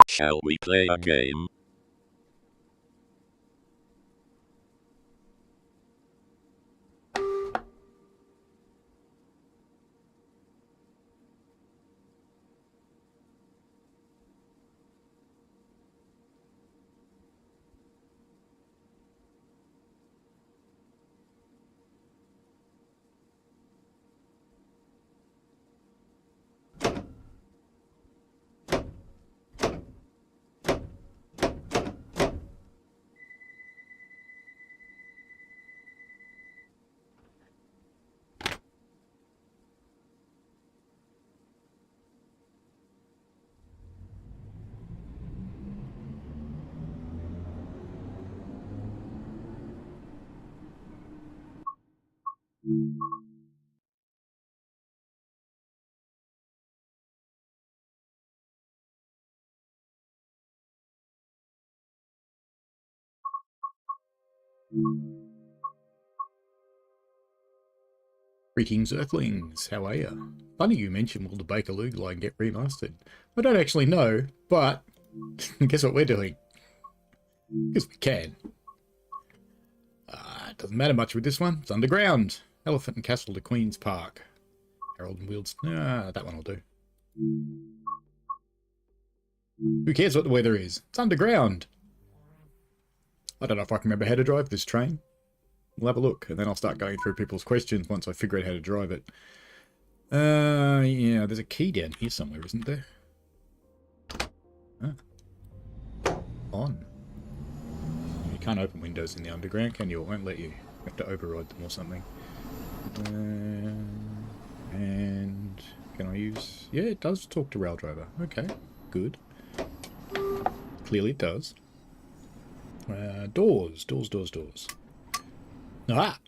Shall we play a game? Greetings, Earthlings. How are you? Funny you mentioned will the Bakerloo line get remastered. I don't actually know, but guess what we're doing? Because we can. It doesn't matter much with this one. It's underground. Elephant and Castle to Queen's Park. Harold and Wheels. That one will do. Who cares what the weather is? It's underground. I don't know if I can remember how to drive this train. We'll have a look, and then I'll start going through people's questions once I figure out how to drive it. Yeah, there's a key down here somewhere, isn't there? On. You can't open windows in the underground, can you? It won't let you. You have to override them or something. And can I use... Yeah, it does talk to Rail Driver. Okay, good. Clearly it does. Doors. Ah!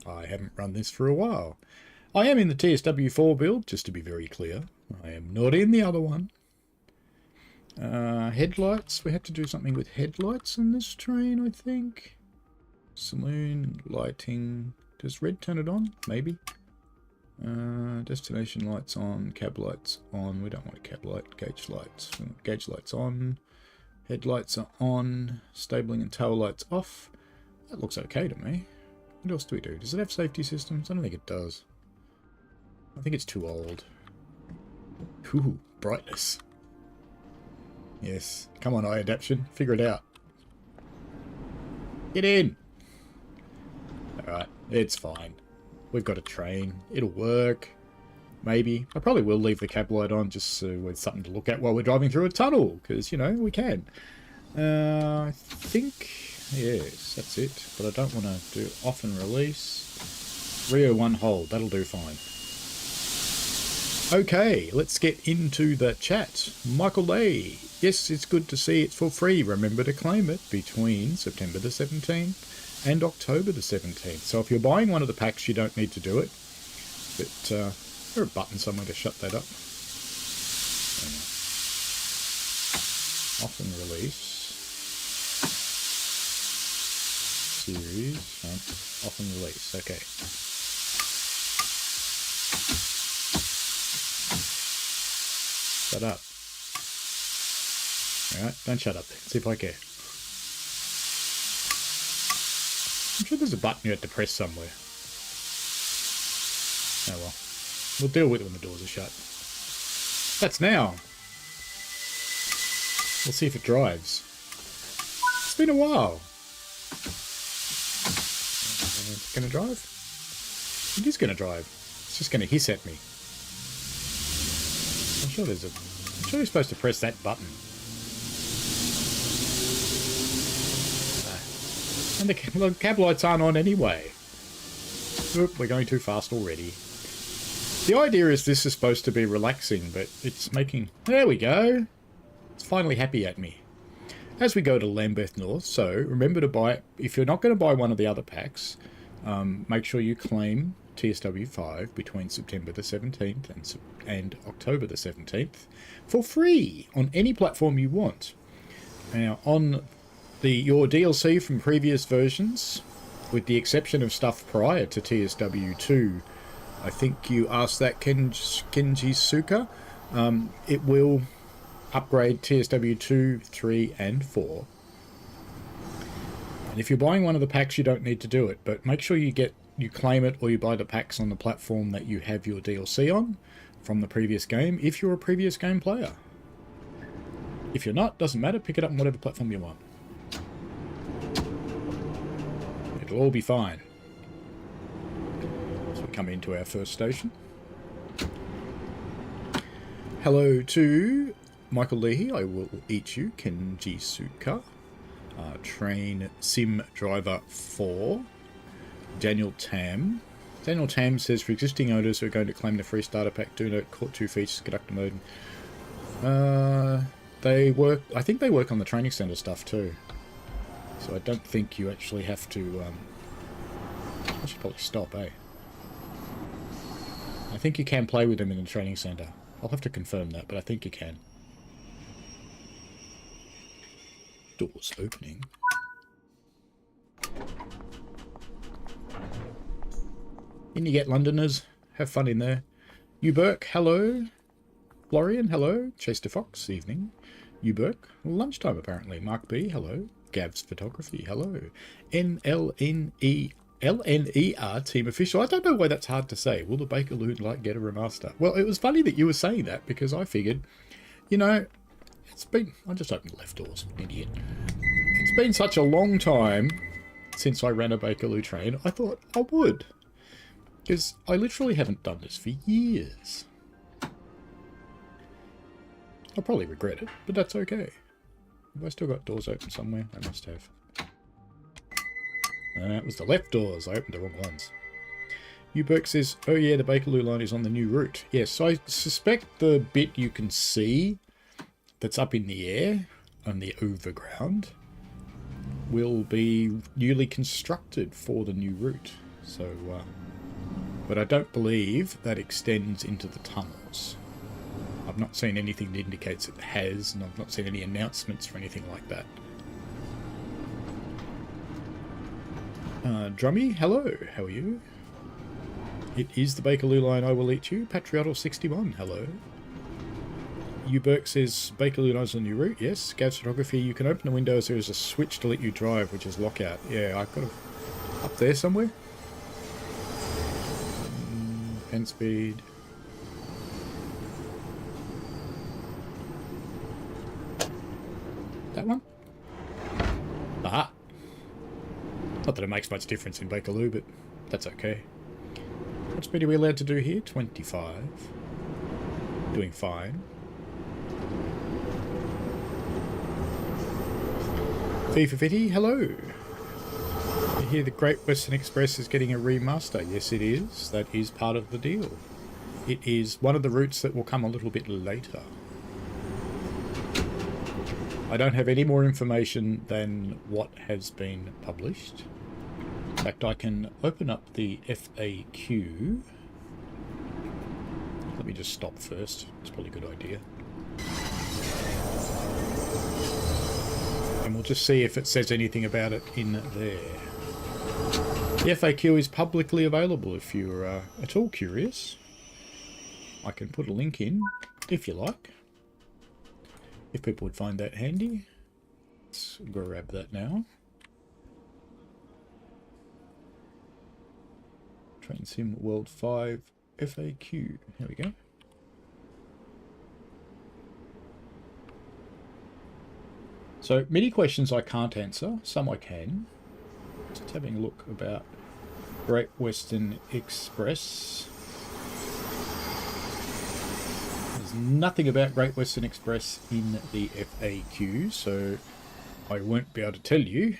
I haven't run this for a while. I am in the TSW4 build, just to be very clear. I am not in the other one. Headlights. We have to do something with headlights in this train, I think. Saloon, lighting. Does red turn it on? Maybe. Destination lights on, cab lights on. We don't want a cab light. Gauge lights. Gauge lights on. Headlights are on. Stabling and tail lights off. That looks okay to me. What else do we do? Does it have safety systems? I don't think it does. I think it's too old. Ooh, brightness. Yes. Come on, eye adaptation. Figure it out. Get in! Alright, it's fine. We've got a train. It'll work. Maybe. I probably will leave the cab light on just so with something to look at while we're driving through a tunnel. Because, you know, we can. I think... Yes, that's it. But I don't want to do off and release. Rio 1 hold. That'll do fine. Okay, let's get into the chat. Michael Lay. Yes, it's good to see it's for free. Remember to claim it between September the 17th and October the 17th. So if you're buying one of the packs, you don't need to do it. But there's a button somewhere to shut that up. Off and release. Series. Off and release. Okay. Shut up. Alright, don't shut up then. See if I care. I'm sure there's a button you have to press somewhere. Oh well. We'll deal with it when the doors are shut. That's now. We'll see if it drives. It's been a while. It's gonna drive? It is going to drive. It's just going to hiss at me. I'm sure there's a... I'm sure you're supposed to press that button. And the cab lights aren't on anyway. Oop, we're going too fast already. The idea is this is supposed to be relaxing, but it's making... There we go. It's finally happy at me. As we go to Lambeth North, so remember to buy... If you're not going to buy one of the other packs, make sure you claim TSW 5 between September the 17th and October the 17th for free on any platform you want. Now, on your DLC from previous versions, with the exception of stuff prior to TSW 2, I think you asked that Kenji Suka, it will upgrade TSW 2, 3 and 4. And if you're buying one of the packs, you don't need to do it, but make sure you claim it or you buy the packs on the platform that you have your DLC on from the previous game, if you're a previous game player. If you're not, doesn't matter, pick it up on whatever platform you want. It'll all be fine. So we come into our first station. Hello to Michael Leahy, I will eat you, Kenji Suka, Train Sim Driver 4, Daniel Tam. Daniel Tam says, for existing owners who are going to claim the free starter pack, do note caught 2 features, conductor mode. They work, I think they work on the training center stuff too. So I don't think you actually have to, I should probably stop, eh? I think you can play with them in the training center. I'll have to confirm that, but I think you can. Doors opening. In you get, Londoners. Have fun in there. You Burke, hello. Florian, hello. Chester Fox, evening. You Burke, lunchtime apparently. Mark B, hello. Gav's Photography, hello. LNER team official. I don't know why that's hard to say. Will the Bakerloo like get a remaster? Well, it was funny that you were saying that because I figured, you know, it's been... I just opened the left doors, idiot. It's been such a long time since I ran a Bakerloo train. I thought I would. Because I literally haven't done this for years. I'll probably regret it, but that's okay. Have I still got doors open somewhere? I must have. That was the left doors. I opened the wrong ones. Uberk says, oh yeah, the Bakerloo line is on the new route. Yes, I suspect the bit you can see that's up in the air on the overground will be newly constructed for the new route. So, but I don't believe that extends into the tunnels. I've not seen anything that indicates it has, and I've not seen any announcements or anything like that. Drummy, hello, how are you? It is the Bakerloo line, I will eat you. Patriotal61, hello. Uberk says, Bakerloo line's on the new route, yes. Gav's Photography, you can open the windows, there is a switch to let you drive, which is lockout. Yeah, I've got it up there somewhere. Pen speed. That one? Aha! Not that it makes much difference in Bakerloo, but that's okay. What speed are we allowed to do here? 25. Doing fine. FIFA Fitty, hello! I hear the Great Western Express is getting a remaster. Yes, it is. That is part of the deal. It is one of the routes that will come a little bit later. I don't have any more information than what has been published. In fact, I can open up the FAQ. Let me just stop first. It's probably a good idea. And we'll just see if it says anything about it in there. The FAQ is publicly available if you're at all curious. I can put a link in, if you like. If people would find that handy. Let's grab that now. Train Sim World 5 FAQ. Here we go. So, many questions I can't answer. Some I can. Just having a look about Great Western Express. There's nothing about Great Western Express in the FAQ, so I won't be able to tell you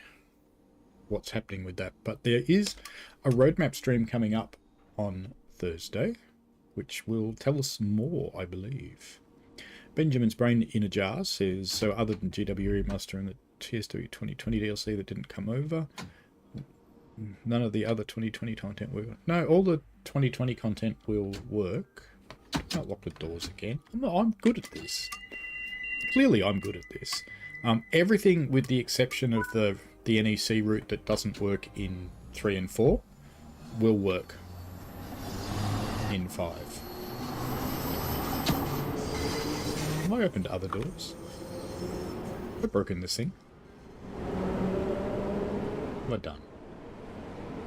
what's happening with that. But there is a roadmap stream coming up on Thursday, which will tell us more, I believe. Benjamin's Brain in a Jar says, so other than GW Remaster and the TSW 2020 DLC that didn't come over, none of the other 2020 content will... No, all the 2020 content will work. Can't lock the doors again. I'm good at this. Clearly I'm good at this. Everything with the exception of the NEC route that doesn't work in 3 and 4 will work in 5. Have I opened other doors? I've broken this thing. What have I done?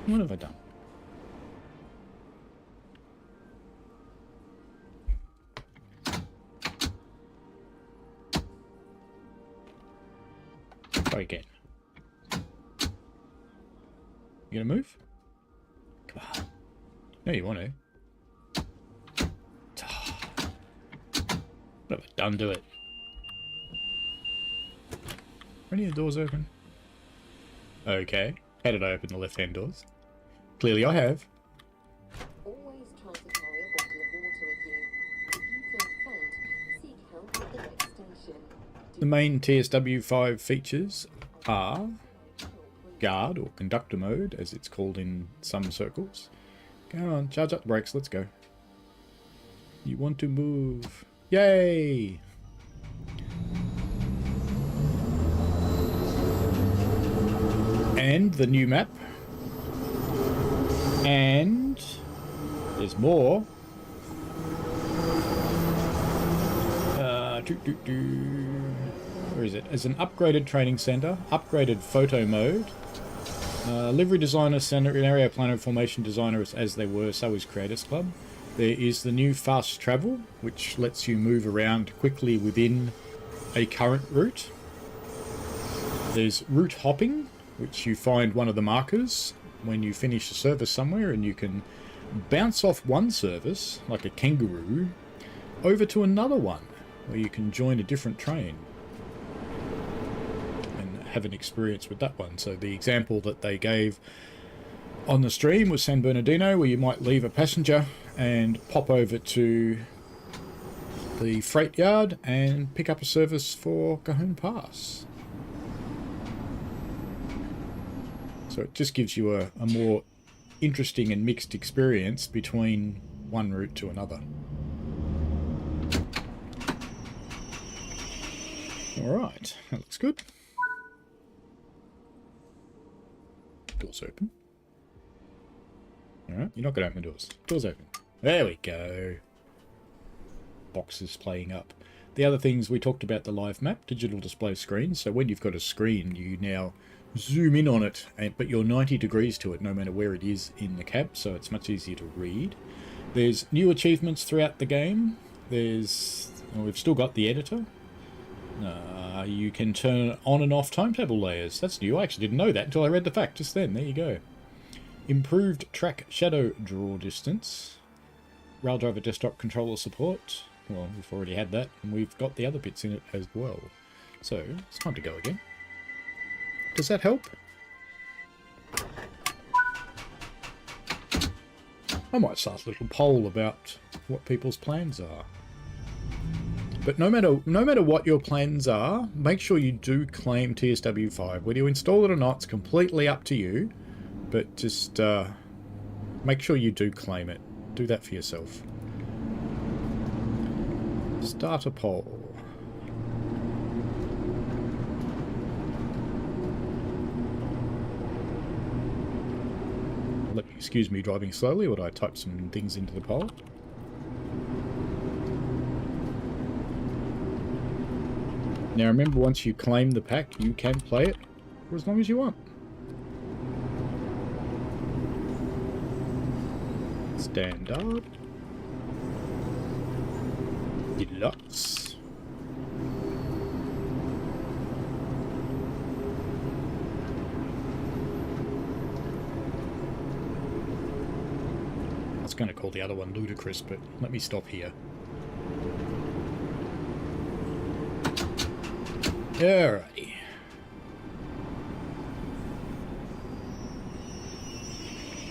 What have I done? Try again. You gonna move? Come on. No, you want to. What have I done to it? Are any of the doors open? Okay. How did I open the left-hand doors? Clearly I have. Always try to carry a bottle of water with you. If you feel faint, seek help at the next station. The main TSW5 features are guard or conductor mode, as it's called in some circles. Go on, charge up the brakes, let's go. You want to move. Yay! And the new map. And there's more. Where is it? As an upgraded training center, upgraded photo mode, livery designer, scenario planner, formation designer as they were, so is Creators Club. There is the new fast travel, which lets you move around quickly within a current route. There's route hopping, which you find one of the markers when you finish a service somewhere, and you can bounce off one service, like a kangaroo, over to another one, where you can join a different train and have an experience with that one. So the example that they gave on the stream was San Bernardino, where you might leave a passenger and pop over to the freight yard and pick up a service for Cajon Pass. So it just gives you a more interesting and mixed experience between one route to another. Alright, that looks good. Doors open. Alright, you're not going to open the doors. Doors open. There we go. Boxes playing up. The other things, we talked about the live map, digital display screen. So when you've got a screen, you now zoom in on it, but you're 90 degrees to it no matter where it is in the cab, so it's much easier to read. There's new achievements throughout the game. There's... well, we've still got the editor. You can turn on and off timetable layers. That's new. I actually didn't know that until I read the fact just then. There you go. Improved track shadow draw distance. Rail driver desktop controller support. Well, we've already had that, and we've got the other bits in it as well. So, it's time to go again. Does that help? I might start a little poll about what people's plans are. But no matter what your plans are, make sure you do claim TSW5. Whether you install it or not, it's completely up to you. But just make sure you do claim it. Do that for yourself. Start a poll. Excuse me driving slowly, would I type some things into the poll? Now remember, once you claim the pack, you can play it for as long as you want. Standard. Deluxe. going to call the other one ludicrous, but let me stop here. Alrighty.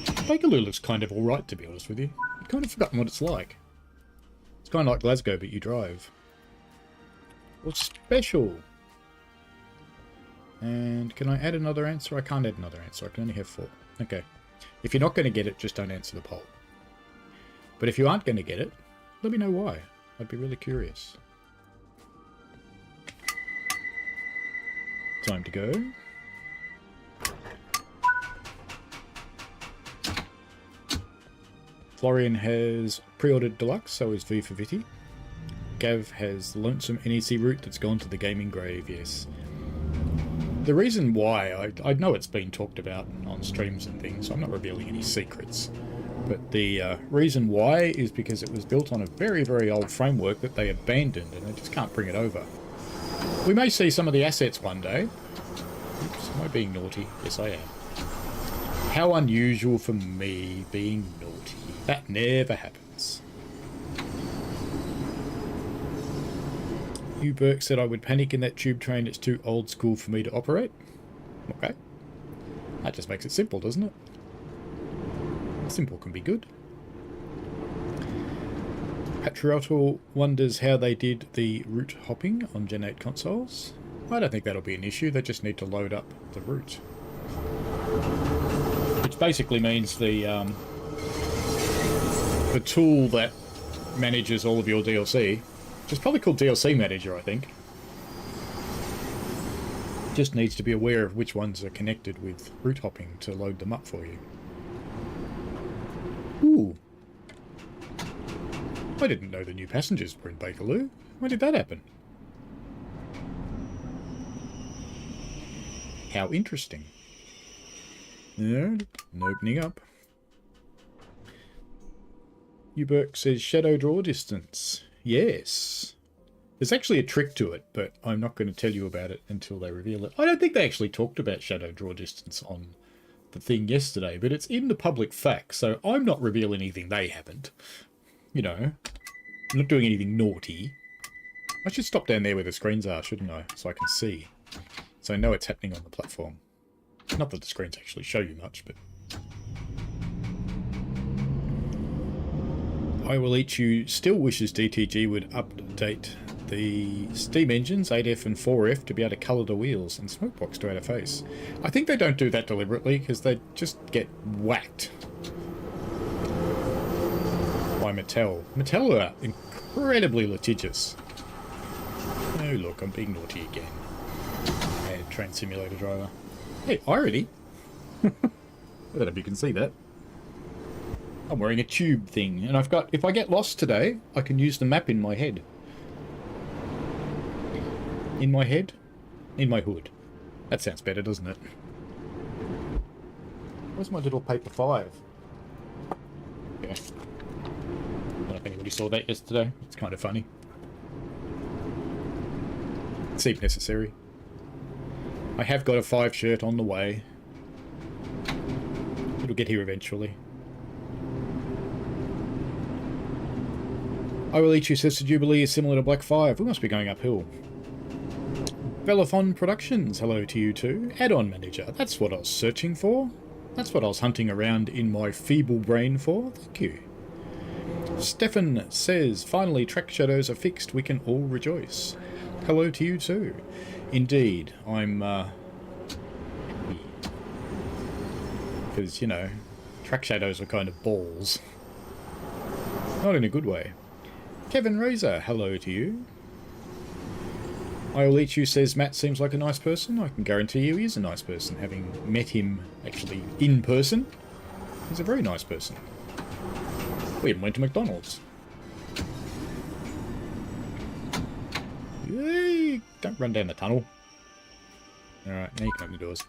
Bakerloo looks kind of alright, to be honest with you. I've kind of forgotten what it's like. It's kind of like Glasgow, but you drive. What's special? And can I add another answer? I can't add another answer. I can only have 4. Okay. If you're not going to get it, just don't answer the poll. But if you aren't going to get it, let me know why. I'd be really curious. Time to go. Florian has pre-ordered Deluxe, so is V for Viti. Gav has Lonesome NEC route that's gone to the gaming grave, yes. The reason why, I know it's been talked about on streams and things, so I'm not revealing any secrets. But the reason why is because it was built on a very, very old framework that they abandoned, and they just can't bring it over. We may see some of the assets one day. Oops, am I being naughty? Yes, I am. How unusual for me being naughty. That never happens. Hugh Burke said I would panic in that tube train. It's too old school for me to operate. Okay. That just makes it simple, doesn't it? Simple can be good. Patriotal wonders how they did the route hopping on Gen 8 consoles. I don't think that'll be an issue. They just need to load up the route. Which basically means the tool that manages all of your DLC, which is probably called DLC Manager, I think, just needs to be aware of which ones are connected with route hopping to load them up for you. Ooh. I didn't know the new passengers were in Bakerloo. When did that happen? How interesting. No opening up. Uberk says shadow draw distance. Yes. There's actually a trick to it, but I'm not going to tell you about it until they reveal it. I don't think they actually talked about shadow draw distance on the thing yesterday, but it's in the public facts, so I'm not revealing anything they haven't. You know, I'm not doing anything naughty. I should stop down there where the screens are, shouldn't I? So I can see. So I know it's happening on the platform. Not that the screens actually show you much, but... I Will Eat You still wishes DTG would update the steam engines, 8F and 4F, to be able to colour the wheels, and Smokebox to add a face. I think they don't do that deliberately, because they just get whacked by Mattel. Mattel are incredibly litigious. Oh look, I'm being naughty again. And Train Simulator driver. Hey, irony! I don't know if you can see that. I'm wearing a tube thing, and I've got, if I get lost today, I can use the map in my head. In my head? In my hood. That sounds better, doesn't it? Where's my little paper 5? Yeah. I don't know if anybody saw that yesterday. It's kind of funny. See if necessary. I have got a 5 shirt on the way. It'll get here eventually. I Will Eat You says the Jubilee is similar to Black 5. We must be going uphill. Belaphon Productions, hello to you too. Add-on manager, that's what I was searching for. That's what I was hunting around in my feeble brain for. Thank you. Stefan says, finally track shadows are fixed, we can all rejoice. Hello to you too. Indeed, I'm because, you know, track shadows are kind of balls. Not in a good way. Kevin Razor, hello to you. I Will Eat You says Matt seems like a nice person. I can guarantee you he is a nice person. Having met him actually in person, he's a very nice person. We even went to McDonald's. Yay! Don't run down the tunnel. Alright, now you can open the doors.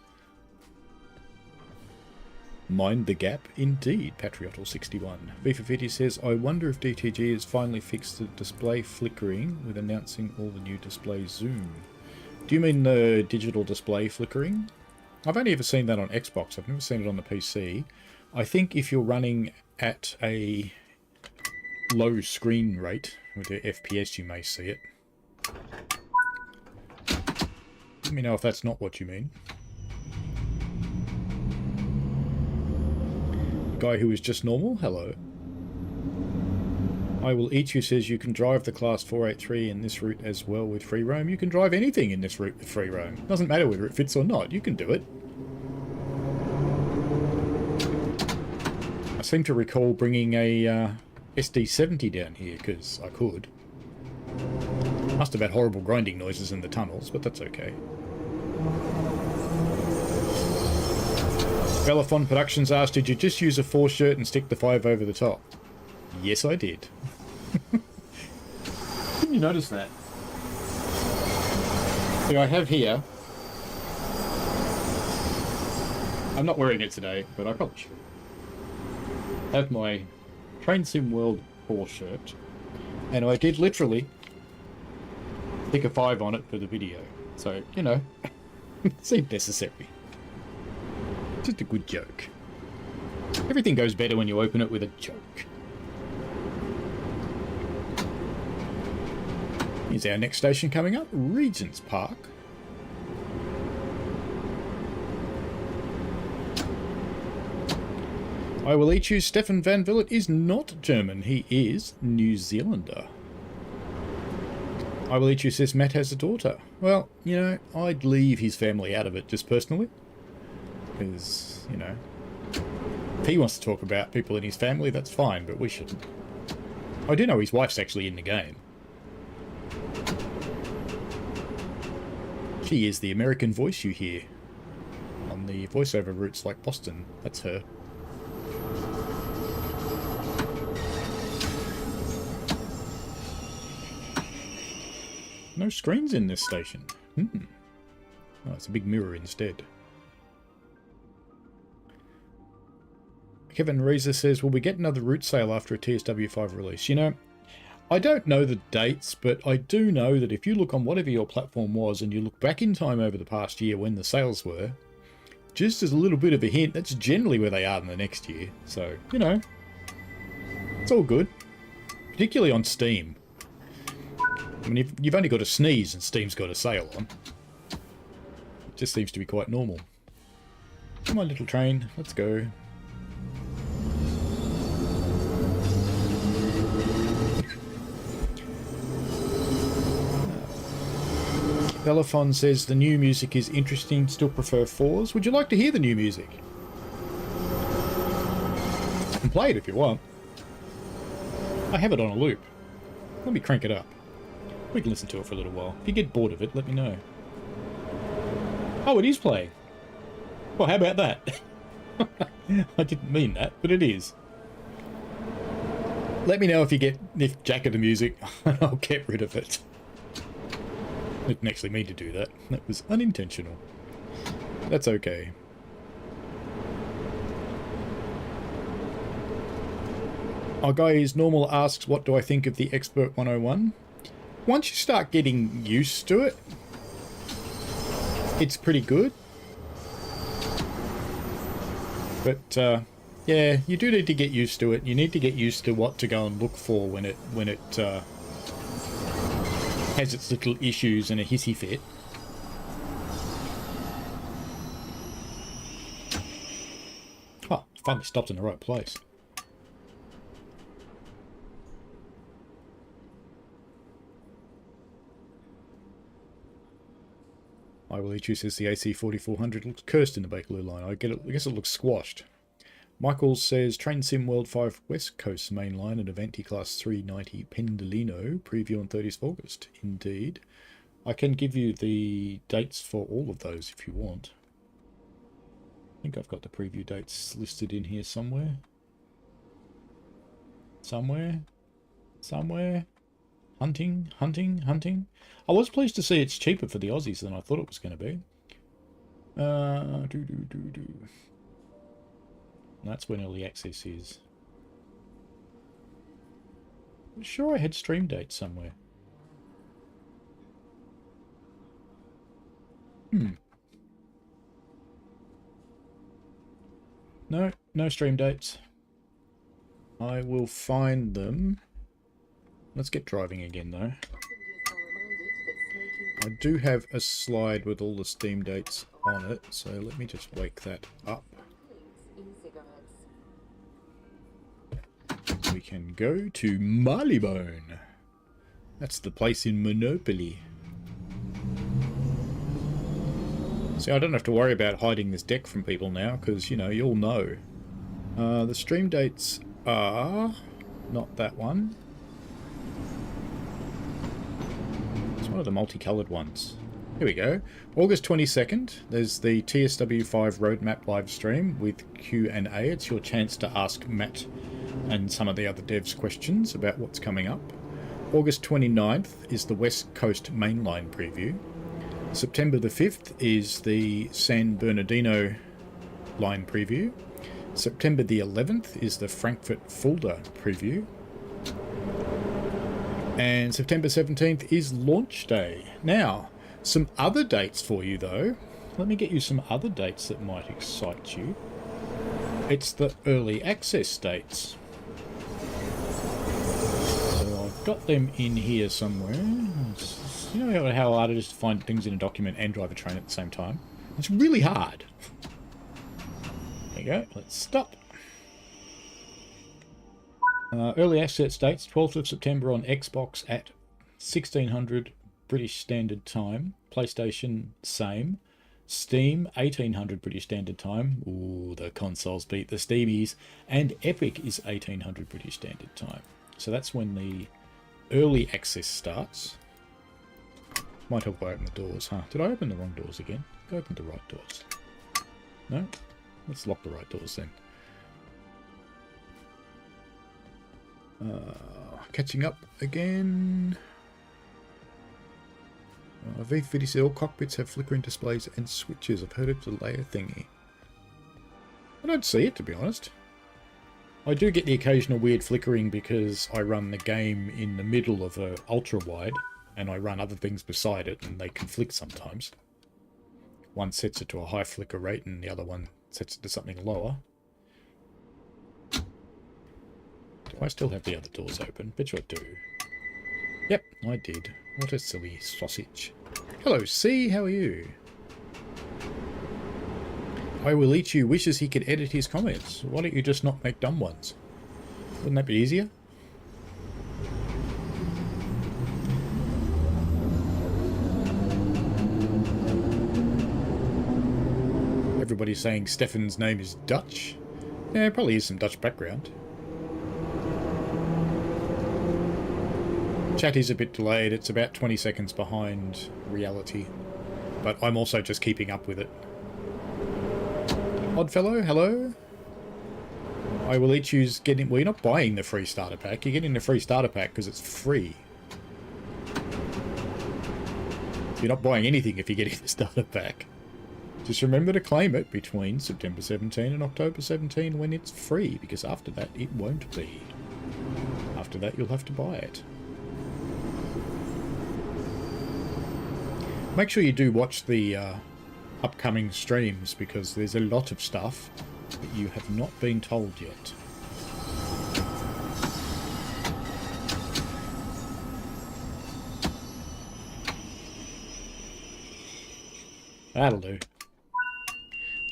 Mind the gap, indeed, Patriotal61. V450 says, I wonder if DTG has finally fixed the display flickering with announcing all the new display zoom. Do you mean the digital display flickering? I've only ever seen that on Xbox. I've never seen it on the PC. I think if you're running at a low screen rate with your FPS, you may see it. Let me know if that's not what you mean. Guy who is just normal, hello. I will eat you says you can drive the class 483 in this route as well with free roam. You can drive anything in this route with free roam. Doesn't matter whether it fits or not, you can do it. I seem to recall bringing a SD70 down here because I could. Must have had horrible grinding noises in the tunnels, but that's okay. Belafon Productions asked, did you just use a 4 shirt and stick the 5 over the top? Yes, I did. Didn't you notice that? So I have here... I'm not wearing it today, but I probably should. I have my Train Sim World 4 shirt. And I did literally stick a 5 on it for the video. So, you know, it seemed necessary. Just a good joke. Everything goes better when you open it with a joke. Here's our next station coming up, Regent's Park. I will eat you. Stefan Van Villet is not German. He is New Zealander. I will eat you says Matt has a daughter. Well, you know, I'd leave his family out of it just personally. Because, you know, if he wants to talk about people in his family, that's fine, but we shouldn't. I do know his wife's actually in the game. She is the American voice you hear on the voiceover routes like Boston. That's her. No screens in this station. Oh, it's a big mirror instead. Kevin Reeser says, will we get another route sale after a TSW5 release? You know, I don't know the dates, but I do know that if you look on whatever your platform was and you look back in time over the past year when the sales were, just as a little bit of a hint, that's generally where they are in the next year. So, you know, it's all good. Particularly on Steam. I mean, you've only got to sneeze and Steam's got a sale on. It just seems to be quite normal. Come on, little train, let's go. Belafon says the new music is interesting, still prefer 4s. Would you like to hear the new music? You can play it if you want. I have it on a loop. Let me crank it up. We can listen to it for a little while. If you get bored of it, let me know. Oh, it is playing. Well, how about that? I didn't mean that, but it is. Let me know if Jack of the music, and I'll get rid of it. I didn't actually mean to do that. That was unintentional. That's okay. Our guy is normal asks, what do I think of the Expert 101? Once you start getting used to it, it's pretty good. But, yeah, you do need to get used to it. You need to get used to what to go and look for when it has its little issues and a hissy fit. Oh, finally stopped in the right place. I will eat you says the AC4400 looks cursed in the Bakerloo line. I guess it looks squashed. Michael says Train Sim World 5 West Coast main line and Avanti Class 390 Pendolino preview on 30th of August. Indeed. I can give you the dates for all of those if you want. I think I've got the preview dates listed in here somewhere. Somewhere. Hunting. I was pleased to see it's cheaper for the Aussies than I thought it was going to be. That's when early access is. I'm sure I had stream dates somewhere. No, No stream dates. I will find them. Let's get driving again, though. Passengers are reminded that smoking I do have a slide with all the Steam dates on it, so let me just wake that up. includes e-cigarettes. We can go to Marleybone. That's the place in Monopoly. See, I don't have to worry about hiding this deck from people now, because, you know, you'll know. The stream dates are... not that one. It's one of the multicoloured ones. Here we go. August 22nd, there's the TSW5 Roadmap live stream with Q&A. It's your chance to ask Matt and some of the other devs questions about what's coming up. August 29th is the West Coast Mainline preview. September the 5th is the San Bernardino line preview. September the 11th is the Frankfurt Fulda preview. And September 17th is launch day. Now, some other dates for you though. Let me get you some other dates that might excite you. It's the early access dates. So I've got them in here somewhere. You know how hard it is to find things in a document and drive a train at the same time? It's really hard. There you go. Let's stop. Early access dates, 12th of September on Xbox at 1600 British Standard Time. PlayStation, same. Steam, 1800 British Standard Time. Ooh, the consoles beat the Steamies. And Epic is 1800 British Standard Time. So that's when the early access starts. Might help I open the doors, huh? Did I open the wrong doors again? I opened the right doors. No? Let's lock the right doors then. Catching up again. V50 said all cockpits have flickering displays and switches. I've heard it's a layer thingy. I don't see it, to be honest. I do get the occasional weird flickering because I run the game in the middle of a ultra-wide and I run other things beside it and they conflict sometimes. One sets it to a high flicker rate and the other one sets it to something lower. Do I still have the other doors open? Bet you I do. Yep, I did. What a silly sausage. Hello, C. How are you? I will eat you wishes he could edit his comments. Why don't you just not make dumb ones? Wouldn't that be easier? Everybody's saying Stefan's name is Dutch. Yeah, probably is some Dutch background. Chat is a bit delayed. It's about 20 seconds behind reality. But I'm also just keeping up with it. Oddfellow, hello? I will each use getting... Well, you're not buying the free starter pack. You're getting the free starter pack because it's free. You're not buying anything if you're getting the starter pack. Just remember to claim it between September 17 and October 17 when it's free, because after that it won't be. After that you'll have to buy it. Make sure you do watch the upcoming streams, because there's a lot of stuff that you have not been told yet. That'll do.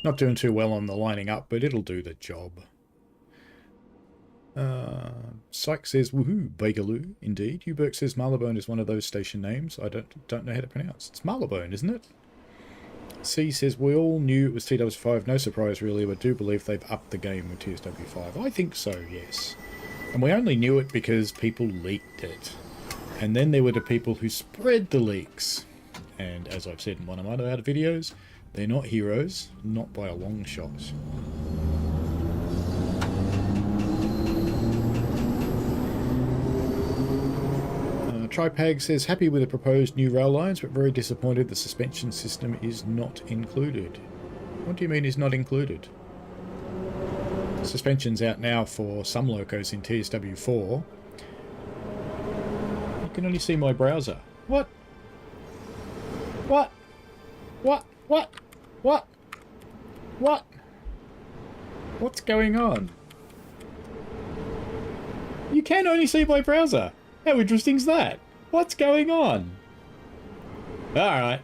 Not doing too well on the lining up, but it'll do the job. Syke says, woohoo, Bakerloo, indeed. Uberk says Marylebone is one of those station names I don't know how to pronounce. It's Marylebone, isn't it? C says, we all knew it was TW5, no surprise really, but do believe they've upped the game with TSW5. I think so, yes. And we only knew it because people leaked it. And then there were the people who spread the leaks. And as I've said in one of my other videos, they're not heroes, not by a long shot. Tripag says, happy with the proposed new rail lines, but very disappointed the suspension system is not included. What do you mean is not included? Suspension's out now for some locos in TSW4. You can only see my browser. What? What? What? What? What? What? What's going on? You can only see my browser. How interesting is that? What's going on? Alright.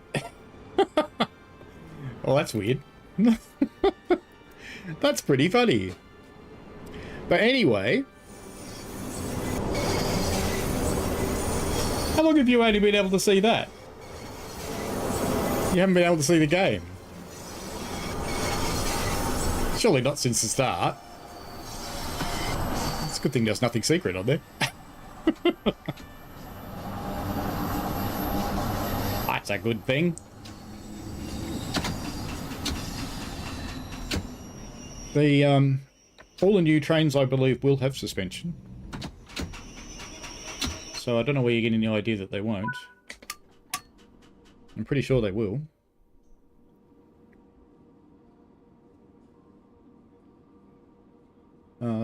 Well, that's weird. That's pretty funny. But anyway... How long have you only been able to see that? You haven't been able to see the game. Surely not since the start. It's a good thing there's nothing secret on there. That's a good thing. The, all the new trains, I believe, will have suspension. So I don't know where you're getting the idea that they won't. I'm pretty sure they will.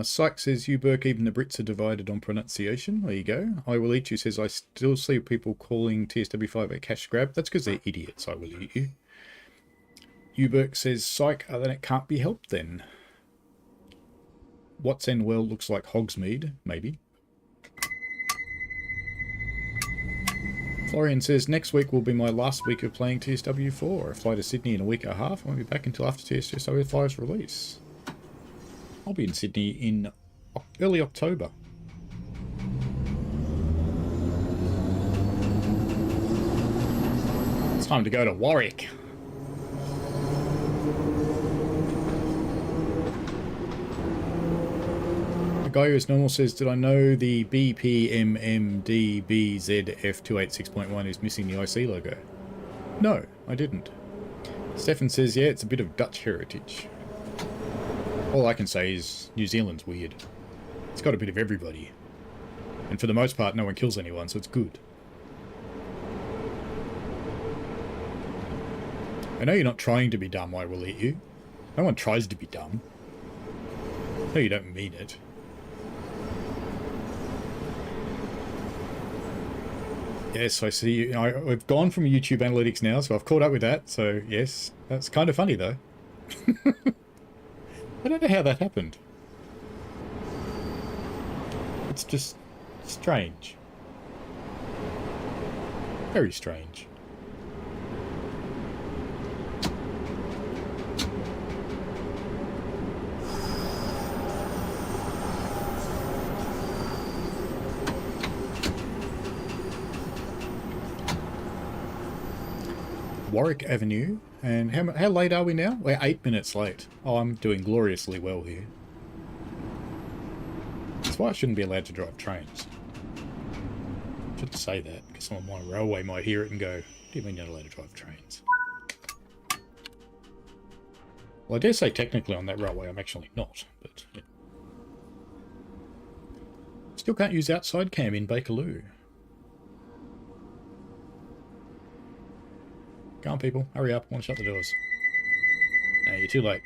Syke says, you Burke, even the Brits are divided on pronunciation. There you go. I Will Eat You says, I still see people calling TSW5 a cash grab. That's because they're idiots, I Will Eat You. Uberk says, Syke, then it can't be helped then. What's End Well looks like Hogsmeade, maybe. Florian says, next week will be my last week of playing TSW4. I fly to Sydney in a week and a half. I won't be back until after TSW5's release. I'll be in Sydney in early October. It's time to go to Warwick. The guy who is normal says, did I know the BPMMDBZF286.1 is missing the IC logo? No, I didn't. Stefan says, yeah, it's a bit of Dutch heritage. All I can say is New Zealand's weird. It's got a bit of everybody. And for the most part, no one kills anyone, so it's good. I know you're not trying to be dumb, I Will Eat You. No one tries to be dumb. No, you don't mean it. Yes, I see you. I've gone from YouTube analytics now, so I've caught up with that. So, yes, that's kind of funny, though. I don't know how that happened. It's just strange. Very strange. Warwick Avenue. And how late are we now? We're 8 minutes late. Oh, I'm doing gloriously well here. That's why I shouldn't be allowed to drive trains. I shouldn't say that, because someone on my railway might hear it and go, what do you mean you're not allowed to drive trains? Well, I dare say technically on that railway I'm actually not, but... Yeah. Still can't use outside cam in Bakerloo. Come on, people. Hurry up. I want to shut the doors. No, you're too late.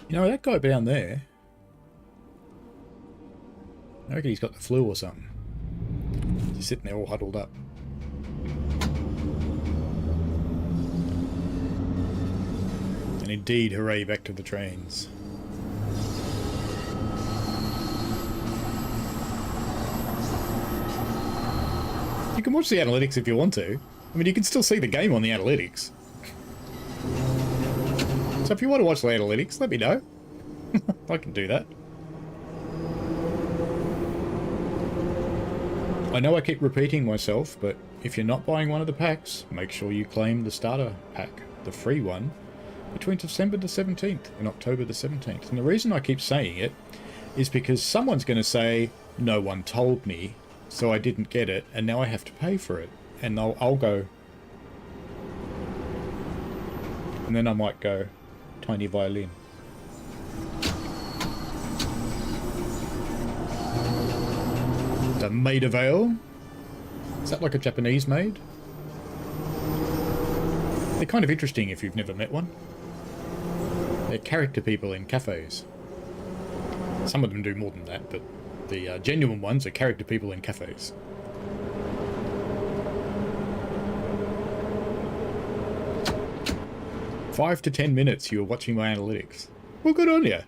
You know, that guy down there... I reckon he's got the flu or something. He's sitting there all huddled up. And indeed, hooray, back to the trains. You can watch the analytics if you want to. I mean, you can still see the game on the analytics. So if you want to watch the analytics, let me know. I can do that. I know I keep repeating myself, but if you're not buying one of the packs, make sure you claim the starter pack, the free one, between December the 17th and October the 17th. And the reason I keep saying it is because someone's going to say, no one told me, so I didn't get it, and now I have to pay for it. And I'll go... And then I might go, tiny violin. The Maid of Ale? Is that like a Japanese maid? They're kind of interesting if you've never met one. They're character people in cafes. Some of them do more than that, but the genuine ones are character people in cafes. 5 to 10 minutes you were watching my analytics. Well, good on you.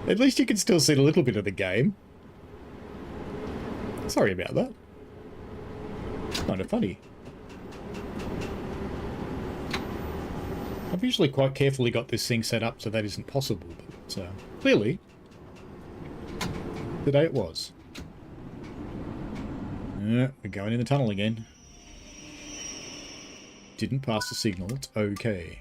At least you can still see a little bit of the game. Sorry about that. Kind of funny. I've usually quite carefully got this thing set up so that isn't possible, but clearly, today it was. We're going in the tunnel again. Didn't pass the signal, it's okay.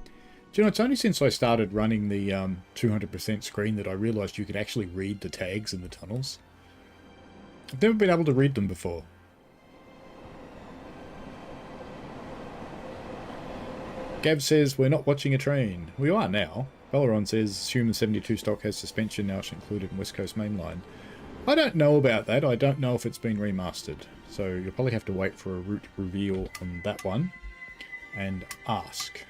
Do you know, it's only since I started running the 200% screen that I realised you could actually read the tags in the tunnels. I've never been able to read them before. Gav says, we're not watching a train. We are now. Valeron says, assume the 72 stock has suspension now included in West Coast Mainline. I don't know about that. I don't know if it's been remastered. So you'll probably have to wait for a route reveal on that one and ask.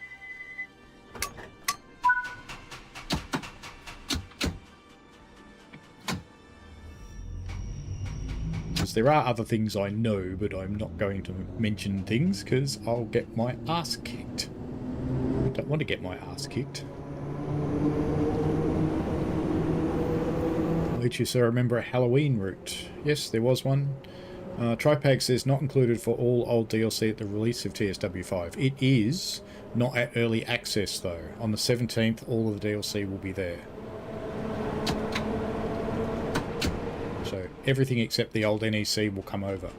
Because there are other things I know, but I'm not going to mention things because I'll get my ass kicked. I don't want to get my ass kicked. Lucius, I remember a Halloween route. Yes, there was one. Tripag says not included for all old DLC at the release of TSW5. It is not at early access though. On the 17th, all of the DLC will be there. So everything except the old NEC will come over.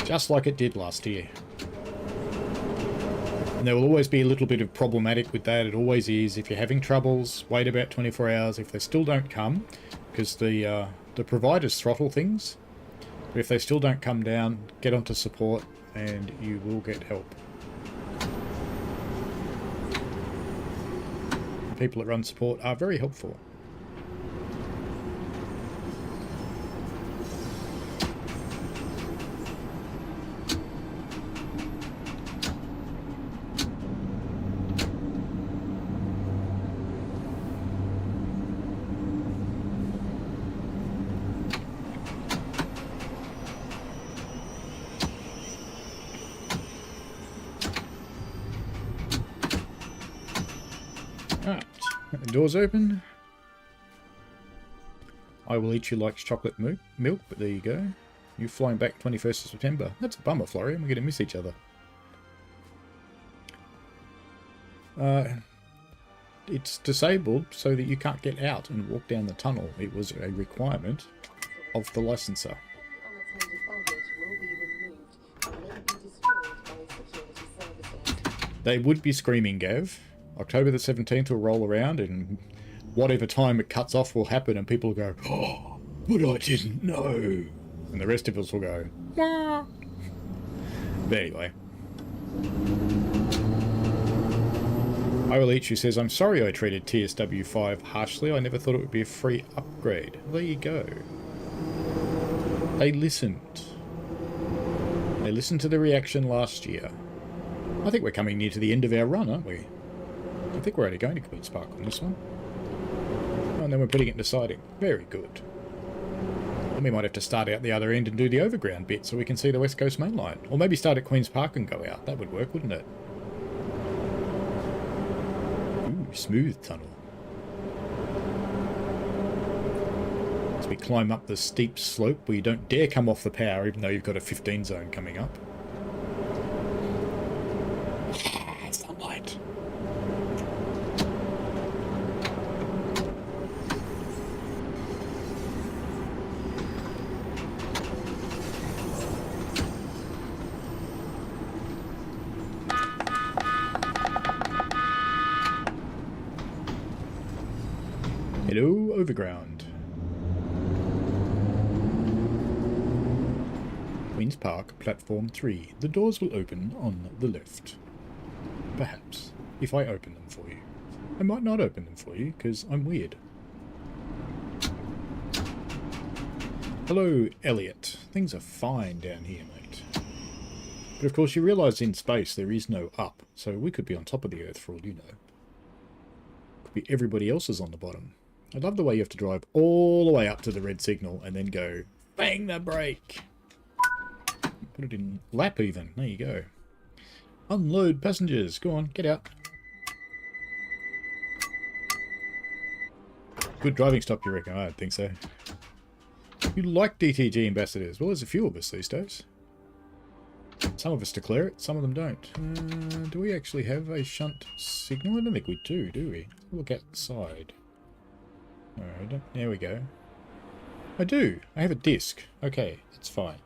Just like it did last year. And there will always be a little bit of problematic with that. It always is. If you're having troubles, wait about 24 hours. If they still don't come, because the providers throttle things, but if they still don't come down, get onto support and you will get help. The people that run support are very helpful. Doors open. I will eat you like chocolate milk, but there you go. You're flying back 21st of September. That's a bummer, Florian. We're going to miss each other. It's disabled so that you can't get out and walk down the tunnel. It was a requirement of the licenser. Unattended baggage will be removed and may be destroyed by security services. They would be screaming, Gav. October the 17th will roll around and whatever time it cuts off will happen and people will go, oh, but I didn't know. And the rest of us will go, nah. But anyway. I Will Eat You says, I'm sorry I treated TSW5 harshly. I never thought it would be a free upgrade. There you go. They listened. They listened to the reaction last year. I think we're coming near to the end of our run, aren't we? I think we're only going to Queen's Park on this one. Oh, and then we're putting it into siding. Very good. And we might have to start out the other end and do the overground bit so we can see the West Coast Main Line. Or maybe start at Queen's Park and go out. That would work, wouldn't it? Ooh, smooth tunnel. As we climb up the steep slope where you don't dare come off the power even though you've got a 15 zone coming up. Sunlight. Hello, Overground. Queen's Park, Platform 3. The doors will open on the left. Perhaps, if I open them for you. I might not open them for you, because I'm weird. Hello, Elliot. Things are fine down here, mate. But of course you realise in space there is no up, so we could be on top of the Earth for all you know. Could be everybody else is on the bottom. I love the way you have to drive all the way up to the red signal and then go, bang the brake. Put it in lap even. There you go. Unload passengers. Go on, get out. Good driving stop, you reckon? I don't think so. You like DTG ambassadors? Well, there's a few of us these days. Some of us declare it, some of them don't. Do we actually have a shunt signal? I don't think we do we? Look outside. Alright, there we go. I do. I have a disc. Okay, that's fine.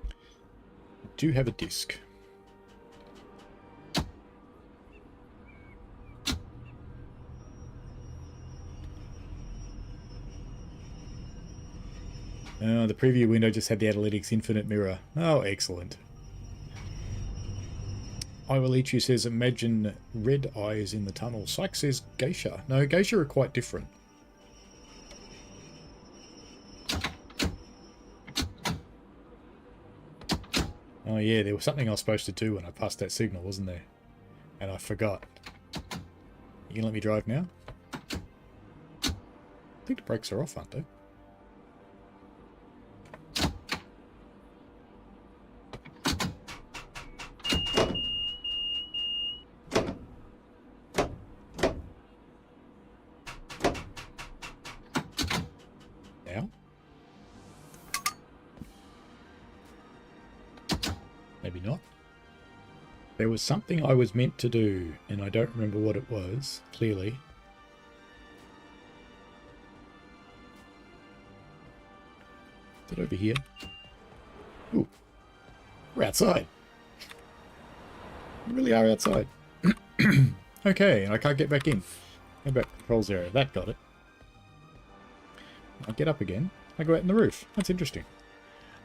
I do have a disc. The preview window just had the Analytics Infinite mirror. Oh, excellent. I Will Eat You says, imagine red eyes in the tunnel. Syke says geisha. No, geisha are quite different. Oh yeah, there was something I was supposed to do when I passed that signal, wasn't there? And I forgot. You gonna let me drive now? I think the brakes are off, aren't they? Now? Maybe not. There was something I was meant to do, and I don't remember what it was, clearly. Is it over here? Ooh. We're outside. We really are outside. Okay, and I can't get back in. Go back to controls area. That got it. I get up again. I go out in the roof. That's interesting.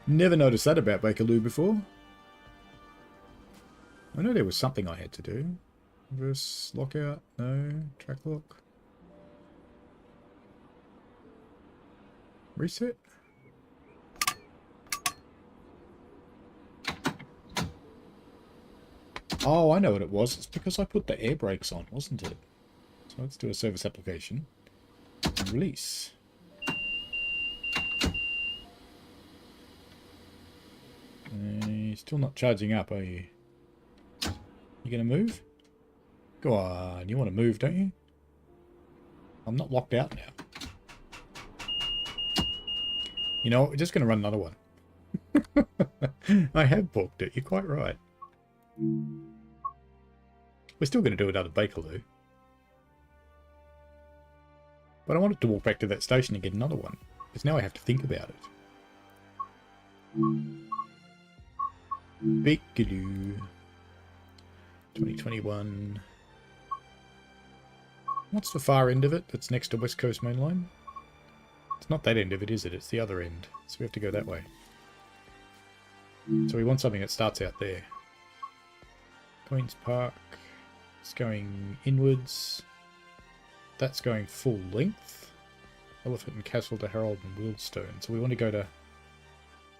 Never noticed that about Bakerloo before. I know there was something I had to do. Reverse lockout. No. Track lock. Reset. Oh, I know what it was. It's because I put the air brakes on, wasn't it? So let's do a service application. And release. You're still not charging up, are you? You gonna move? Go on, you want to move, don't you? I'm not locked out now. You know, we're just gonna run another one. I have booked it, you're quite right. We're still gonna do another Bakerloo. But I wanted to walk back to that station and get another one. Because now I have to think about it. Bakerloo 2021. What's the far end of it that's next to West Coast Main Line? It's not that end of it, is it? It's the other end. So we have to go that way. So we want something that starts out there. Queen's Park. It's going inwards. That's going full length. Elephant and Castle to Harold and Wealdstone. So we want to go to...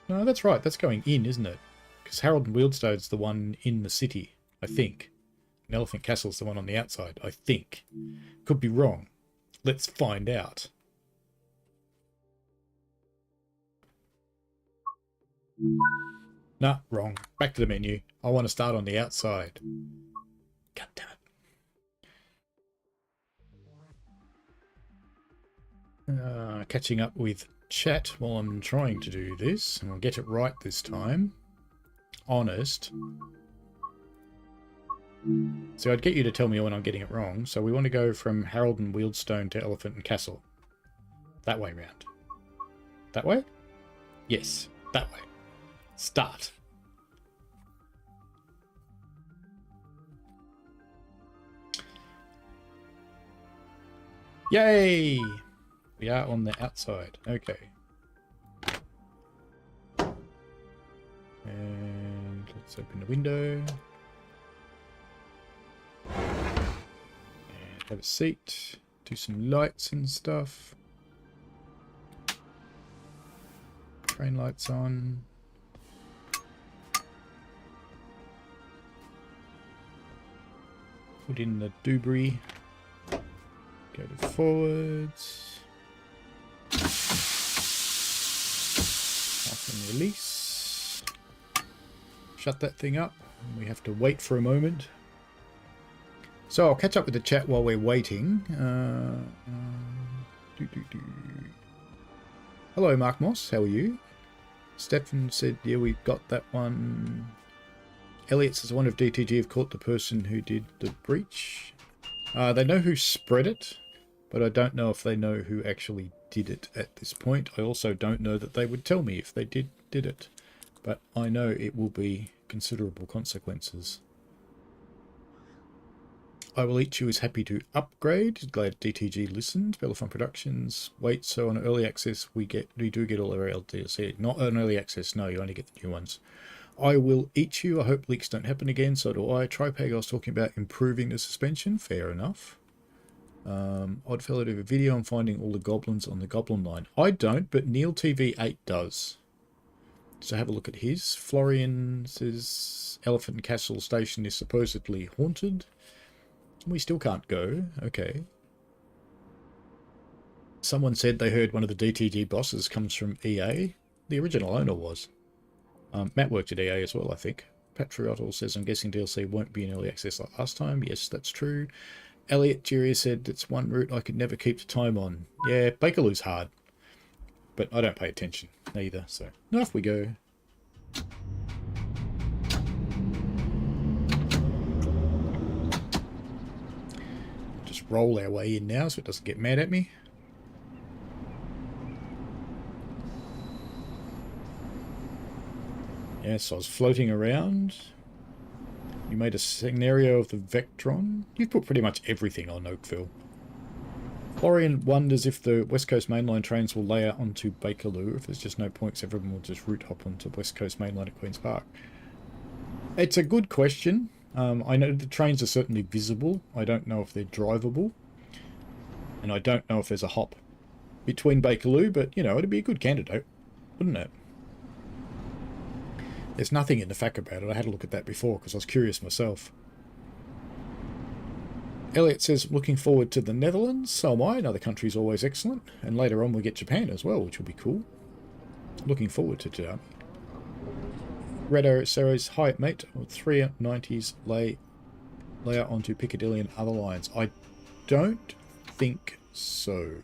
No, that's right. That's going in, isn't it? Because Harold and Wealdstone's the one in the city, I think. And Elephant Castle's the one on the outside, I think. Could be wrong. Let's find out. Nah, wrong. Back to the menu. I want to start on the outside. God damn it. Catching up with chat while I'm trying to do this, and I'll get it right this time. Honest. So I'd get you to tell me when I'm getting it wrong. So we want to go from Harold and Wealdstone to Elephant and Castle. That way round. That way? Yes, that way. Start. Yay! We are on the outside. Okay. And let's open the window. And have a seat. Do some lights and stuff. Train lights on. Put in the doobry. Go to forwards. And release. Shut that thing up. We have to wait for a moment. So I'll catch up with the chat while we're waiting. Hello, Mark Moss. How are you? Stefan said, yeah, we got that one. Elliot says, I wonder if DTG have caught the person who did the breach. They know who spread it, but I don't know if they know who actually did it at this point. I also don't know that they would tell me if they did it. But I know it will be considerable consequences. I Will Eat You is happy to upgrade. Glad DTG listened. Bellafon Productions. Wait, so on early access we do get all our LDLC. Not on early access, no, you only get the new ones. I Will Eat You. I hope leaks don't happen again, so do I. Tripeg, I was talking about improving the suspension. Fair enough. Oddfellow did a video on finding all the goblins on the goblin line. I don't, but Neil TV8 does. So have a look at his. Florian says Elephant Castle Station is supposedly haunted. We still can't go. Okay. Someone said they heard one of the DTG bosses comes from EA. The original owner was. Matt worked at EA as well, I think. Patriotal says, I'm guessing DLC won't be in early access like last time. Yes, that's true. Elliot Jerry said, it's one route I could never keep the time on. Yeah, Bakerloo's hard. But I don't pay attention either, so off we go. Just roll our way in now so it doesn't get mad at me. Yes, I was floating around. You made a scenario of the Vectron. You've put pretty much everything on Oakville. Florian wonders if the West Coast mainline trains will lay out onto Bakerloo. If there's just no points, everyone will just route hop onto West Coast mainline at Queen's Park. It's a good question. I know the trains are certainly visible. I don't know if they're drivable. And I don't know if there's a hop between Bakerloo, but, you know, it'd be a good candidate, wouldn't it? There's nothing in the FAQ about it. I had a look at that before because I was curious myself. Elliot says, looking forward to the Netherlands. So am I. Another country's always excellent. And later on we get Japan as well, which will be cool. Looking forward to Japan. Redo says, hi mate. 390s lay out onto Piccadilly and other lines. I don't think so.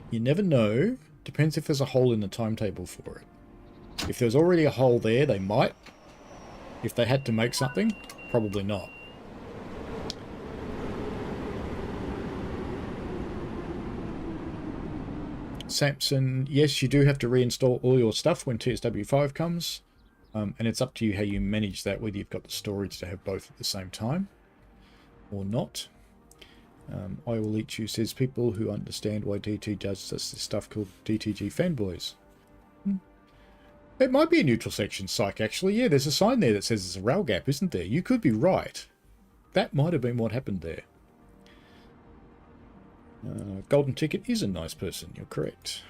You never know. Depends if there's a hole in the timetable for it. If there's already a hole there, they might. If they had to make something, probably not. Samson, yes, you do have to reinstall all your stuff when TSW5 comes. And it's up to you how you manage that, whether you've got the storage to have both at the same time or not. I Will Eat You says, people who understand why DT does this stuff called DTG fanboys. It might be a neutral section, psych, actually. Yeah, there's a sign there that says there's a rail gap, isn't there? You could be right. That might have been what happened there. Golden Ticket is a nice person, you're correct.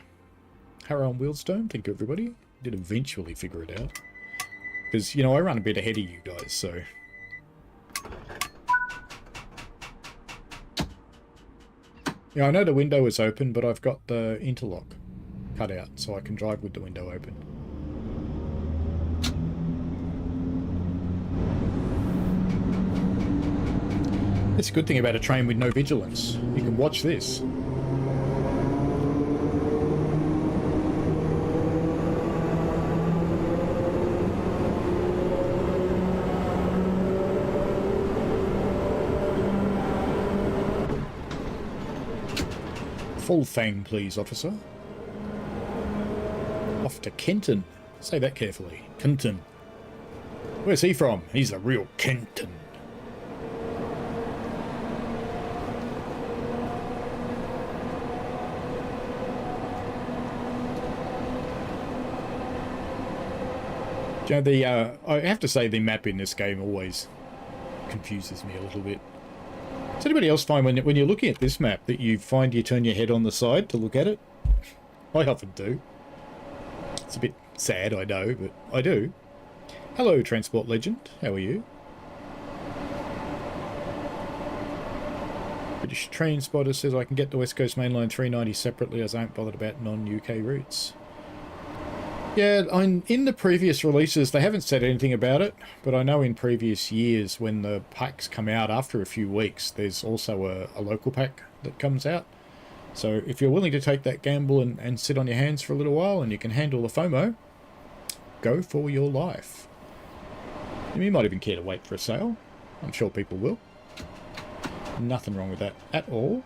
Harrow and Wheelstone, thank you everybody. Did eventually figure it out. Because, you know, I run a bit ahead of you guys, so... Yeah, I know the window is open, but I've got the interlock cut out, so I can drive with the window open. It's a good thing about a train with no vigilance. You can watch this. Full thing, please, officer. Off to Kenton. Say that carefully. Kenton. Where's he from? He's a real Kenton. You know, I have to say the map in this game always confuses me a little bit. Does anybody else find when you're looking at this map that you find you turn your head on the side to look at it? I often do. It's a bit sad, I know, but I do. Hello, Transport Legend. How are you? British Train Spotter says I can get the West Coast Mainline 390 separately as I ain't bothered about non-UK routes. Yeah, in the previous releases, they haven't said anything about it, but I know in previous years when the packs come out after a few weeks, there's also a local pack that comes out. So if you're willing to take that gamble and sit on your hands for a little while and you can handle the FOMO, go for your life. You might even care to wait for a sale. I'm sure people will. Nothing wrong with that at all.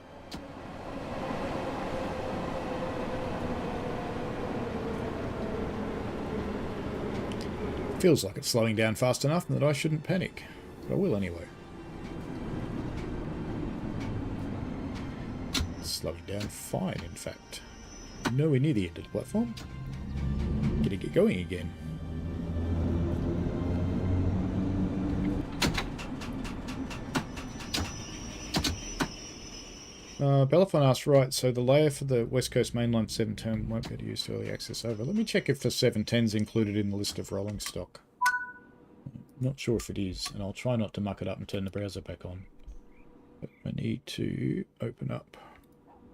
Feels like it's slowing down fast enough that I shouldn't panic, but I will anyway. Slowing down fine, in fact. Nowhere near the end of the platform. Gonna get going again. Bellafon asked, right, so the layer for the West Coast Mainline 710 won't be able to use early access over. Let me check if the 710's included in the list of rolling stock. Not sure if it is, and I'll try not to muck it up and turn the browser back on. But I need to open up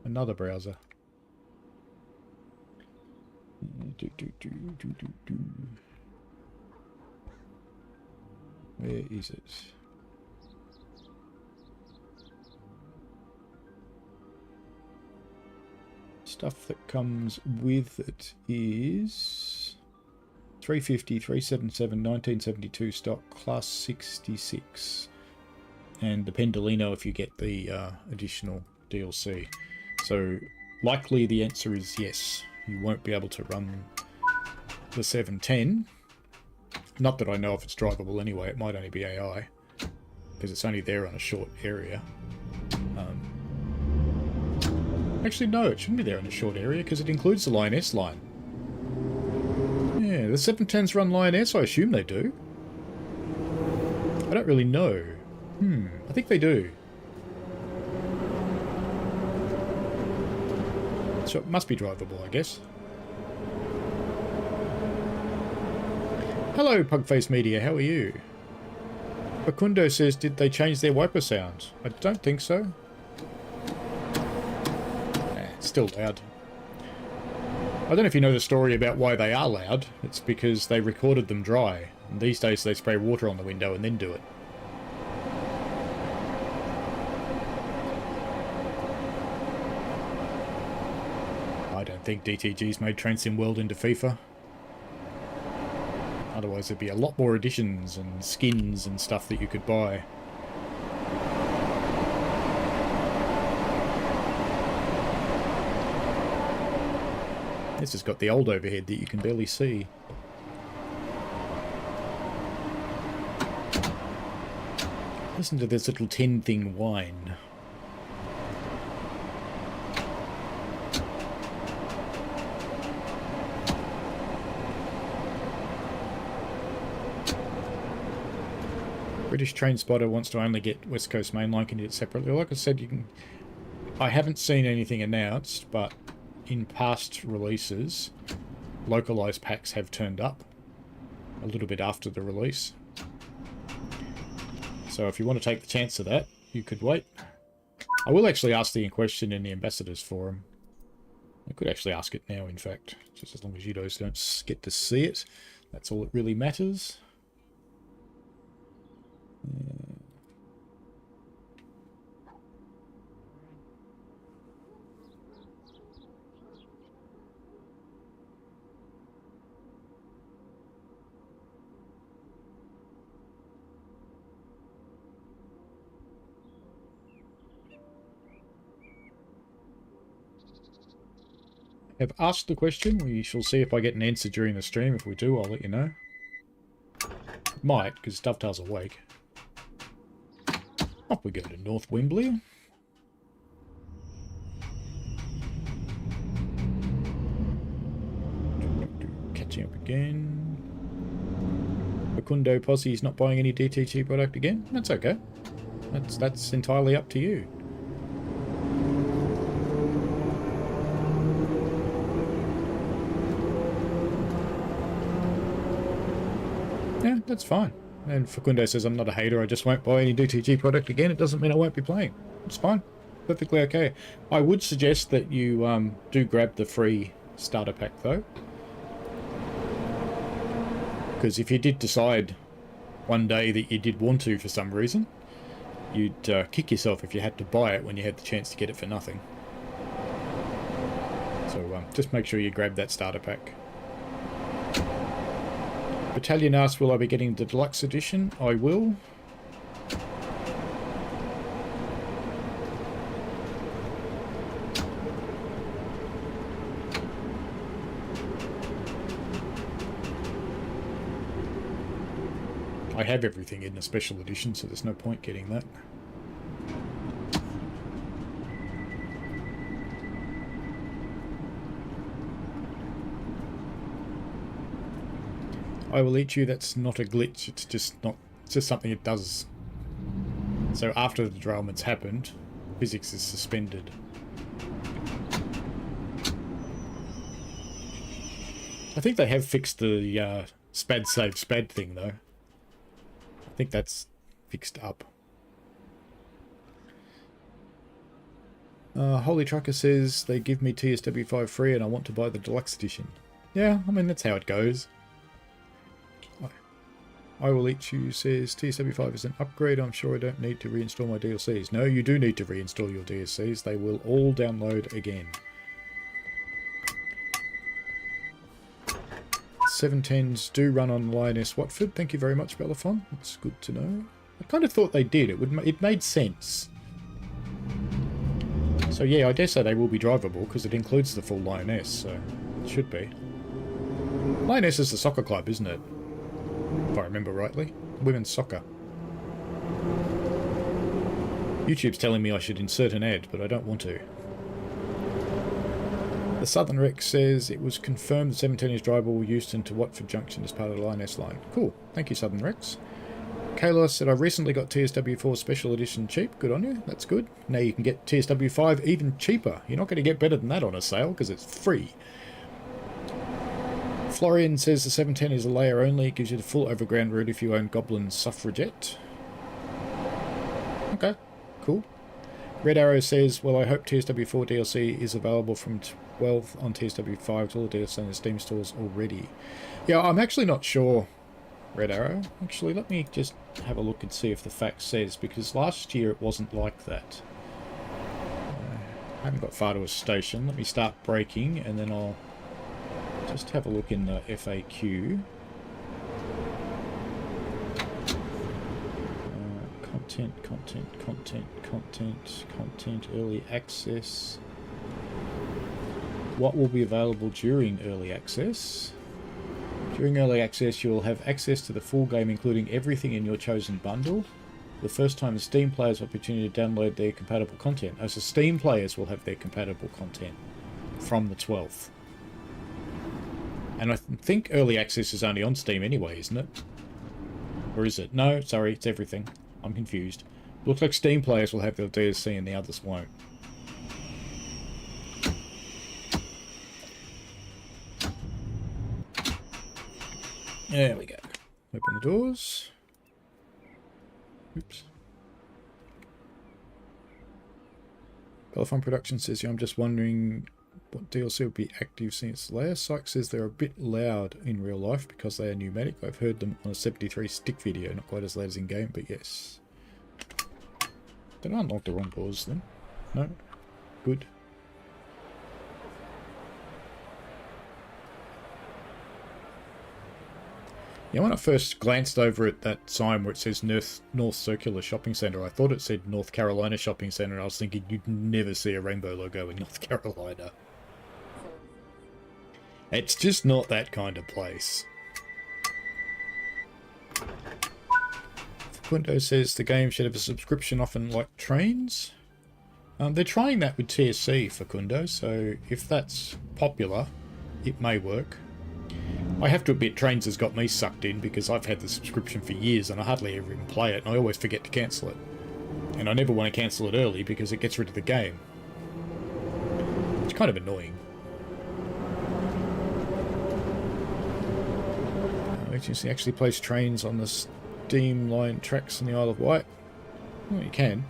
another browser. Where is it? Stuff that comes with it is 350, 377, 1972 stock, class 66. And the Pendolino if you get the additional DLC. So likely the answer is yes. You won't be able to run the 710. Not that I know if it's drivable anyway, it might only be AI. Because it's only there on a short area. Actually, no, it shouldn't be there in a short area because it includes the Line S line. Yeah, the 710s run Line S, I assume they do. I don't really know. I think they do. So it must be drivable, I guess. Hello, Pugface Media, how are you? Facundo says, did they change their wiper sounds? I don't think so. Still loud. I don't know if you know the story about why they are loud. It's because they recorded them dry. And these days they spray water on the window and then do it. I don't think DTG's made Transcend World into FIFA. Otherwise there'd be a lot more editions and skins and stuff that you could buy. This has got the old overhead that you can barely see. Listen to this little tin thing whine. British Train Spotter wants to only get West Coast Mainline, can you get it separately? Like I said, you can. I haven't seen anything announced, but in past releases, localized packs have turned up a little bit after the release. So if you want to take the chance of that, you could wait. I will actually ask the question in the Ambassadors Forum. I could actually ask it now, in fact, just as long as you guys don't get to see it. That's all that really matters. Have asked the question. We shall see if I get an answer during the stream. If we do, I'll let you know. Might, because Dovetail's awake. Off we go to North Wembley. Catching up again. Facundo Posse's not buying any DTG product again. That's okay. That's entirely up to you. Yeah, that's fine. And Facundo says, I'm not a hater, I just won't buy any DTG product again. It doesn't mean I won't be playing. It's fine. Perfectly okay. I would suggest that you do grab the free starter pack, though. Because if you did decide one day that you did want to for some reason, you'd kick yourself if you had to buy it when you had the chance to get it for nothing. So just make sure you grab that starter pack. Battalion asks, will I be getting the deluxe edition? I will. I have everything in the special edition, so there's no point getting that. I will eat you, that's not a glitch, it's just something it does. So after the derailment's happened, physics is suspended. I think they have fixed the spad save spad thing though. I think that's fixed up. Holy Trucker says they give me TSW5 free and I want to buy the deluxe edition. Yeah, I mean that's how it goes. I will eat you says TSW5 is an upgrade. I'm sure I don't need to reinstall my DLCs. No, you do need to reinstall your DLCs. They will all download again. 710s do run on Lioness Watford. Thank you very much, Belaphon. That's good to know. I kind of thought they did. It made sense. So yeah, I dare say they will be drivable because it includes the full Lioness, so it should be. Lioness is the soccer club, isn't it? If I remember rightly. Women's soccer. YouTube's telling me I should insert an ad, but I don't want to. The Southern Rex says it was confirmed the 17 is drivable Euston to Watford Junction as part of the Lioness line. Cool. Thank you, Southern Rex. Kayla said, I recently got TSW4 Special Edition cheap. Good on you. That's good. Now you can get TSW5 even cheaper. You're not going to get better than that on a sale because it's free. Florian says the 710 is a layer only. It gives you the full overground route if you own Goblin Suffragette. Okay, cool. Red Arrow says, well, I hope TSW4 DLC is available from 12 on TSW5 to all the DLC in the Steam stores already. Yeah, I'm actually not sure, Red Arrow. Actually, let me just have a look and see if the fact says, because last year it wasn't like that. I haven't got far to a station. Let me start braking and then I'll just have a look in the FAQ. Content, early access. What will be available during early access? During early access, you will have access to the full game, including everything in your chosen bundle. The first time the Steam players have opportunity to download their compatible content. So Steam players will have their compatible content from the 12th. And I think early access is only on Steam anyway, isn't it? Or is it? No, sorry, it's everything. I'm confused. Looks like Steam players will have their DLC and the others won't. There we go. Open the doors. Oops. Belaphon Production says, yeah, I'm just wondering what DLC will be active since layer. Syke says they're a bit loud in real life because they are pneumatic. I've heard them on a 73 stick video, not quite as loud as in game, but yes. Did I unlock the wrong doors then? No? Good. Yeah, when I first glanced over at that sign where it says North Circular Shopping Centre, I thought it said North Carolina Shopping Centre, and I was thinking you'd never see a rainbow logo in North Carolina. It's just not that kind of place. Quinto says the game should have a subscription often like trains. They're trying that with TSC for Kundo, so if that's popular, it may work. I have to admit, Trains has got me sucked in because I've had the subscription for years and I hardly ever even play it, and I always forget to cancel it. And I never want to cancel it early because it gets rid of the game. It's kind of annoying. Agency actually plays Trains on the Steam line tracks in the Isle of Wight. Well, you can.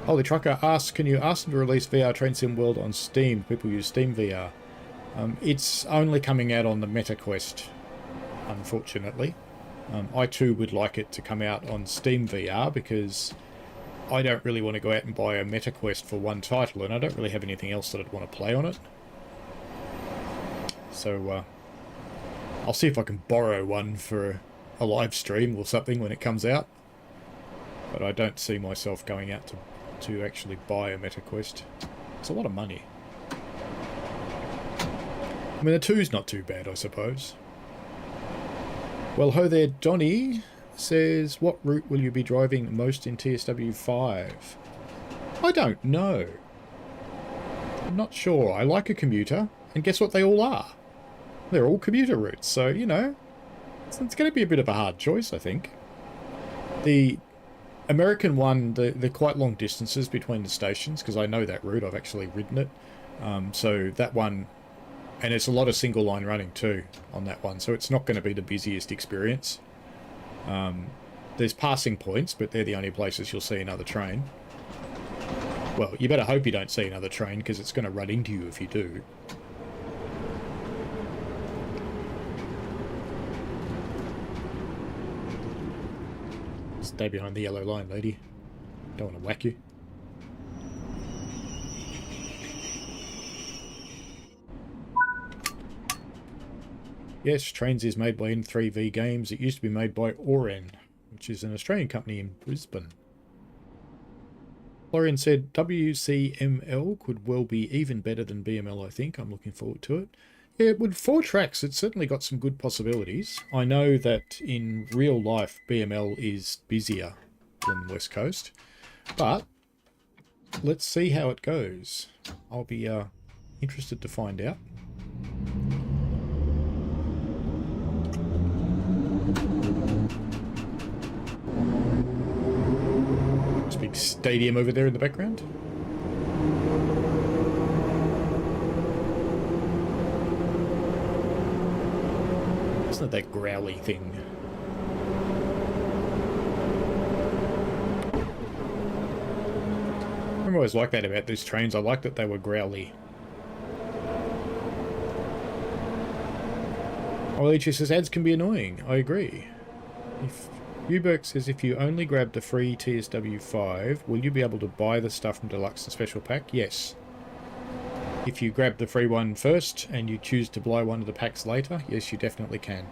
Holy Trucker asks, can you ask them to release VR Train Sim World on Steam? People use Steam VR. It's only coming out on the MetaQuest unfortunately. I too would like it to come out on Steam VR, because I don't really want to go out and buy a MetaQuest for one title, and I don't really have anything else that I'd want to play on it. So I'll see if I can borrow one for a live stream or something when it comes out. But I don't see myself going out to actually buy a MetaQuest. It's a lot of money. I mean, the 2's not too bad, I suppose. Well, ho there, Donnie says, what route will you be driving most in TSW 5? I don't know. I'm not sure. I like a commuter, and guess what they all are? They're all commuter routes, so, you know, it's going to be a bit of a hard choice, I think. The American one, they're quite long distances between the stations, because I know that route, I've actually ridden it. So that one, and it's a lot of single line running too on that one, so it's not going to be the busiest experience. There's passing points, but they're the only places you'll see another train. Well, you better hope you don't see another train, because it's going to run into you if you do. Stay behind the yellow line, lady. Don't want to whack you. Yes, Trains is made by N3V Games. It used to be made by Oren, which is an Australian company in Brisbane. Florian said WCML could well be even better than BML, I think. I'm looking forward to it. Yeah, with 4 tracks, it's certainly got some good possibilities. I know that in real life, BML is busier than West Coast, but let's see how it goes. I'll be interested to find out. There's a big stadium over there in the background. It's not that growly thing. I always liked that about these trains. I liked that they were growly. Olechi says ads can be annoying. I agree. If Uberk says if you only grab the free TSW 5, will you be able to buy the stuff from Deluxe and Special Pack? Yes. If you grab the free one first and you choose to buy one of the packs later, yes, you definitely can.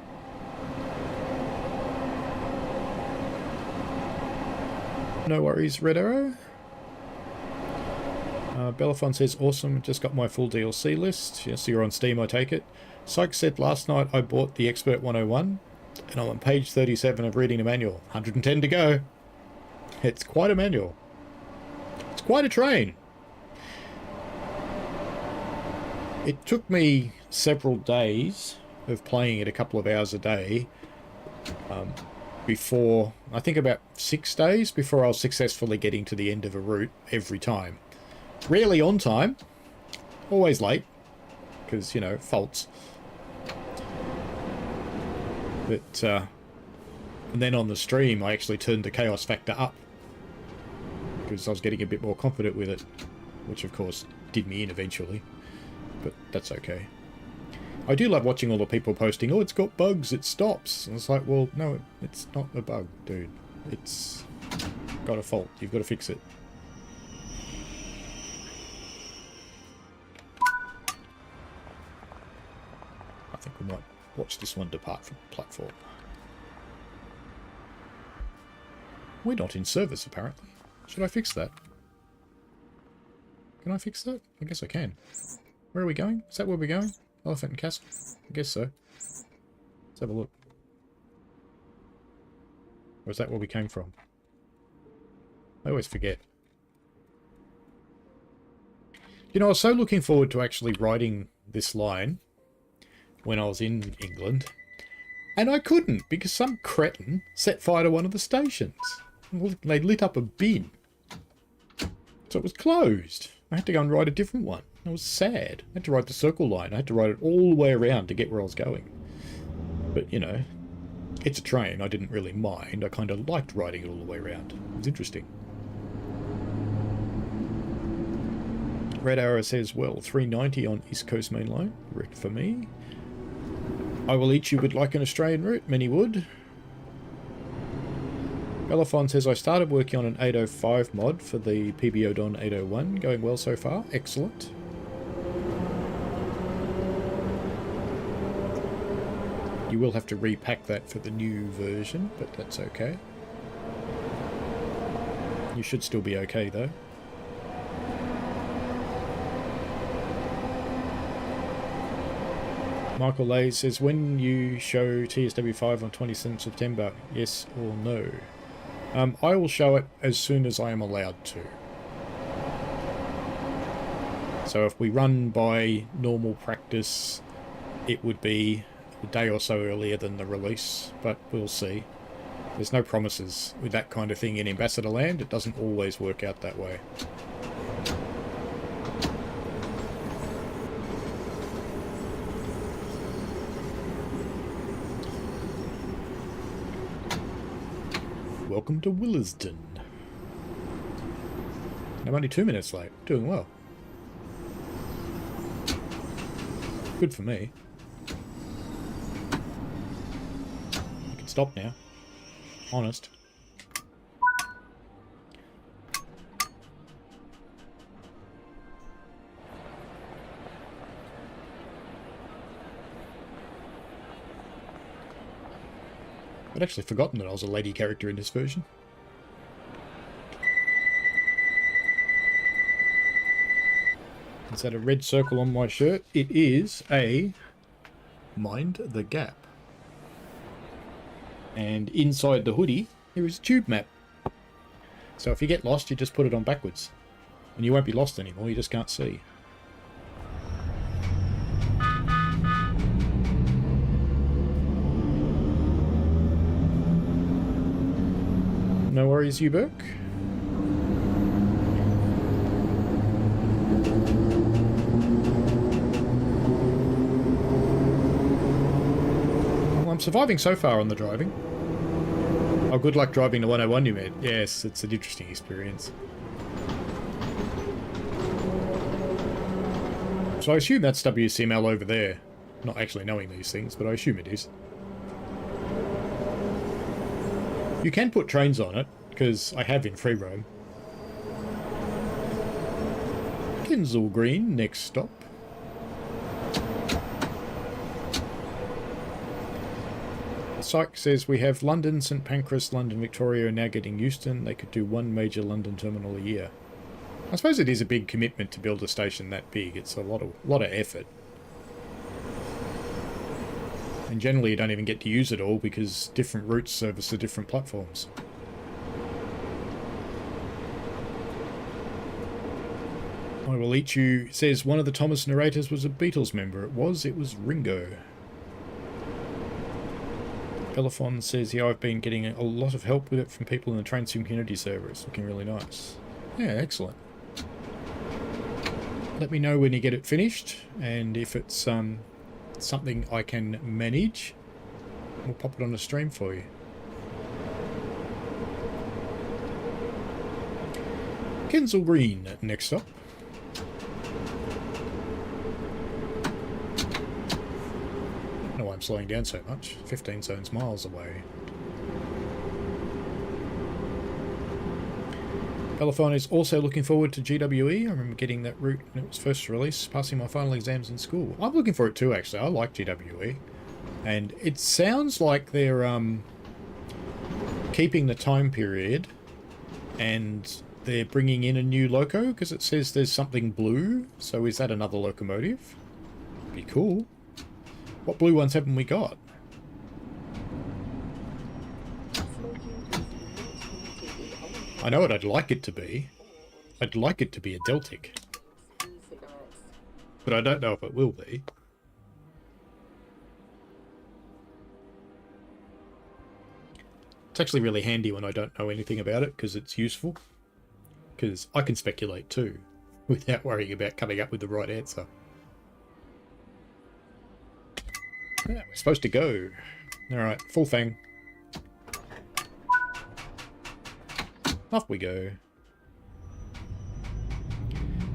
No worries, Red Arrow. Belaphon says, awesome, just got my full DLC list. Yes, you're on Steam, I take it. Syke said, last night I bought the Expert 101, and I'm on page 37 of reading a manual. 110 to go. It's quite a manual. It's quite a train. It took me several days of playing it a couple of hours a day before, I think about 6 days before I was successfully getting to the end of a route every time. Rarely on time, always late, because, you know, faults. But, and then on the stream I actually turned the chaos factor up, because I was getting a bit more confident with it, which of course did me in eventually. But that's okay. I do love watching all the people posting, oh, it's got bugs, it stops. And it's like, well, no, it's not a bug, dude. It's got a fault. You've got to fix it. I think we might watch this one depart from the platform. We're not in service, apparently. Should I fix that? Can I fix that? I guess I can. Where are we going? Is that where we're going? Elephant and Castle? I guess so. Let's have a look. Or is that where we came from? I always forget. You know, I was so looking forward to actually riding this line when I was in England, and I couldn't because some cretin set fire to one of the stations. They lit up a bin. So it was closed. I had to go and ride a different one. I was sad. I had to ride the Circle Line. I had to ride it all the way around to get where I was going. But, you know, it's a train. I didn't really mind. I kind of liked riding it all the way around. It was interesting. Red Arrow says, well, 390 on East Coast Main Line. Correct for me. I will eat you would like an Australian route, many would. Belafon says, I started working on an 805 mod for the PBO Don 801. Going well so far. Excellent. You will have to repack that for the new version, but that's okay. You should still be okay, though. Michael Lay says, when you show TSW5 on 27th September, yes or no? I will show it as soon as I am allowed to. So if we run by normal practice, it would be a day or so earlier than the release, but we'll see. There's no promises with that kind of thing in Ambassador Land. It doesn't always work out that way. Welcome to Willisden. I'm only 2 minutes late. Doing well. Good for me. You can stop now. Honest. I'd actually forgotten that I was a lady character in this version. Is that a red circle on my shirt? It is a Mind the Gap. And inside the hoodie, there is a tube map. So if you get lost, you just put it on backwards. And you won't be lost anymore, you just can't see. No worries, you Burke. Well, I'm surviving so far on the driving. Oh, good luck driving the 101 you made. Yes, it's an interesting experience. So I assume that's WCML over there. Not actually knowing these things, but I assume it is. You can put trains on it, because I have in free roam. Kensal Green, next stop. Syke says we have London, St Pancras, London, Victoria, and now getting Euston. They could do one major London terminal a year. I suppose it is a big commitment to build a station that big. It's a lot of effort. And generally you don't even get to use it all because different routes service the different platforms. I Will Eat You says one of the Thomas narrators was a Beatles member. It was Ringo. Belafon says, yeah, I've been getting a lot of help with it from people in the Train Sim community server. It's looking really nice. Yeah, excellent. Let me know when you get it finished, and if it's something I can manage, we'll pop it on the stream for you. Kensal Green, next up. I don't know why I'm slowing down so much. 15 zones miles away. Belafon is also looking forward to GWE. I remember getting that route when it was first released, passing my final exams in school. I'm looking for it too, actually. I like GWE. And it sounds like they're keeping the time period and they're bringing in a new loco, because it says there's something blue. So is that another locomotive? Be cool. What blue ones haven't we got? I know what I'd like it to be. I'd like it to be a Deltic. But I don't know if it will be. It's actually really handy when I don't know anything about it, because it's useful. Because I can speculate too, without worrying about coming up with the right answer. Yeah, we're supposed to go. Alright, full thing. Off we go.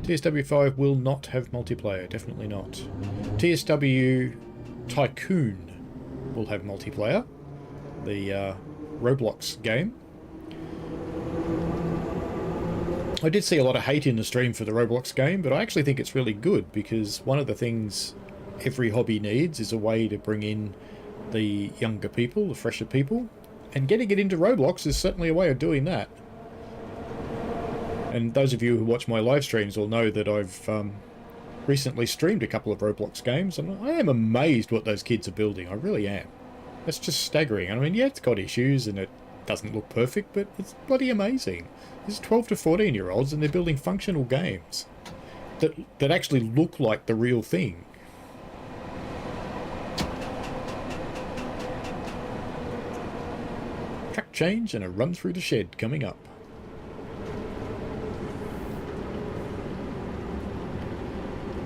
TSW5 will not have multiplayer, definitely not. TSW Tycoon will have multiplayer. The Roblox game. I did see a lot of hate in the stream for the Roblox game, but I actually think it's really good because one of the things every hobby needs is a way to bring in the younger people, the fresher people, and getting it into Roblox is certainly a way of doing that. And those of you who watch my live streams will know that I've recently streamed a couple of Roblox games, and I am amazed what those kids are building. I really am. That's just staggering. I mean, yeah, it's got issues and it doesn't look perfect, but it's bloody amazing. There's 12 to 14-year-olds and they're building functional games that actually look like the real thing. Track change and a run through the shed coming up.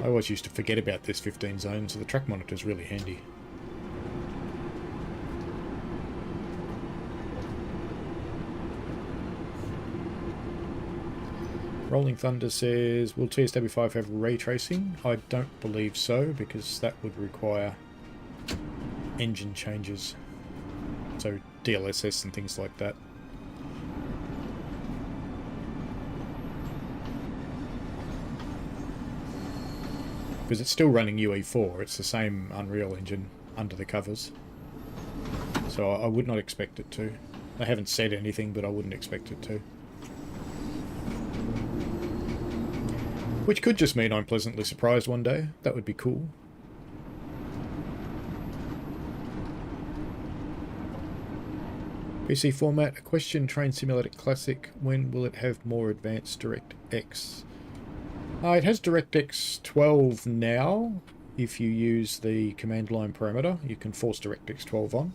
I always used to forget about this 15 zone, so the track monitor is really handy. Rolling Thunder says, will TSW5 have ray tracing? I don't believe so, because that would require engine changes. So DLSS and things like that. Because it's still running UE4, it's the same Unreal Engine under the covers. So I would not expect it to. They haven't said anything, but I wouldn't expect it to. Which could just mean I'm pleasantly surprised one day. That would be cool. PC format, a question, Train Simulator Classic. When will it have more advanced DirectX? It has DirectX 12 now. If you use the command line parameter, you can force DirectX 12 on.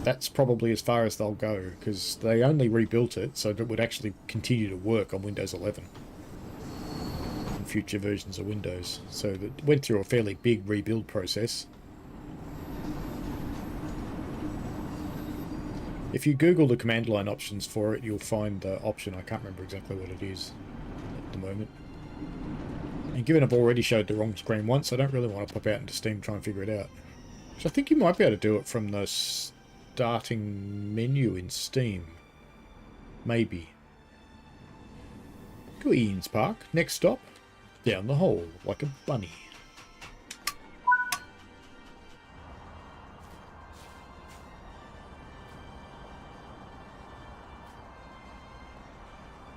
That's probably as far as they'll go, because they only rebuilt it so that it would actually continue to work on Windows 11. Future versions of Windows, so it went through a fairly big rebuild process. If you Google the command line options for it, you'll find the option. I can't remember exactly what it is at the moment. And given I've already showed the wrong screen once, I don't really want to pop out into Steam and try and figure it out. So I think you might be able to do it from the starting menu in Steam. Maybe. Queen's Park. Next stop. Down the hole, like a bunny.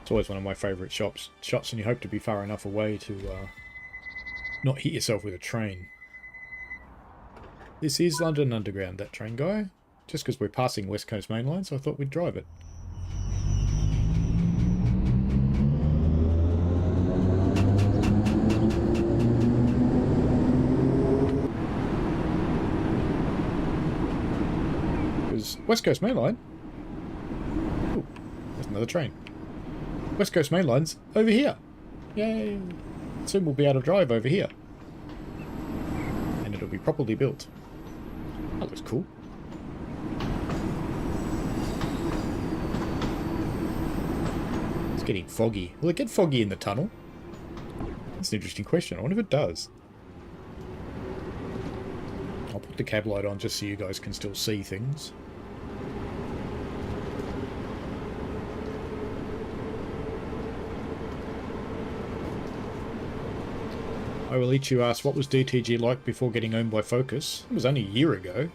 It's always one of my favourite shots, and you hope to be far enough away to not hit yourself with a train. This is London Underground, that train guy. Just because we're passing West Coast Main Line, so I thought we'd drive it. West Coast Main Line. Ooh, there's another train. West Coast Main Line's over here. Yay! Soon we'll be able to drive over here. And it'll be properly built. That looks cool. It's getting foggy. Will it get foggy in the tunnel? That's an interesting question. I wonder if it does. I'll put the cab light on just so you guys can still see things. I will eat you ask, what was DTG like before getting owned by Focus? It was only a year ago.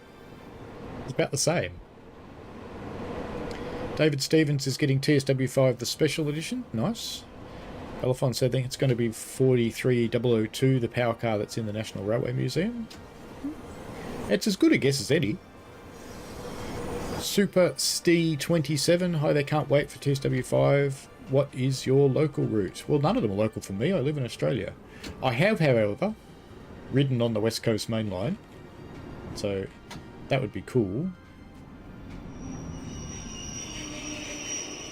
It's about the same. David Stevens is getting TSW5 the special edition. Nice. Elefon said it's going to be 43002, the power car that's in the National Railway Museum. It's as good a guess as any. Super Stee27, hi there, can't wait for TSW5. What is your local route? Well, none of them are local for me. I live in Australia. I have, however, ridden on the West Coast Main Line, so that would be cool.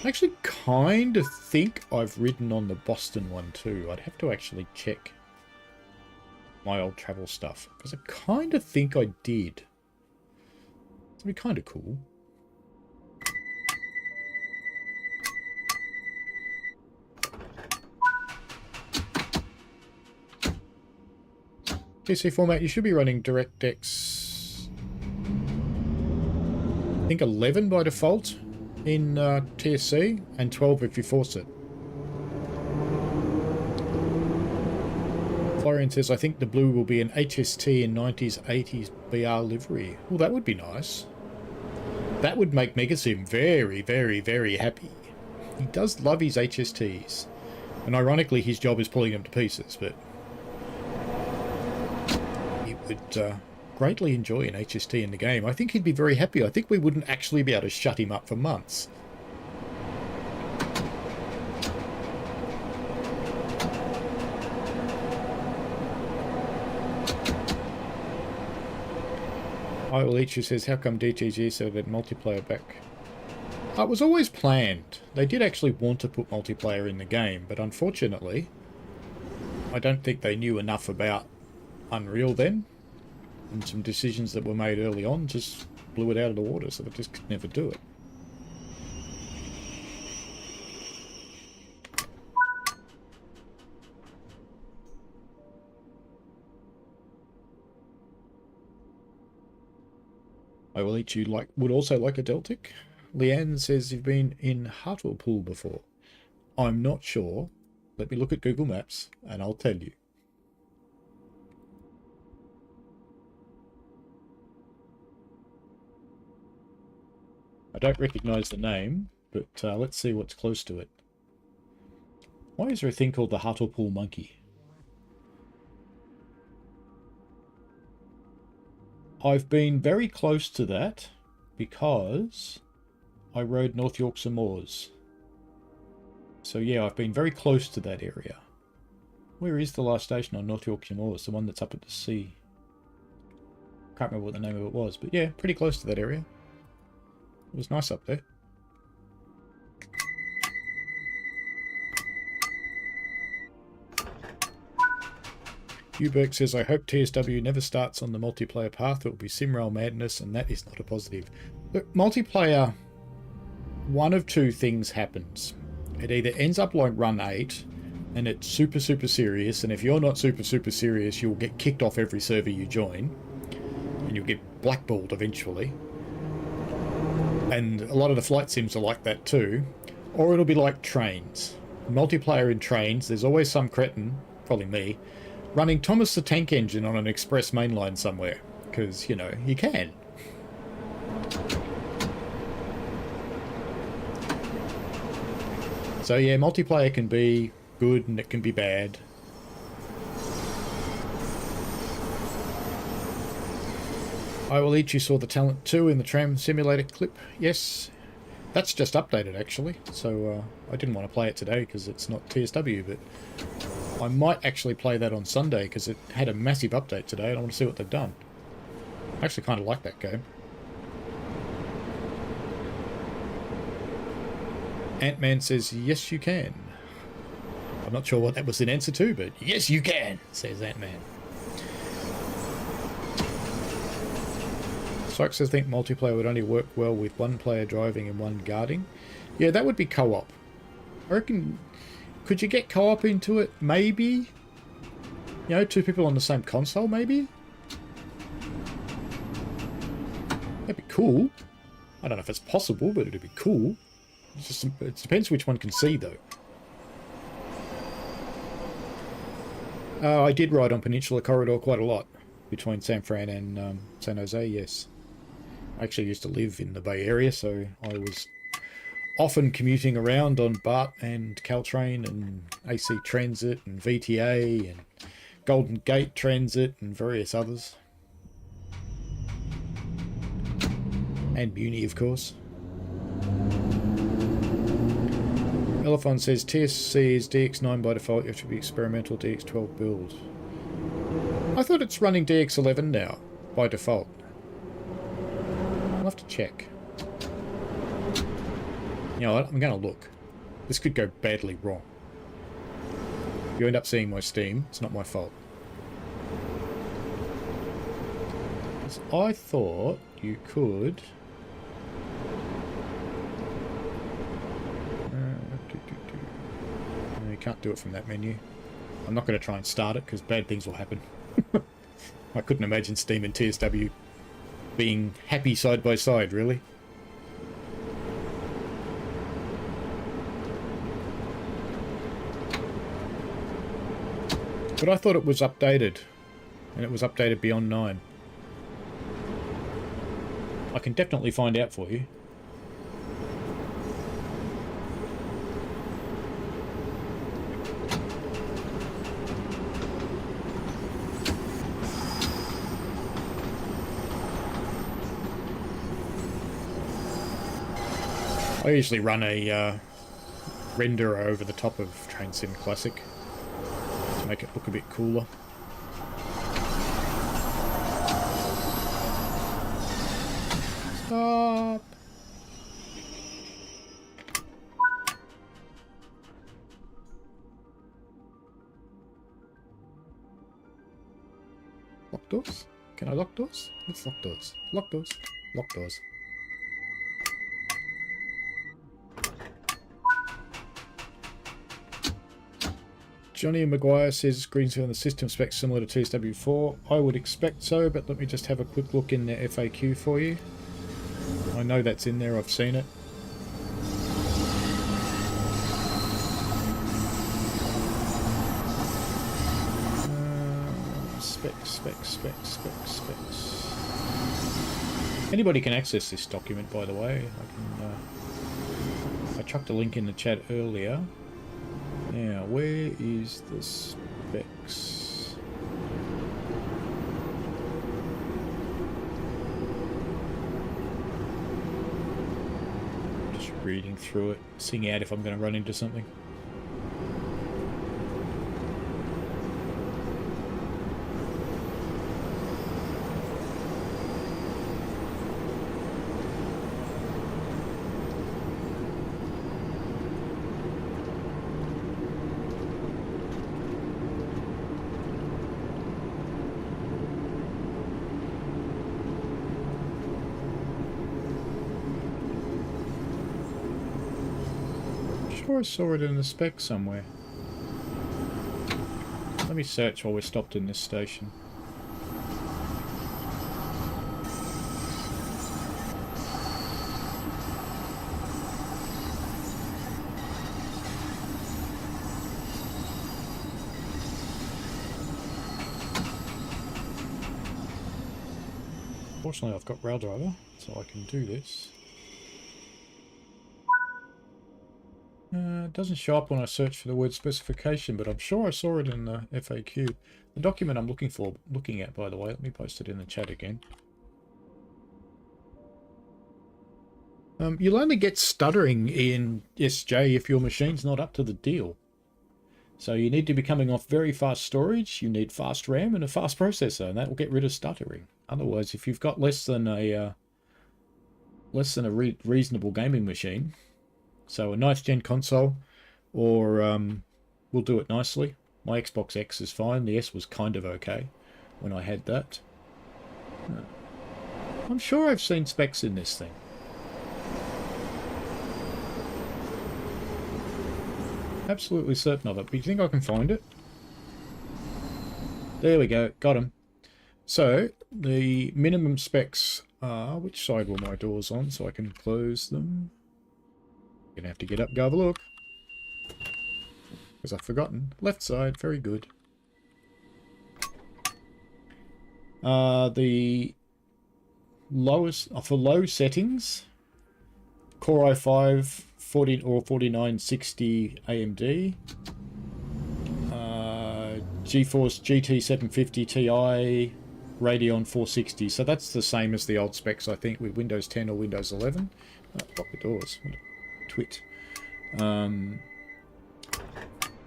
I actually kind of think I've ridden on the Boston one too. I'd have to actually check my old travel stuff, because I kind of think I did. It'd be kind of cool. PC format, you should be running DirectX think 11 by default in TSC, and 12 if you force it. Florian says, I think the blue will be an HST in 90s, 80s BR livery. Well, that would be nice. That would make Megasim very, very, very happy. He does love his HSTs. And ironically, his job is pulling them to pieces, but he would greatly enjoy an HST in the game. I think he'd be very happy. I think we wouldn't actually be able to shut him up for months. I will eat you says, how come DTG said that multiplayer back? It was always planned. They did actually want to put multiplayer in the game, but unfortunately, I don't think they knew enough about Unreal then, and some decisions that were made early on just blew it out of the water, so they just could never do it. I will eat you like would also like a Deltic. Leanne says you've been in Hartlepool before. I'm not sure. Let me look at Google Maps and I'll tell you. I don't recognise the name, but let's see what's close to it. Why is there a thing called the Hartlepool Monkey? I've been very close to that because I rode North Yorkshire Moors. So yeah, I've been very close to that area. Where is the last station on North Yorkshire Moors? The one that's up at the sea. Can't remember what the name of it was, but yeah, pretty close to that area. It was nice up there. Uberg says, I hope TSW never starts on the multiplayer path. It will be Simrail madness, and that is not a positive. But multiplayer, one of two things happens. It either ends up like Run 8, and it's super, super serious, and if you're not super, super serious, you'll get kicked off every server you join, and you'll get blackballed eventually. And a lot of the flight sims are like that too. Or it'll be like trains. Multiplayer in trains, there's always some cretin, probably me, running Thomas the Tank Engine on an express mainline somewhere. Because, you know, you can. So yeah, multiplayer can be good and it can be bad. I will eat you saw the Talent 2 in the Tram Simulator clip. Yes, that's just updated actually. So I didn't want to play it today because it's not TSW, but I might actually play that on Sunday because it had a massive update today and I want to see what they've done. I actually kind of like that game. Ant-Man says, yes you can. I'm not sure what that was in answer to, but yes you can, says Ant-Man. Sykes says, I think multiplayer would only work well with one player driving and one guarding. Yeah, that would be co-op. I reckon, could you get co-op into it? Maybe. You know, two people on the same console, maybe? That'd be cool. I don't know if it's possible, but it'd be cool. It's just, it depends which one can see, though. I did ride on Peninsula Corridor quite a lot. Between San Fran and San Jose, yes. I actually used to live in the Bay Area, so I was often commuting around on BART and Caltrain and AC Transit and VTA and Golden Gate Transit and various others. And Muni, of course. Elephant says TSC is DX9 by default. You have to be experimental DX12 build. I thought it's running DX11 now by default. I'll have to check. You know what? I'm going to look. This could go badly wrong. If you end up seeing my Steam, it's not my fault. I thought you could... No, you can't do it from that menu. I'm not going to try and start it because bad things will happen. I couldn't imagine Steam and TSW being happy side by side, really. But I thought it was updated. And it was updated beyond 9. I can definitely find out for you. I usually run a renderer over the top of Train Sim Classic to make it look a bit cooler. Stop! Lock doors? Can I lock doors? Let's lock doors. Lock doors. Lock doors. Johnny Maguire says Greenfield and the system specs similar to TSW4. I would expect so, but let me just have a quick look in the FAQ for you. I know that's in there, I've seen it. Specs. Anybody can access this document, by the way. I chucked a link in the chat earlier. Now, where is the specs? Just reading through it, seeing out if I'm going to run into something. I saw it in the spec somewhere. Let me search while we're stopped in this station. Fortunately, I've got Rail Driver, so I can do this. It doesn't show up when I search for the word specification, but I'm sure I saw it in the FAQ. The document I'm looking at, by the way, let me post it in the chat again. You'll only get stuttering in SJ if your machine's not up to the deal. So you need to be coming off very fast storage, you need fast RAM and a fast processor, and that will get rid of stuttering. Otherwise, if you've got less than a reasonable gaming machine, so a nice gen console, or we'll do it nicely. My Xbox X is fine. The S was kind of okay when I had that. I'm sure I've seen specs in this thing. Absolutely certain of it. But you think I can find it? There we go. Got him. So the minimum specs are... Which side were my doors on so I can close them? Gonna have to get up and go have a look. Because I've forgotten. Left side, very good. The lowest for low settings, Core i5 40 or 4960 AMD, GeForce GT 750 Ti, Radeon 460. So that's the same as the old specs, I think, with Windows 10 or Windows 11. Lock the doors. What a twit.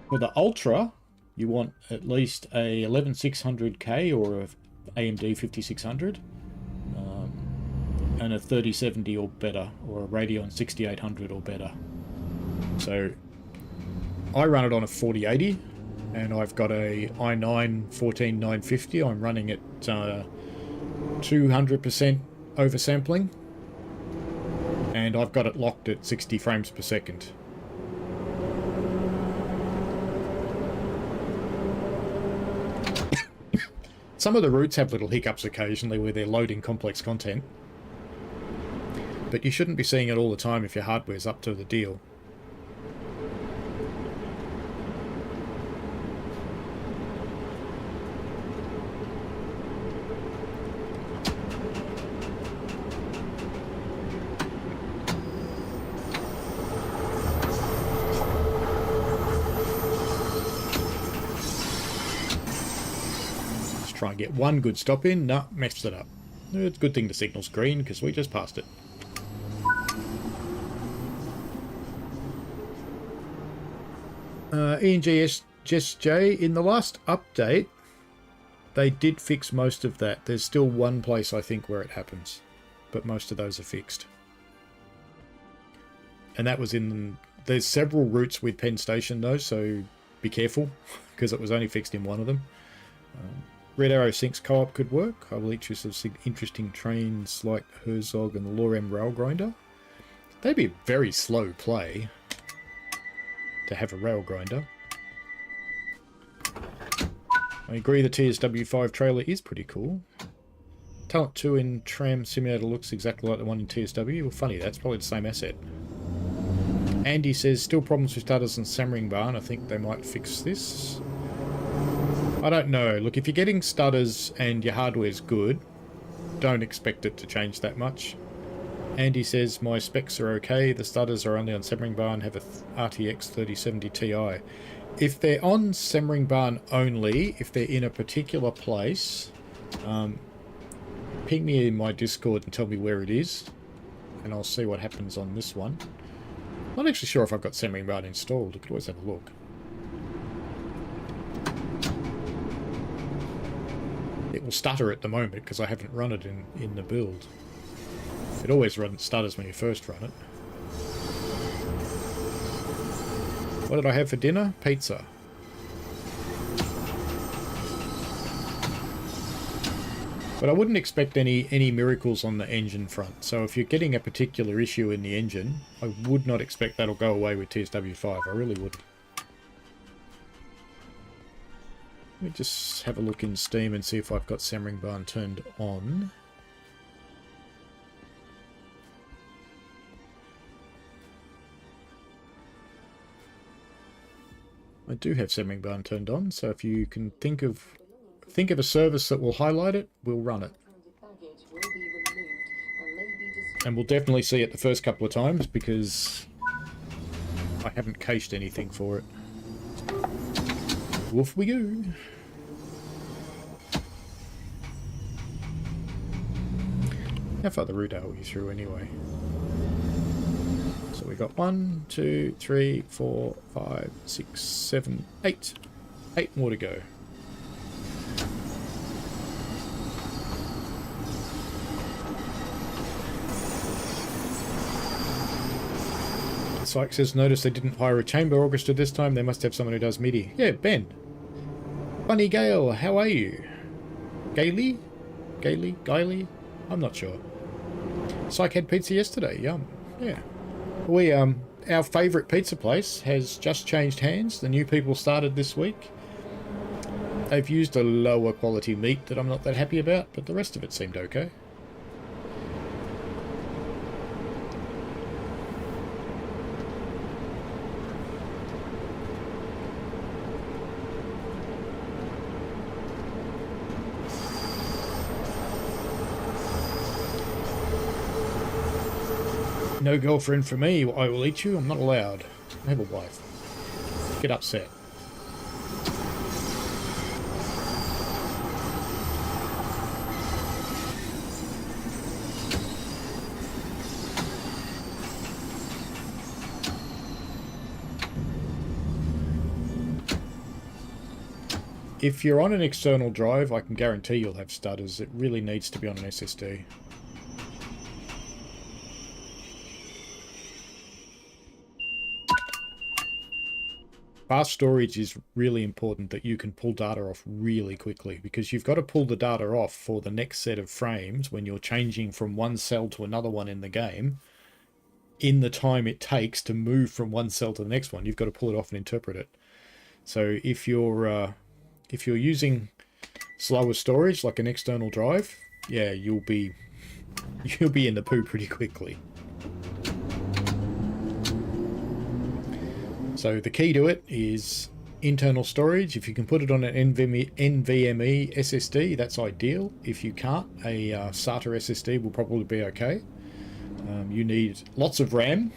For the Ultra, you want at least a 11600K or a AMD 5600, and a 3070 or better, or a Radeon 6800 or better. So I run it on a 4080, and I've got a i9 14950. I'm running at 200% oversampling, and I've got it locked at 60 frames per second. Some of the routes have little hiccups occasionally where they're loading complex content, but you shouldn't be seeing it all the time if your hardware's up to the deal. Just try and get one good stop in. Nah, messed it up. It's a good thing the signal's green because we just passed it. ENGSJ, in the last update, they did fix most of that. There's still one place, I think, where it happens. But most of those are fixed. And that was in... There's several routes with Penn Station, though, so be careful, because it was only fixed in one of them. Red Arrow Sinks co-op could work. I will each use some interesting trains like Herzog and the Lorem Rail Grinder. They'd be a very slow play to have a rail grinder. I agree the TSW5 trailer is pretty cool. Talent 2 in Tram Simulator looks exactly like the one in TSW. Well, funny, that's probably the same asset. Andy says, still problems with stutters and Sammering Barn. I think they might fix this. I don't know. Look, if you're getting stutters and your hardware's good, don't expect it to change that much. Andy says, my specs are okay. The stutters are only on Sammering Barn, have a RTX 3070 Ti. If they're on Sammering Barn only, if they're in a particular place, ping me in my Discord and tell me where it is, and I'll see what happens on this one. I'm not actually sure if I've got Sammering Barn installed. I could always have a look. It will stutter at the moment because I haven't run it in the build. It always stutters when you first run it. What did I have for dinner? Pizza. But I wouldn't expect any miracles on the engine front. So if you're getting a particular issue in the engine, I would not expect that'll go away with TSW5. I really wouldn't. Let me just have a look in Steam and see if I've got Sammering Barn turned on. I do have Sammering Barn turned on, so if you can think of a service that will highlight it, we'll run it. And we'll definitely see it the first couple of times because I haven't cached anything for it. Off we go. How far the route are we through anyway? So we got 1, 2, 3, 4, 5, 6, 7, 8. 8 more to go. Syke says, notice they didn't hire a chamber orchestra this time. They must have someone who does MIDI. Yeah, Ben. Bunny Gale, how are you? Gaily? Gaily? I'm not sure. Syke had pizza yesterday. Yum. Yeah. We, our favourite pizza place has just changed hands. The new people started this week. They've used a lower quality meat that I'm not that happy about, but the rest of it seemed okay. No girlfriend for me. I will eat you. I'm not allowed. I have a wife. Get upset. If you're on an external drive, I can guarantee you'll have stutters. It really needs to be on an SSD. Fast storage is really important that you can pull data off really quickly because you've got to pull the data off for the next set of frames when you're changing from one cell to another one in the game. In the time it takes to move from one cell to the next one, you've got to pull it off and interpret it. So if you're using slower storage like an external drive, yeah, you'll be in the poo pretty quickly. So the key to it is internal storage. If you can put it on an NVMe SSD, that's ideal. If you can't, a SATA SSD will probably be okay. You need lots of RAM.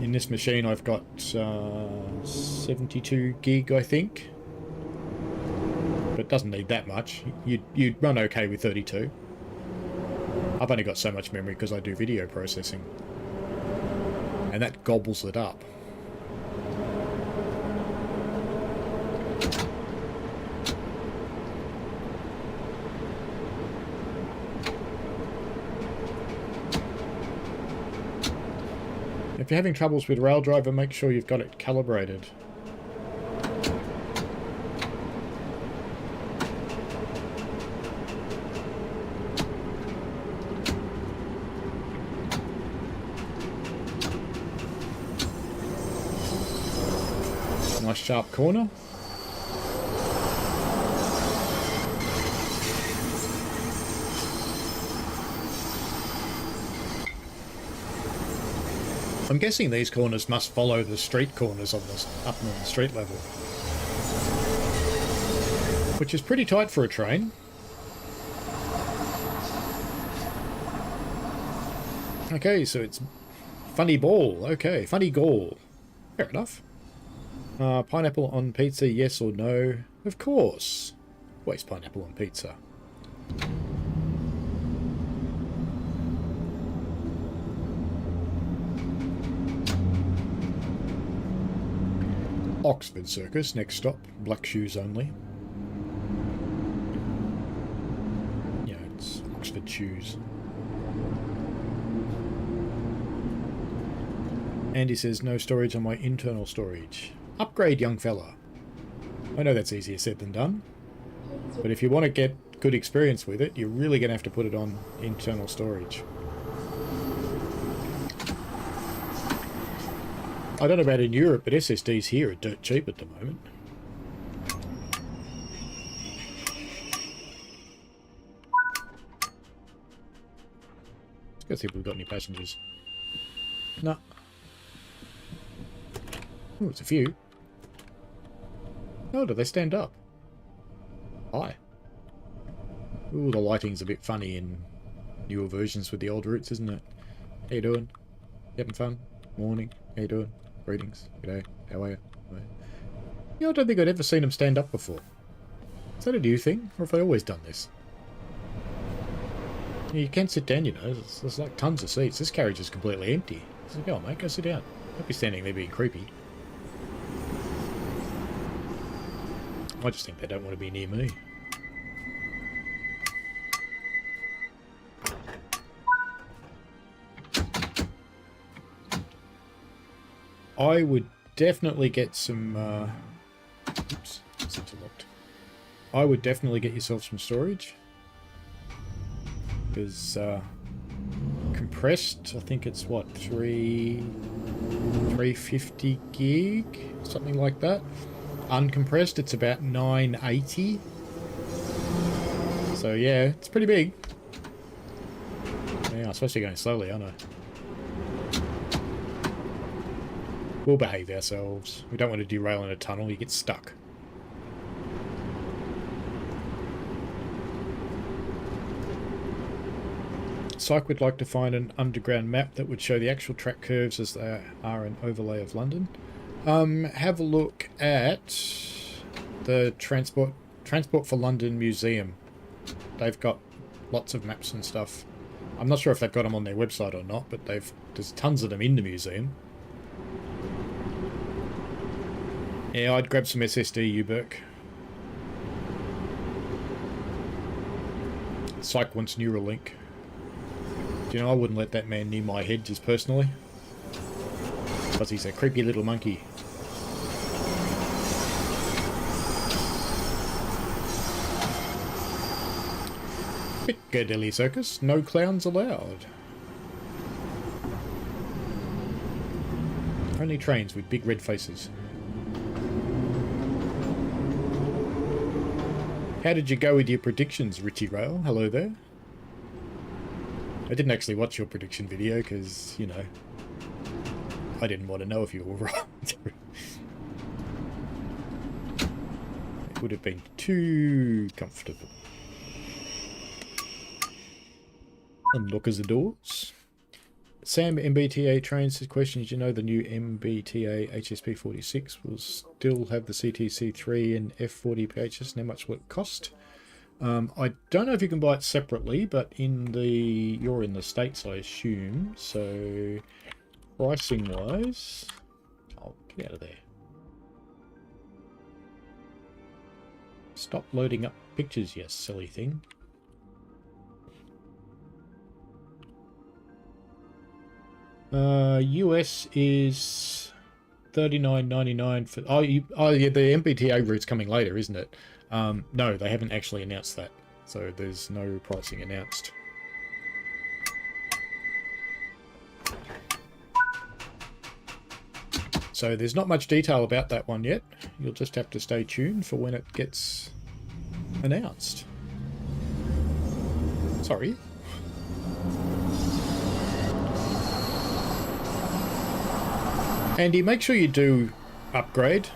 In this machine I've got 72 gig, I think. But doesn't need that much. You'd run okay with 32. I've only got so much memory because I do video processing. And that gobbles it up. If you're having troubles with Raildriver, make sure you've got it calibrated. Nice sharp corner. I'm guessing these corners must follow the street corners on the up on the street level, which is pretty tight for a train. Okay, so it's funny ball. Okay, funny gall. Fair enough. Pineapple on pizza, yes or no? Of course. Always pineapple on pizza. Oxford Circus, next stop. Black shoes only. Yeah, it's Oxford shoes. Andy says, no storage on my internal storage. Upgrade, young fella. I know that's easier said than done. But if you want to get good experience with it, you're really going to have to put it on internal storage. I don't know about in Europe, but SSDs here are dirt cheap at the moment. Let's go see if we've got any passengers. No. Oh, it's a few. Oh, do they stand up? Hi. Ooh, the lighting's a bit funny in newer versions with the old routes, isn't it? How you doing? You having fun? Morning. How you doing? Greetings. G'day. How are you? Yeah, I don't think I'd ever seen them stand up before. Is that a new thing? Or have they always done this? Yeah, you can sit down, you know. There's like tons of seats. This carriage is completely empty. So go on, mate. Go sit down. Don't be standing there being creepy. I just think they don't want to be near me. I would definitely get some... oops, it's interlocked. I would definitely get yourself some storage. Because compressed, I think it's what, 350 gig? Something like that. Uncompressed, it's about 980. So yeah, it's pretty big. Yeah, I'm supposed to be going slowly, aren't I? We'll behave ourselves. We don't want to derail in a tunnel, you get stuck. Psych would like to find an underground map that would show the actual track curves as they are an overlay of London. Have a look at the Transport for London Museum. They've got lots of maps and stuff. I'm not sure if they've got them on their website or not, but there's tons of them in the museum. Yeah, I'd grab some SSD, Uberk. Psych wants Neuralink. Do you know, I wouldn't let that man near my head, just personally. Because he's a creepy little monkey. Piccadilly Circus, no clowns allowed. Only trains with big red faces. How did you go with your predictions, Richie Rail? Hello there. I didn't actually watch your prediction video because, you know, I didn't want to know if you were right. It would have been too comfortable. Unlock as the doors. Sam MBTA trains his question is, you know, the new MBTA HSP 46 will still have the CTC3 and F40 PHS, and how much will it cost? I don't know if you can buy it separately, but you're in the States, I assume, so pricing wise, oh, get out of there. Stop loading up pictures, you silly thing. US is $39.99 for... Oh, yeah, the MBTA route's coming later, isn't it? No, they haven't actually announced that. So there's no pricing announced. So there's not much detail about that one yet. You'll just have to stay tuned for when it gets announced. Sorry. Andy, make sure you do upgrade.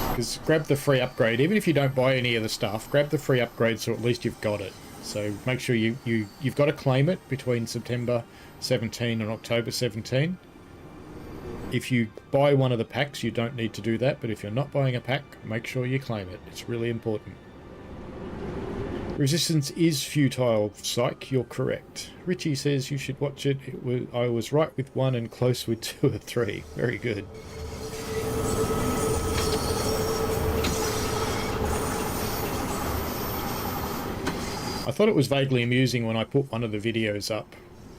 Because grab the free upgrade. Even if you don't buy any of the stuff, grab the free upgrade so at least you've got it. So make sure you've got to claim it between September 17 and October 17. If you buy one of the packs, you don't need to do that. But if you're not buying a pack, make sure you claim it. It's really important. Resistance is futile, Psych, you're correct. Richie says you should watch it. I was right with 1 and close with 2 or 3. Very good. I thought it was vaguely amusing when I put one of the videos up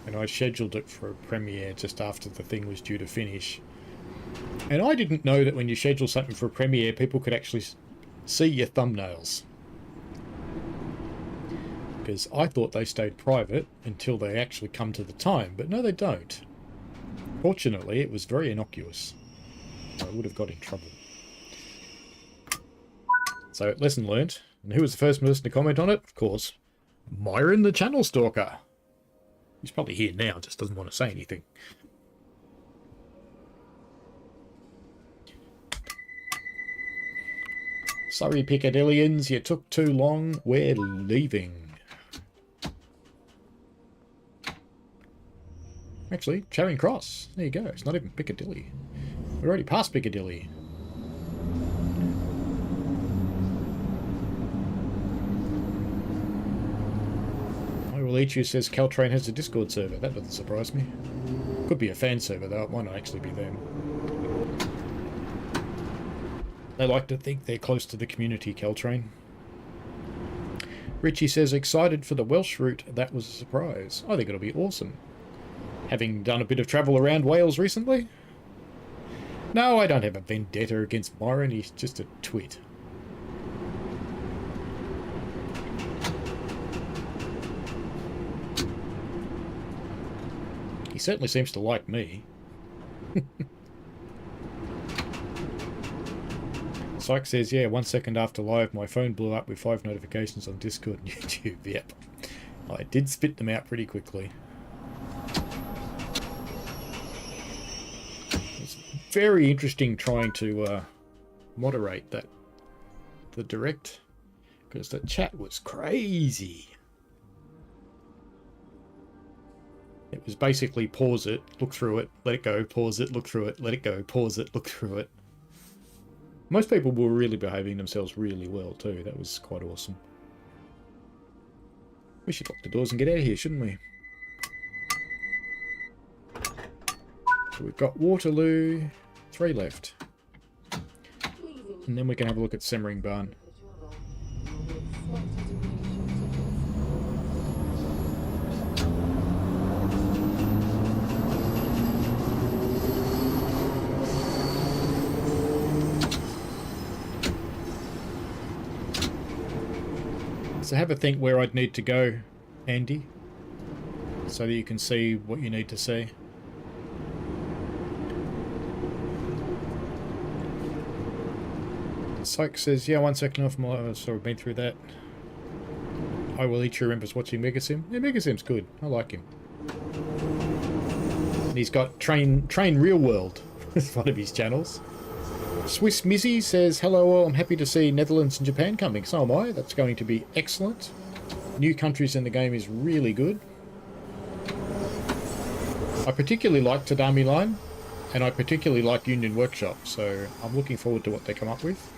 and I scheduled it for a premiere just after the thing was due to finish. And I didn't know that when you schedule something for a premiere, people could actually see your thumbnails. Because I thought they stayed private until they actually come to the time, but no, they don't. Fortunately, it was very innocuous. I would have got in trouble. So, lesson learnt. And who was the first person to comment on it? Of course, Myron the Channel Stalker. He's probably here now, just doesn't want to say anything. Sorry, Piccadillians, you took too long. We're leaving. Actually, Charing Cross. There you go. It's not even Piccadilly. We're already past Piccadilly. I will eat you says Caltrain has a Discord server. That doesn't surprise me. Could be a fan server though. It might not actually be them. They like to think they're close to the community, Caltrain. Richie says excited for the Welsh route. That was a surprise. I think it'll be awesome. Having done a bit of travel around Wales recently? No, I don't have a vendetta against Myron, he's just a twit. He certainly seems to like me. Psych says, yeah, 1 second after live, my phone blew up with 5 notifications on Discord and YouTube. Yep. I did spit them out pretty quickly. Very interesting trying to moderate the direct, because the chat was crazy. It was basically pause it, look through it, let it go, pause it, look through it, let it go, pause it, look through it. Most people were really behaving themselves really well too. That was quite awesome. We should lock the doors and get out of here, shouldn't we? So we've got Waterloo, 3 left. And then we can have a look at Semmering Barn. So have a think where I'd need to go, Andy, so that you can see what you need to see. Psych says, yeah, 1 second off my... So I've been through that. I will eat your remembers watching Megasim. Yeah, Megasim's good. I like him. And he's got Train Real World as one of his channels. Swiss Mizzy says, hello all, I'm happy to see Netherlands and Japan coming. So am I. That's going to be excellent. New countries in the game is really good. I particularly like Tadami Line, and I particularly like Union Workshop, so I'm looking forward to what they come up with.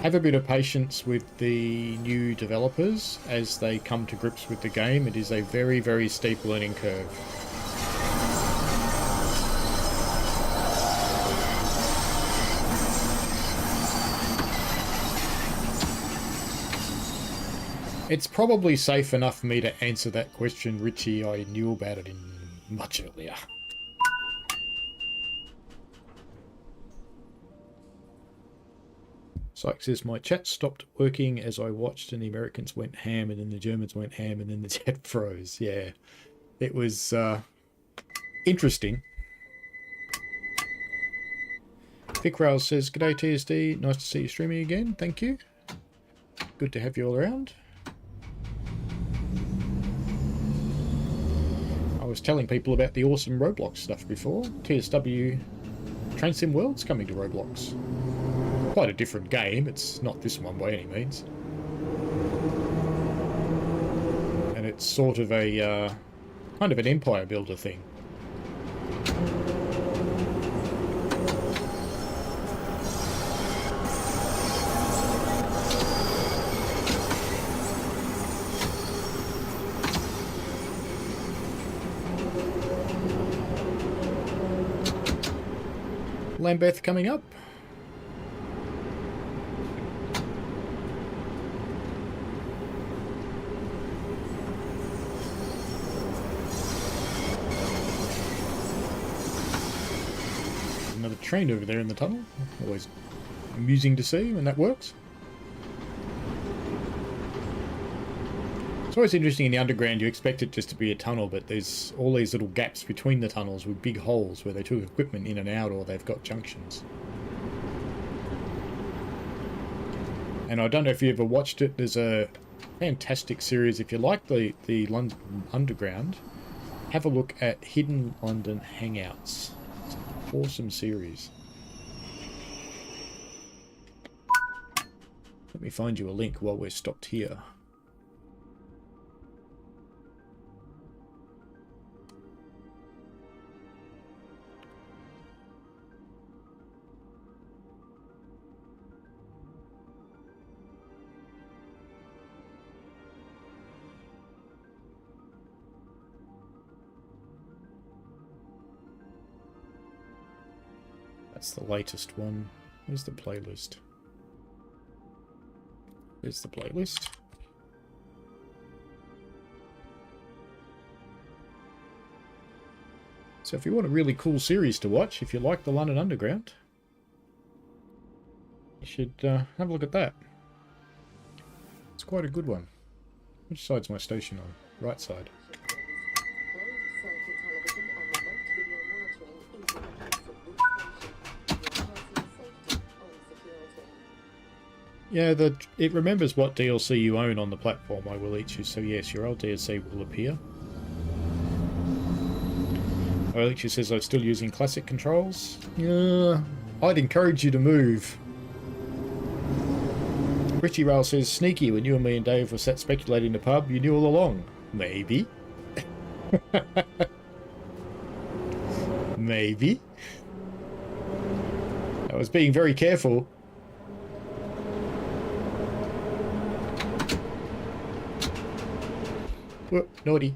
Have a bit of patience with the new developers as they come to grips with the game. It is a very, very steep learning curve. It's probably safe enough for me to answer that question, Richie. I knew about it much earlier. Syke says, my chat stopped working as I watched and the Americans went ham and then the Germans went ham and then the chat froze. Yeah, it was interesting. Vic Rails says, g'day TSD, nice to see you streaming again. Thank you. Good to have you all around. I was telling people about the awesome Roblox stuff before. TSW Train Sim World's coming to Roblox. Quite a different game. It's not this one by any means. And it's sort of a kind of an empire builder thing. Lambeth coming up. Another train over there in the tunnel. Always amusing to see when that works. It's always interesting in the underground. You expect it just to be a tunnel, but there's all these little gaps between the tunnels with big holes where they took equipment in and out, or they've got junctions. And I don't know if you ever watched it. There's a fantastic series. If you like the London Underground, have a look at Hidden London Hangouts. It's an awesome series. Let me find you a link while we're stopped here. That's the latest one. Where's the playlist? There's the playlist. So if you want a really cool series to watch, if you like the London Underground, you should have a look at that. It's quite a good one. Which side's my station on? Right side. Yeah, it remembers what DLC you own on the platform, I will eat you. So yes, your old DLC will appear. I will eat you says I'm still using classic controls. Yeah, I'd encourage you to move. Richie Rail says, sneaky, when you and me and Dave were sat speculating in the pub, you knew all along. Maybe. Maybe. I was being very careful. Whoop, naughty.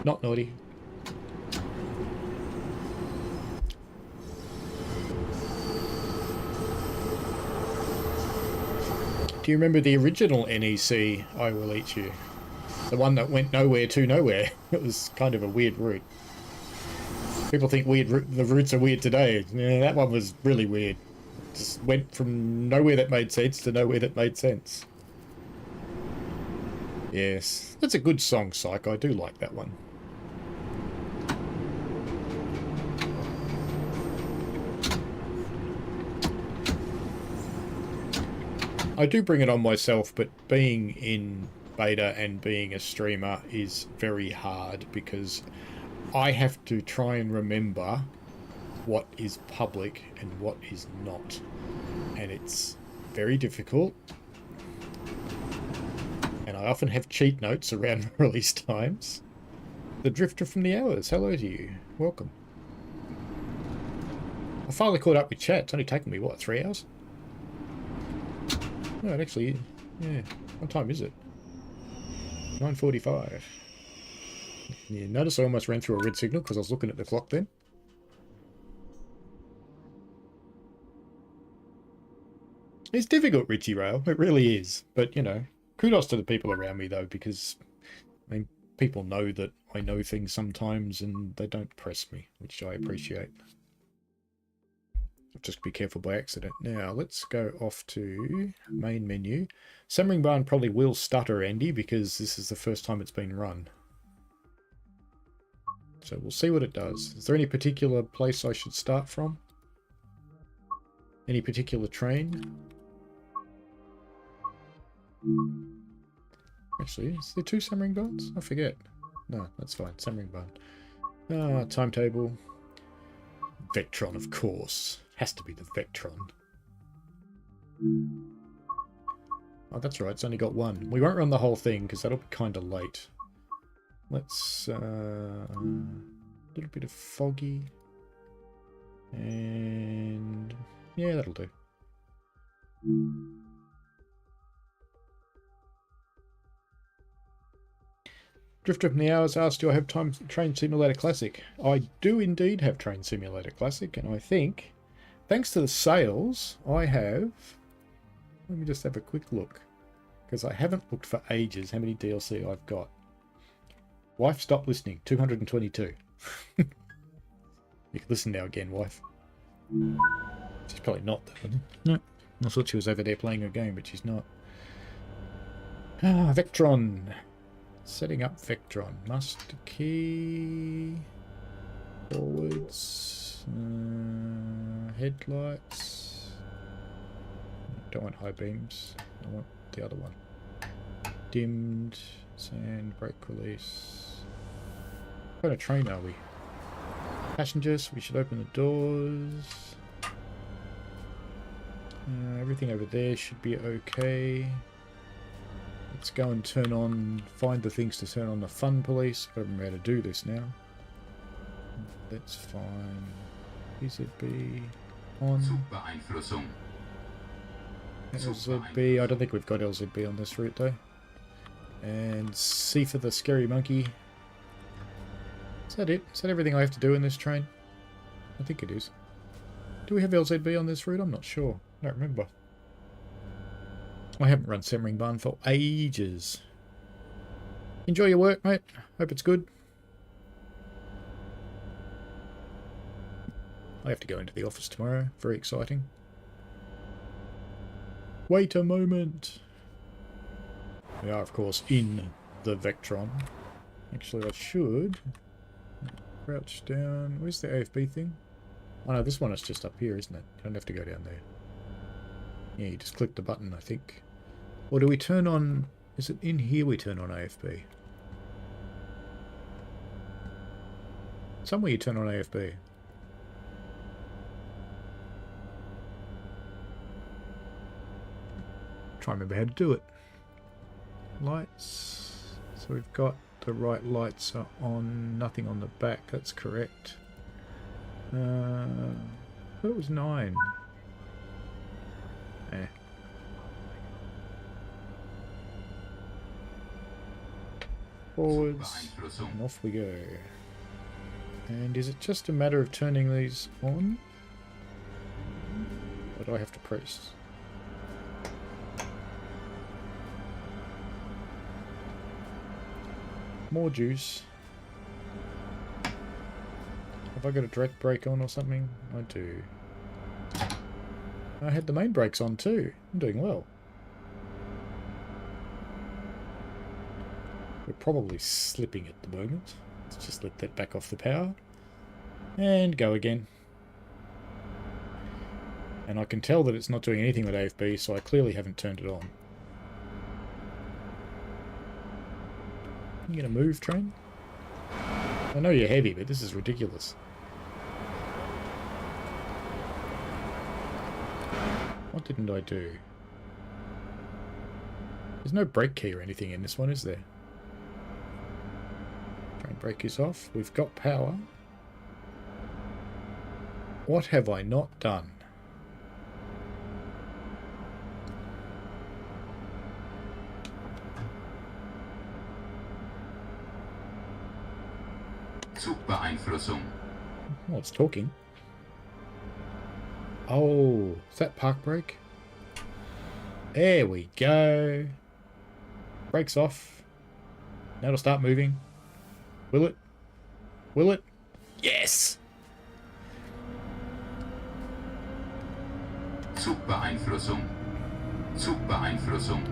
Not naughty. Do you remember the original NEC, I Will Eat You? The one that went nowhere to nowhere. It was kind of a weird route. People think the routes are weird today. Yeah, that one was really weird. Just went from nowhere that made sense to nowhere that made sense. Yes, that's a good song, Psych. I do like that one. I do bring it on myself, but being in beta and being a streamer is very hard because I have to try and remember what is public and what is not. And it's very difficult. And I I often have cheat notes around release times. The Drifter from the Hours, hello to you. Welcome. I finally caught up with chat. It's only taken me, what, 3 hours? No, it actually, yeah. What time is it? 9:45. You notice I almost ran through a red signal because I was looking at the clock then? It's difficult, Richie Rail. It really is. But, you know, kudos to the people around me, though, because, I mean, people know that I know things sometimes and they don't press me, which I appreciate. Just be careful by accident. Now, let's go off to main menu. Simmering Barn probably will stutter, Andy, because this is the first time it's been run. So we'll see what it does. Is there any particular place I should start from? Any particular train? Actually, is there 2 Simmering Barns? I forget. No, that's fine. Simmering Barn. Ah, timetable. Vectron, of course. Has to be the Vectron. Oh, that's right. It's only got 1. We won't run the whole thing because that'll be kind of late. Let's... a little bit of foggy. And... yeah, that'll do. Drifter from the Hours asked, do I have Train Simulator Classic? I do indeed have Train Simulator Classic, and I think, thanks to the sales, I have... let me just have a quick look, because I haven't looked for ages how many DLC I've got. Wife, stop listening. 222. You can listen now again, wife. She's probably not, though. No. I thought she was over there playing her game, but she's not. Ah, Vectron. Setting up Vectron. Master key. Forwards. Headlights. Don't want high beams. I want the other one. Dimmed. Sand. Brake release. What kind of train are we? Passengers. We should open the doors. Everything over there should be okay. Let's go and turn on, find the things to turn on the fun police. I don't remember how to do this now. That's fine. PZB on. LZB, I don't think we've got LZB on this route though. And C for the scary monkey. Is that it? Is that everything I have to do in this train? I think it is. Do we have LZB on this route? I'm not sure. I don't remember. I haven't run Simmering Barn for ages. Enjoy your work, mate. Hope it's good. I have to go into the office tomorrow. Very exciting. Wait a moment. We are, of course, in the Vectron. Actually, I should crouch down. Where's the AFB thing? Oh no, this one is just up here, isn't it? You don't have to go down there. Yeah, you just click the button, I think. Or do we turn on... is it in here we turn on AFB? Somewhere you turn on AFB. Try and remember how to do it. Lights. So we've got the right lights are on. Nothing on the back. That's correct. I thought it was 9. Eh. Forwards. And off we go. And is it just a matter of turning these on? Or do I have to press? More juice. Have I got a direct brake on or something? I do. I had the main brakes on too. I'm doing well. We're probably slipping at the moment. Let's just let that back off the power. And go again. And I can tell that it's not doing anything with AFB, so I clearly haven't turned it on. You gonna move, train? I know you're heavy, but this is ridiculous. What didn't I do? There's no brake key or anything in this one, is there? Train brake is off. We've got power. What have I not done? Zugbeeinflussung. Oh, it's talking. Oh, is that park brake? There we go. Brakes off. Now it'll start moving. Will it? Will it? Yes! Zugbeeinflussung. Zugbeeinflussung.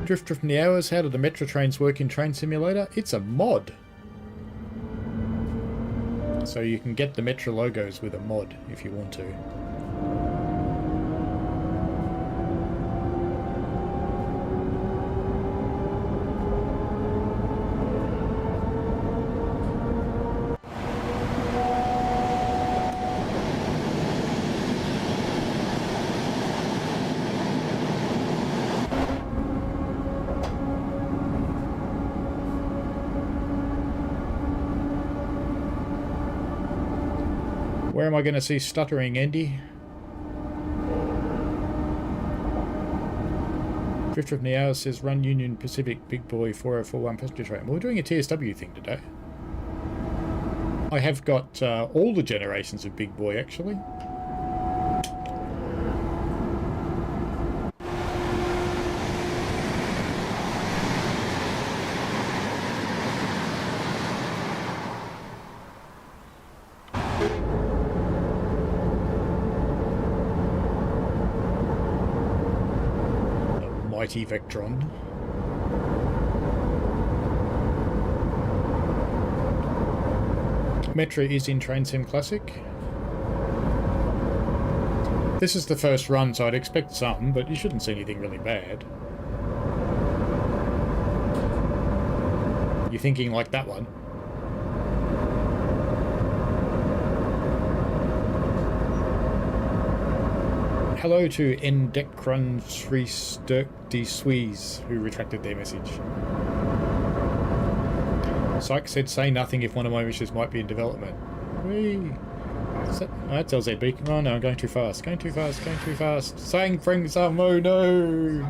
Drifter from the Hours. How do the Metro trains work in Train Simulator? It's a mod. So you can get the Metro logos with a mod if you want to. Where am I going to see stuttering, Andy? Drifter from the Hours says, run Union Pacific Big Boy 4041 passenger train. Well, we're doing a TSW thing today. I have got all the generations of Big Boy, actually. Mighty Vectron. Metro is in Train Sim Classic. This is the first run, so I'd expect some, but you shouldn't see anything really bad. You're thinking like that one? Hello to Endecron Sri Sturk D Sweeze, who retracted their message. Syke said, say nothing if one of my wishes might be in development. Whee! That's LZ Beacon. Oh no, I'm going too fast. Going too fast, going too fast. Saying things oh no!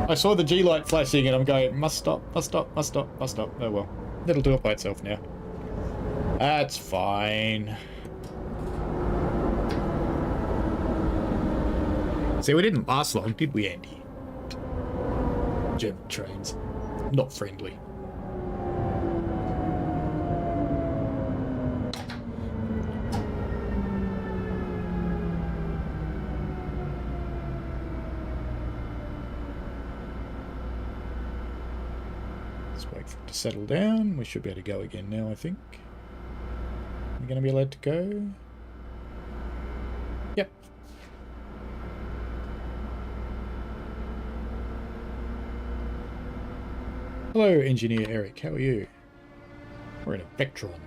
I saw the G light flashing and I'm going, must stop, must stop, must stop, must stop. Oh well. It'll do it by itself now. That's fine. See, we didn't last long, did we, Andy? German trains. Not friendly. Let's wait for it to settle down. We should be able to go again now, I think. We're going to be allowed to go. Yep. Hello, Engineer Eric. How are you? We're in a Vectron.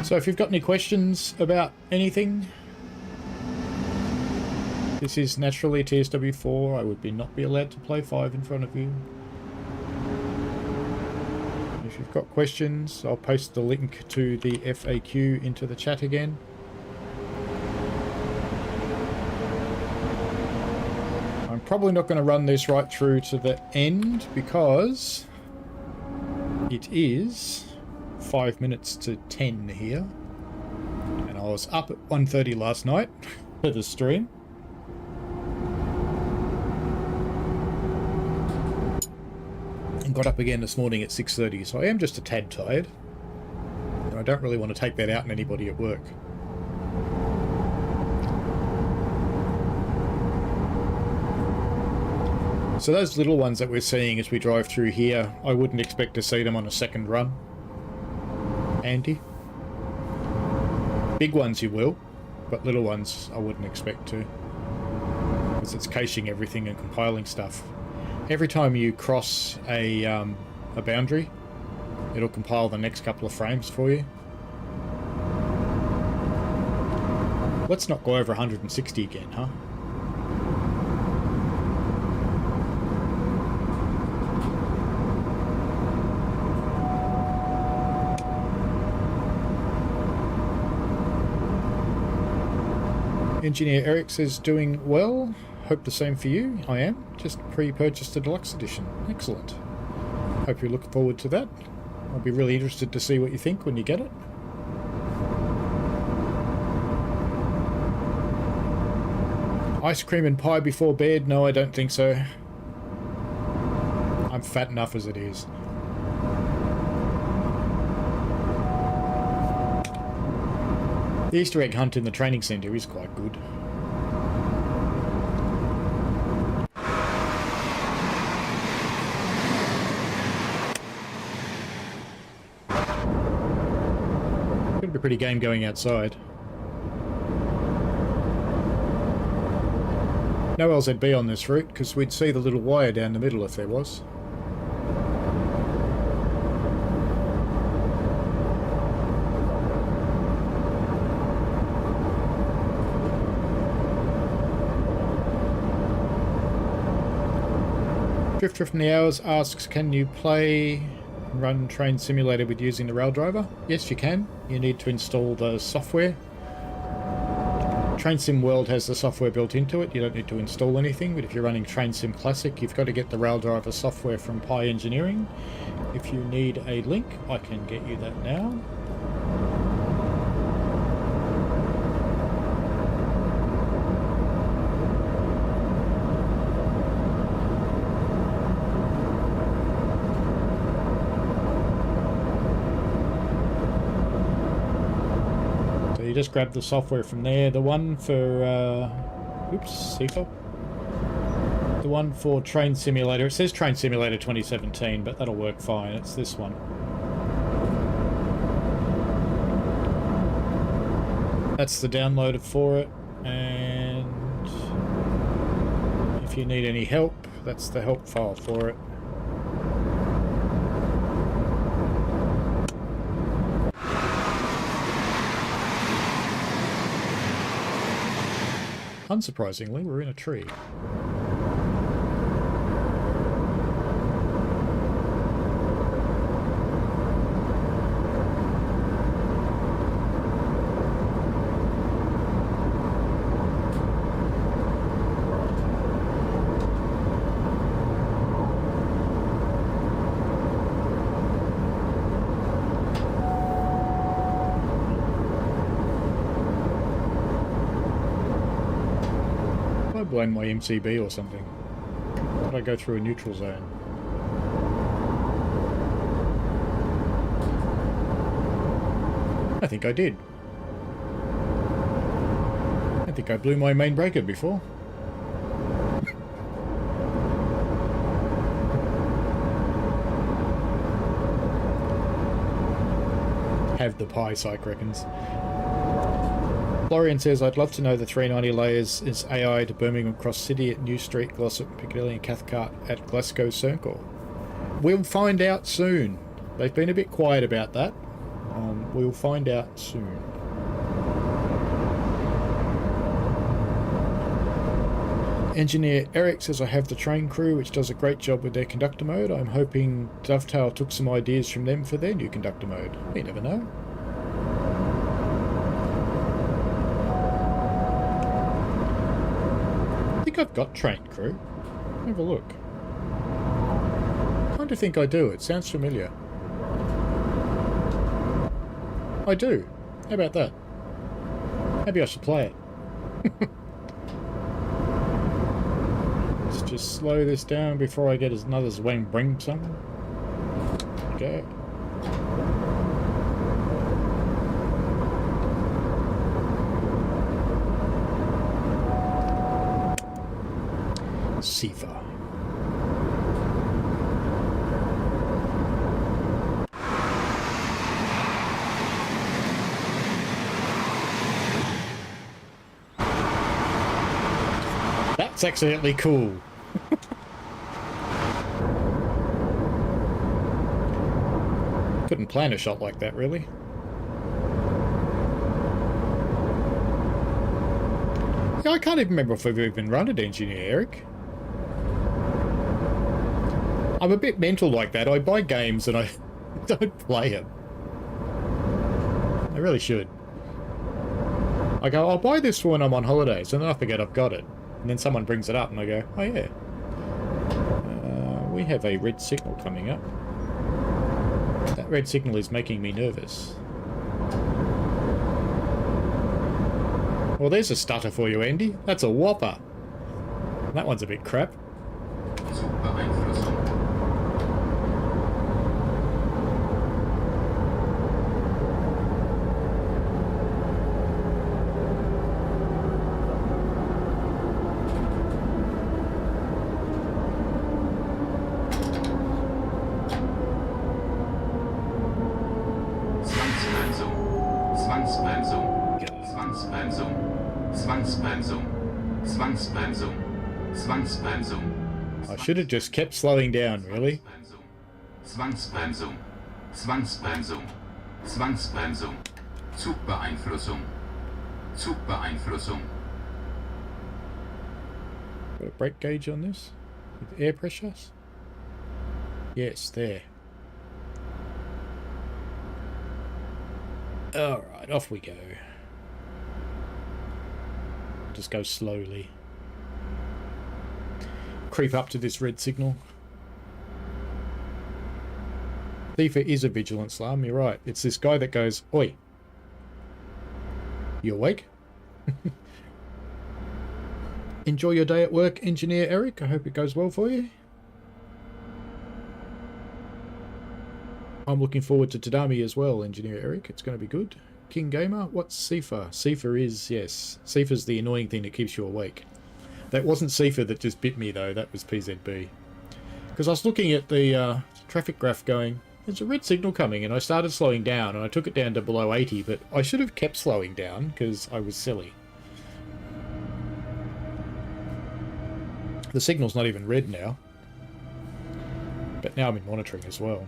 So if you've got any questions about anything, this is naturally TSW4. I would not be allowed to play 5 in front of you. If you've got questions, I'll post the link to the FAQ into the chat again. Probably not going to run this right through to the end because it is 5 minutes to 10 here, and I was up at 1:30 last night for the stream. And got up again this morning at 6:30, so I am just a tad tired. And I don't really want to take that out on anybody at work. So those little ones that we're seeing as we drive through here, I wouldn't expect to see them on a second run. Andy? Big ones you will, but little ones I wouldn't expect to. Because it's caching everything and compiling stuff. Every time you cross a boundary, it'll compile the next couple of frames for you. Let's not go over 160 again, huh? Engineer Eric says, doing well. Hope the same for you. I am. Just pre-purchased the deluxe edition. Excellent. Hope you look forward to that. I'll be really interested to see what you think when you get it. Ice cream and pie before bed? No, I don't think so. I'm fat enough as it is. The Easter egg hunt in the training centre is quite good. Could be a pretty game going outside. No LZB on this route, because we'd see the little wire down the middle if there was. Drifter from the Hours asks, can you play and run Train Simulator with using the rail driver? Yes, you can. You need to install the software. Train Sim World has the software built into it. You don't need to install anything, but if you're running Train Sim Classic, you've got to get the rail driver software from Pi Engineering. If you need a link, I can get you that now. You just grab the software from there. The one for CIFA. The one for Train Simulator. It says Train Simulator 2017, but that'll work fine. It's this one. That's the downloader for it. And if you need any help, that's the help file for it. Unsurprisingly, we're in a tree. Blame my MCB or something. Did I go through a neutral zone? I think I did. I think I blew my main breaker before. Have the pie, Psych reckons. Florian says, I'd love to know the 390 layers is AI to Birmingham Cross City at New Street, Glossop, Piccadilly and Cathcart at Glasgow Circle. We'll find out soon. They've been a bit quiet about that. We'll find out soon. Engineer Eric says, I have the train crew, which does a great job with their conductor mode. I'm hoping Dovetail took some ideas from them for their new conductor mode. You never know. I think I've got train crew. Have a look. I kind of think I do. It sounds familiar. I do. How about that? Maybe I should play it. Let's just slow this down before I get another Zwang Bring something. Okay. Sifa. That's accidentally cool. Couldn't plan a shot like that, really. Yeah, I can't even remember if I've even run it, Engineer Eric. I'm a bit mental like that. I buy games and I don't play them. I really should. I go, I'll buy this for when I'm on holidays, and then I forget I've got it. And then someone brings it up and I go, oh yeah. We have a red signal coming up. That red signal is making me nervous. Well, there's a stutter for you, Andy. That's a whopper. That one's a bit crap. Zugbeeinflussung. Zwangsbremsung. Zwangsbremsung. Zwangsbremsung. Zwangsbremsung. Zwangsbremsung. I should have just kept slowing down, really. Zwangsbremsung. Zwangsbremsung. Zwangsbremsung. Zugbeeinflussung. Zugbeeinflussung. Got a brake gauge on this? With air pressures? Yes, there. Alright, off we go. Just go slowly. Creep up to this red signal. Thief is a vigilance alarm, you're right. It's this guy that goes, oi. You awake? Enjoy your day at work, Engineer Eric. I hope it goes well for you. I'm looking forward to Tadami as well, Engineer Eric. It's going to be good. King Gamer, what's Sifa? Sifa is, yes. Sifa's the annoying thing that keeps you awake. That wasn't Sifa that just bit me, though. That was PZB. Because I was looking at the traffic graph going, there's a red signal coming, and I started slowing down, and I took it down to below 80, but I should have kept slowing down, because I was silly. The signal's not even red now. But now I'm in monitoring as well.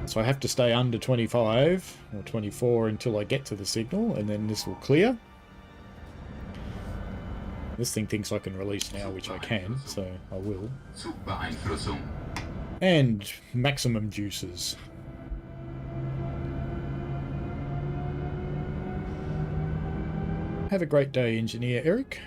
So I have to stay under 25 or 24 until I get to the signal, and then this will clear. This thing thinks I can release now, which I can, so I will. Zugbeeinflussung. And maximum juices. Have a great day, Engineer Eric.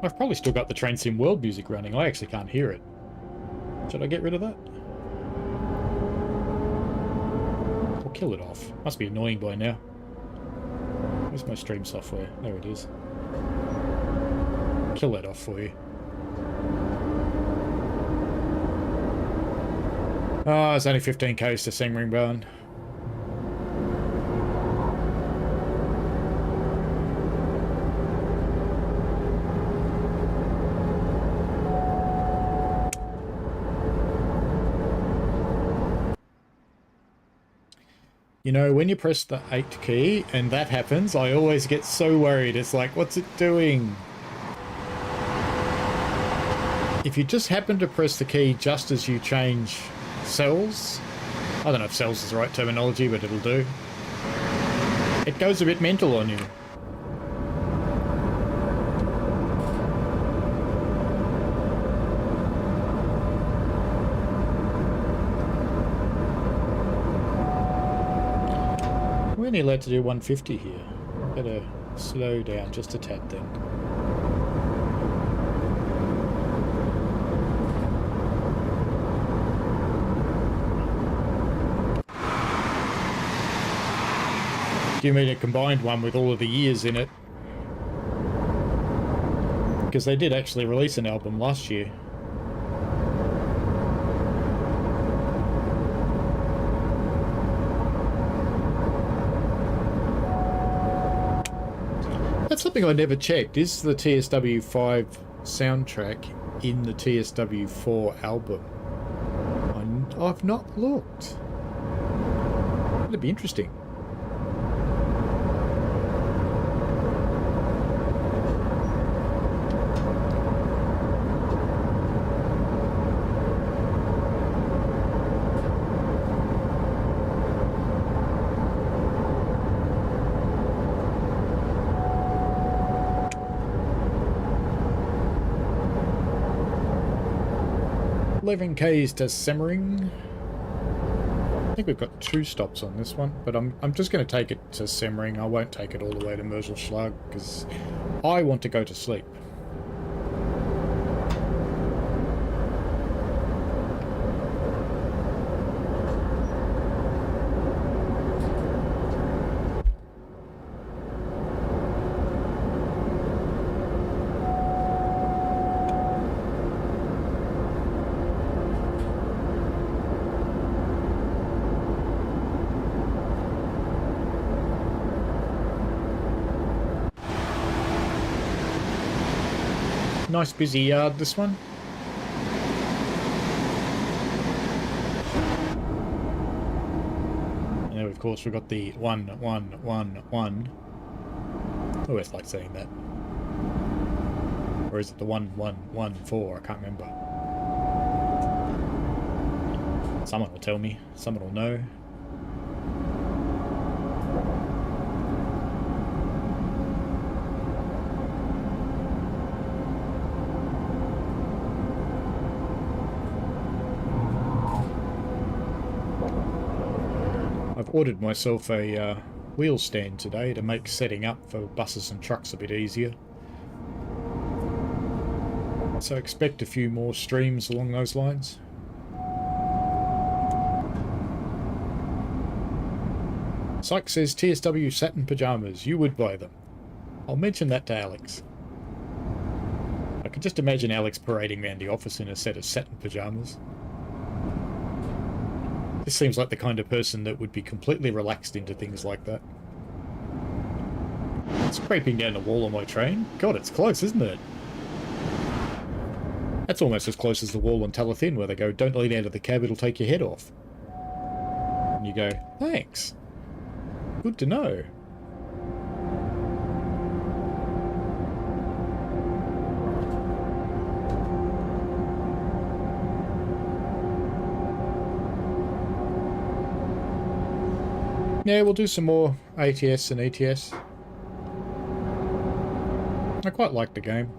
I've probably still got the Train Sim World music running. I actually can't hear it. Should I get rid of that? Or kill it off? Must be annoying by now. Where's my stream software? There it is. Kill that off for you. Oh, it's only 15 k's to Sengringbarn. You know, when you press the 8 key and that happens, I always get so worried. It's like, what's it doing? If you just happen to press the key just as you change cells, I don't know if cells is the right terminology, but it'll do. It goes a bit mental on you. We're only allowed to do 150 here. Better slow down just a tad then. Do you mean a combined one with all of the years in it? Because they did actually release an album last year. That's something I never checked. Is the TSW5 soundtrack in the TSW4 album? I've not looked. That'd be interesting. 11 k's to Semmering. I think we've got 2 stops on this one, but I'm just going to take it to Semmering. I won't take it all the way to Merselschlag because I want to go to sleep. Nice busy yard, this one. And of course we've got the 1-1-1-1. I always like saying that. Or is it the 1-1-1-4? I can't remember. Someone will tell me. Someone will know. I've ordered myself a wheel stand today to make setting up for buses and trucks a bit easier. So expect a few more streams along those lines. Syke says TSW satin pyjamas. You would buy them. I'll mention that to Alex. I could just imagine Alex parading around the office in a set of satin pyjamas. This seems like the kind of person that would be completely relaxed into things like that. It's scraping down the wall on my train. God, it's close, isn't it? That's almost as close as the wall on Talathin where they go, don't lean out of the cab, it'll take your head off. And you go, thanks. Good to know. Yeah, we'll do some more ATS and ETS. I quite like the game.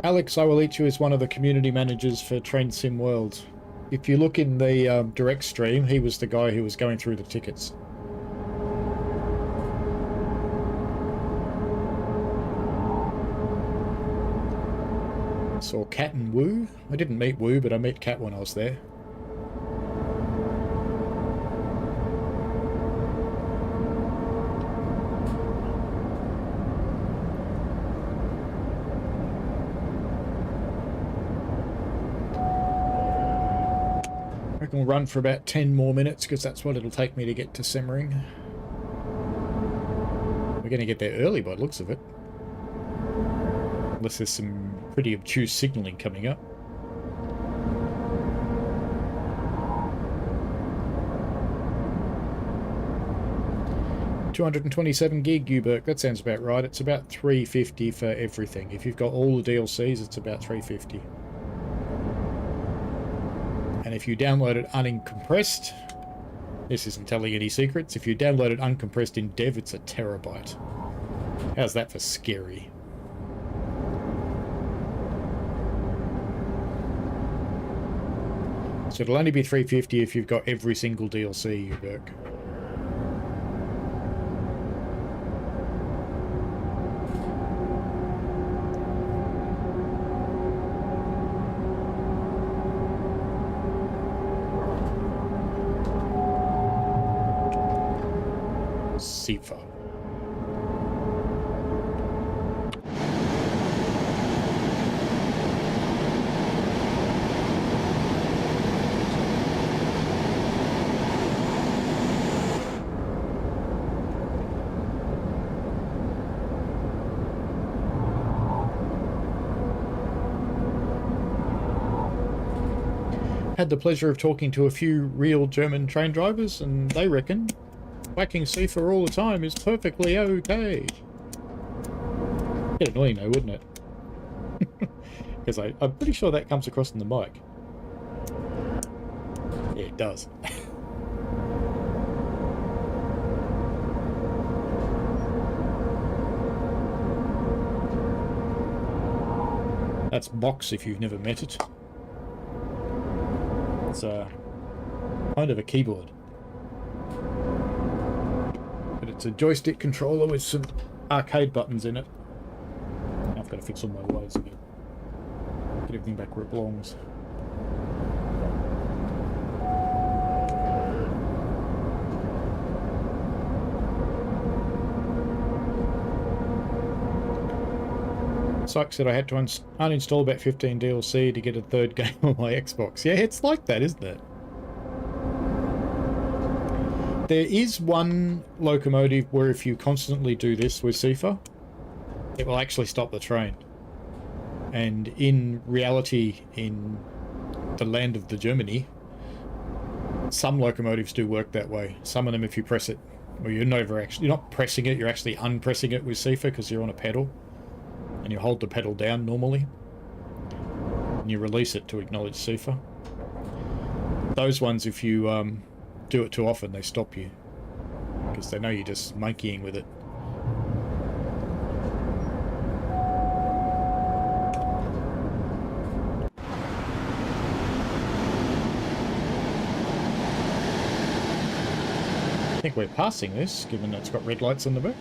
Alex, I Will Eat You is one of the community managers for Train Sim World. If you look in the direct stream, he was the guy who was going through the tickets. Saw Cat and Woo. I didn't meet Woo, but I met Cat when I was there. I reckon we'll run for about 10 more minutes because that's what it'll take me to get to Semmering. We're going to get there early by the looks of it. Unless there's some pretty obtuse signalling coming up. $227 gig, Uberk. That sounds about right. It's about $350 for everything. If you've got all the DLCs, it's about $350. And if you download it uncompressed, this isn't telling any secrets. If you download it uncompressed in dev, it's a terabyte. How's that for scary? So it'll only be $350 if you've got every single DLC, Uberk. Sifa. Had the pleasure of talking to a few real German train drivers, and they reckon whacking Sifa all the time is perfectly okay. Get annoying though, wouldn't it? Because I'm pretty sure that comes across in the mic. Yeah, it does. That's box if you've never met it. It's kind of a keyboard. But it's a joystick controller with some arcade buttons in it. Now I've got to fix all my wires again. Get everything back where it belongs. Psych said I had to uninstall about 15 DLC to get a third game on my Xbox. Yeah, it's like that, isn't it? There is one locomotive where if you constantly do this with SIFA, it will actually stop the train. And in reality, in the land of the Germany, some locomotives do work that way. Some of them, if you press it, well, you're not pressing it, you're actually unpressing it with SIFA because you're on a pedal. And you hold the pedal down normally. And you release it to acknowledge SIFA. Those ones, if you do it too often, they stop you. Because they know you're just monkeying with it. I think we're passing this, given that it's got red lights on the back.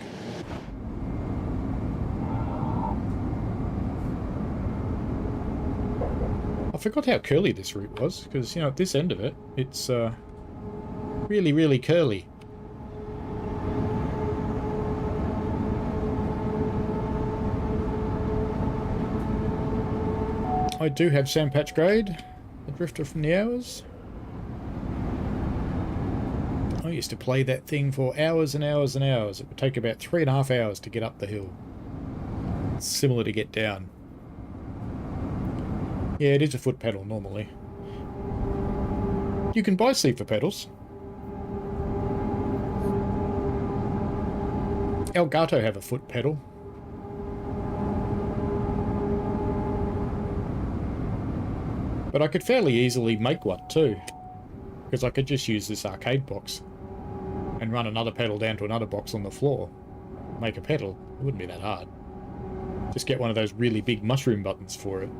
I forgot how curly this route was, because, you know, at this end of it, it's really, really curly. I do have Sandpatch Grade, the drifter from the hours. I used to play that thing for hours and hours and hours. It would take about 3.5 hours to get up the hill. It's similar to get down. Yeah, it is a foot pedal normally. You can buy SIFA pedals. Elgato have a foot pedal. But I could fairly easily make one too. Because I could just use this arcade box and run another pedal down to another box on the floor. Make a pedal. It wouldn't be that hard. Just get one of those really big mushroom buttons for it.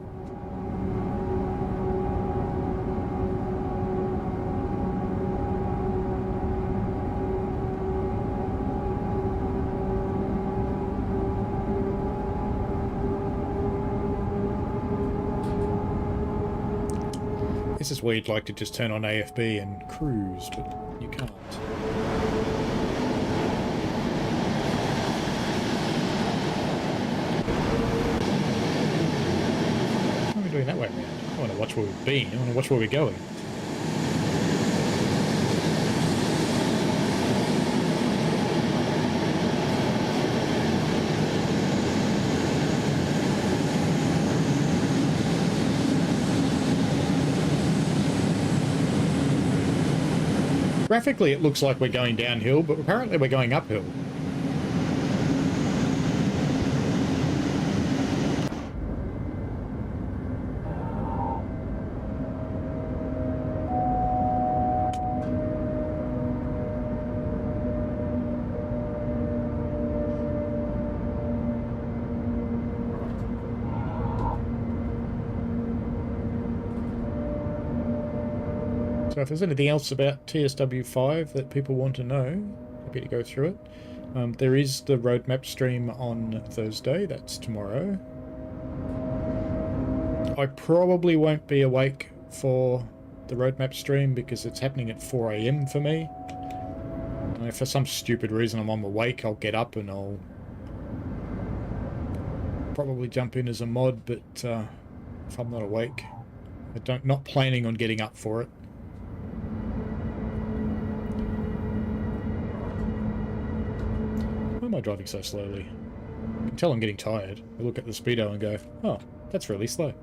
This is where you'd like to just turn on AFB and cruise, but you can't. What are we doing that way around? I want to watch where we've been. I want to watch where we're going. Graphically, it looks like we're going downhill, but apparently we're going uphill. So if there's anything else about TSW5 that people want to know, happy to go through it. There is the roadmap stream on Thursday, that's tomorrow. I probably won't be awake for the roadmap stream because it's happening at 4 AM for me. And if for some stupid reason I'm awake, I'll get up and I'll probably jump in as a mod, but if I'm not awake, not planning on getting up for it. Why am I driving so slowly? I can tell I'm getting tired. I look at the speedo and go, oh, that's really slow.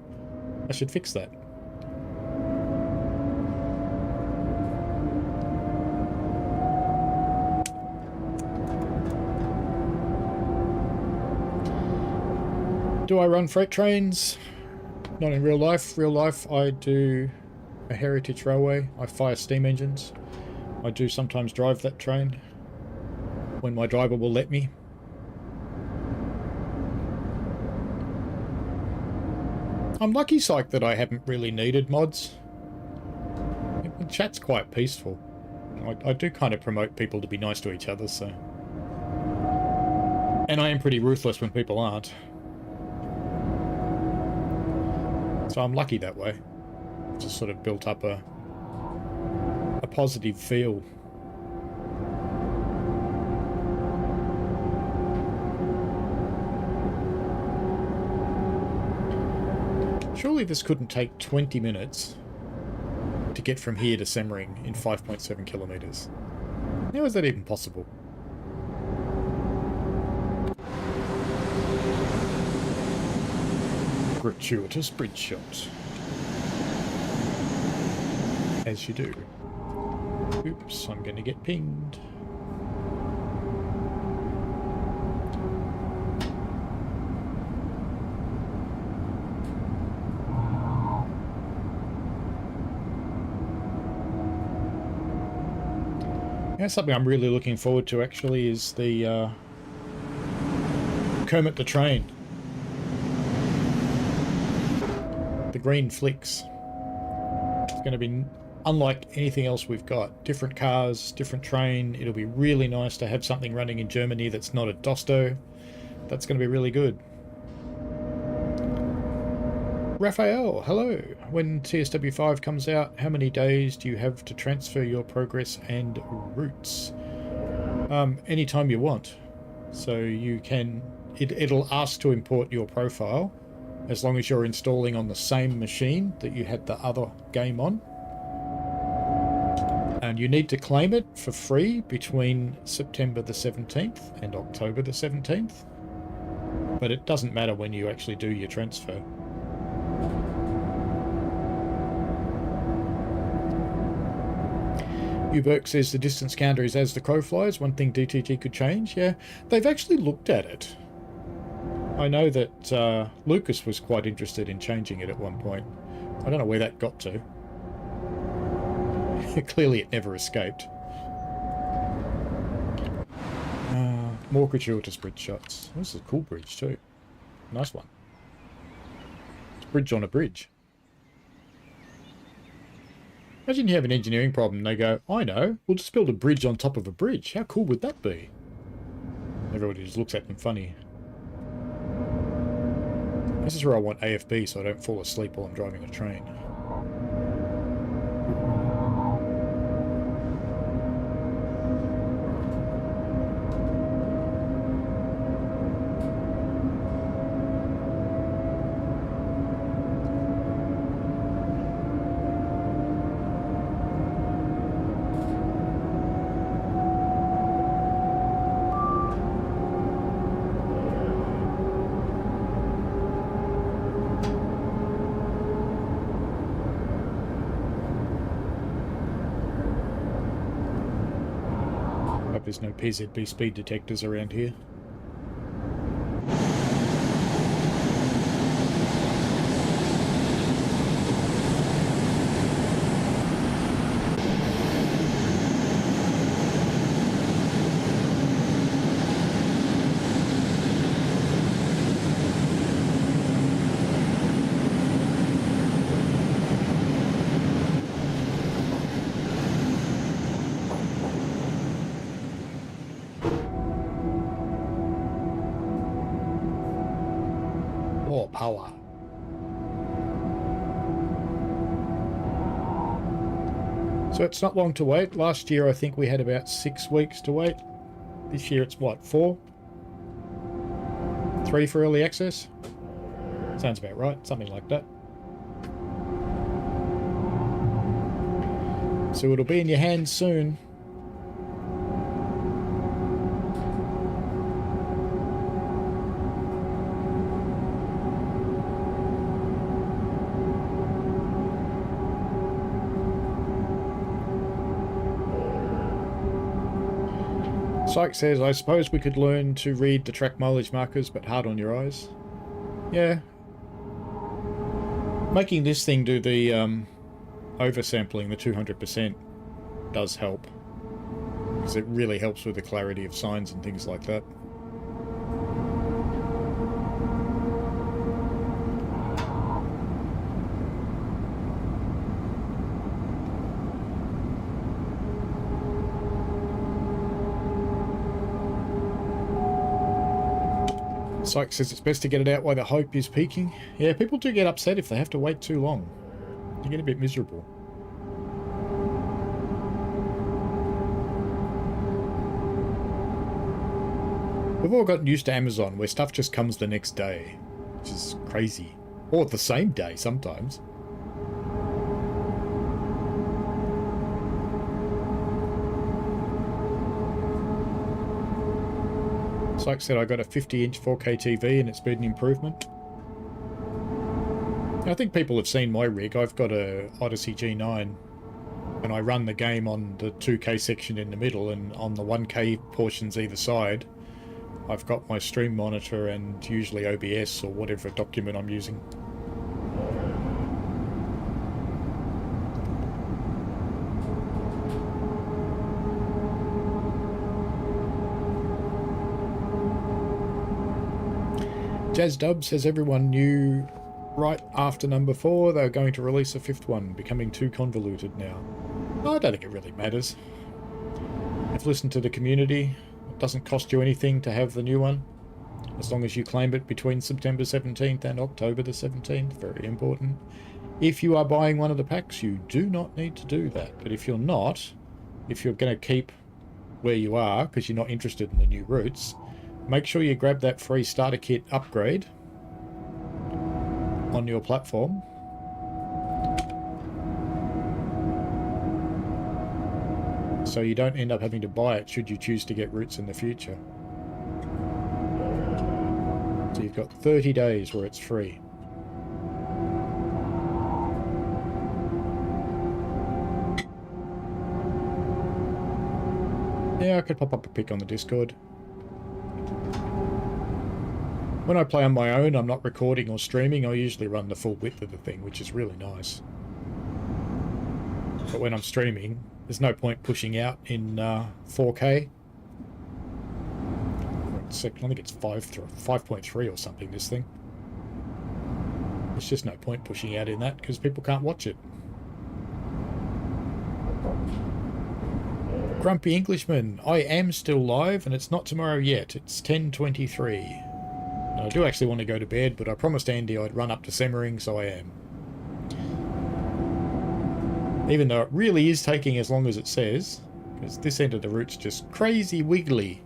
I should fix that. Do I run freight trains? Not in real life. Real life, I do a heritage railway. I fire steam engines. I do sometimes drive that train when my driver will let me. I'm lucky, Psych, that I haven't really needed mods. The chat's quite peaceful. I do kind of promote people to be nice to each other, so... And I am pretty ruthless when people aren't. So I'm lucky that way. Just sort of built up a positive feel. Surely this couldn't take 20 minutes to get from here to Semmering in 5.7 kilometers. How is that even possible? Gratuitous bridge shot. As you do. Oops, I'm going to get pinged. Yeah, something I'm really looking forward to actually is the Kermit the Train. The green flicks. It's going to be unlike anything else we've got. Different cars, different train. It'll be really nice to have something running in Germany that's not a Dosto. That's going to be really good. Raphael, hello. When TSW5 comes out, how many days do you have to transfer your progress and routes? Anytime you want. So you can... It'll ask to import your profile as long as you're installing on the same machine that you had the other game on. And you need to claim it for free between September the 17th and October the 17th. But it doesn't matter when you actually do your transfer. Uberk says the distance counter is as the crow flies. One thing DTG could change. Yeah, they've actually looked at it. I know that Lucas was quite interested in changing it at one point. I don't know where that got to. Clearly it never escaped. More gratuitous bridge shots. This is a cool bridge too. Nice one. It's a bridge on a bridge. Imagine you have an engineering problem and they go, I know, we'll just build a bridge on top of a bridge. How cool would that be? Everybody just looks at them funny. This is where I want AFB so I don't fall asleep while I'm driving a train. There's no PZB speed detectors around here. Power. So it's not long to wait. Last year I think we had about 6 weeks to wait. This year it's what, 4? 3 for early access? Sounds about right, something like that. So it'll be in your hands soon. Psych says, I suppose we could learn to read the track mileage markers, but hard on your eyes. Yeah. Making this thing do the oversampling, the 200%, does help. Because it really helps with the clarity of signs and things like that. Syke says it's best to get it out while the hype is peaking. Yeah, people do get upset if they have to wait too long. You get a bit miserable. We've all gotten used to Amazon, where stuff just comes the next day, which is crazy. Or the same day, sometimes. Syke said I got a 50-inch 4K TV and it's been an improvement. I think people have seen my rig. I've got a Odyssey G9 and I run the game on the 2K section in the middle, and on the 1K portions either side I've got my stream monitor and usually OBS or whatever document I'm using. Jazz Dub says everyone knew right after number 4 they were going to release a 5th one, becoming too convoluted now. I don't think it really matters. I've listened to the community. It doesn't cost you anything to have the new one, as long as you claim it between September 17th and October the 17th. Very important. If you are buying one of the packs, you do not need to do that. But if you're not, if you're going to keep where you are because you're not interested in the new routes, make sure you grab that free starter kit upgrade on your platform. So you don't end up having to buy it should you choose to get routes in the future. So you've got 30 days where it's free. Yeah, I could pop up a pic on the Discord. When I play on my own, I'm not recording or streaming. I usually run the full width of the thing, which is really nice. But when I'm streaming, there's no point pushing out in 4K. I think it's 5.3 or something, this thing. There's just no point pushing out in that because people can't watch it. Grumpy Englishman, I am still live and it's not tomorrow yet. It's 10:23. And I do actually want to go to bed, but I promised Andy I'd run up to Semmering, so I am. Even though it really is taking as long as it says, because this end of the route's just crazy wiggly.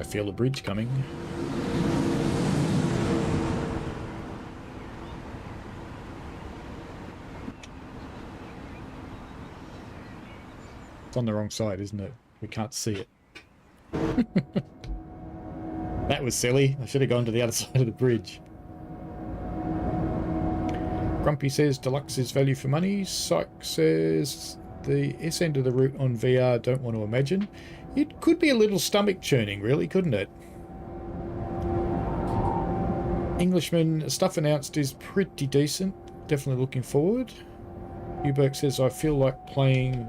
Feel the bridge coming. It's on the wrong side, isn't it? We can't see it. That was silly. I should have gone to the other side of the bridge. Grumpy says Deluxe is value for money. Syke says the S end of the route on VR, don't want to imagine. It could be a little stomach churning, really, couldn't it? Englishman, stuff announced is pretty decent. Definitely looking forward. Uberg says, I feel like playing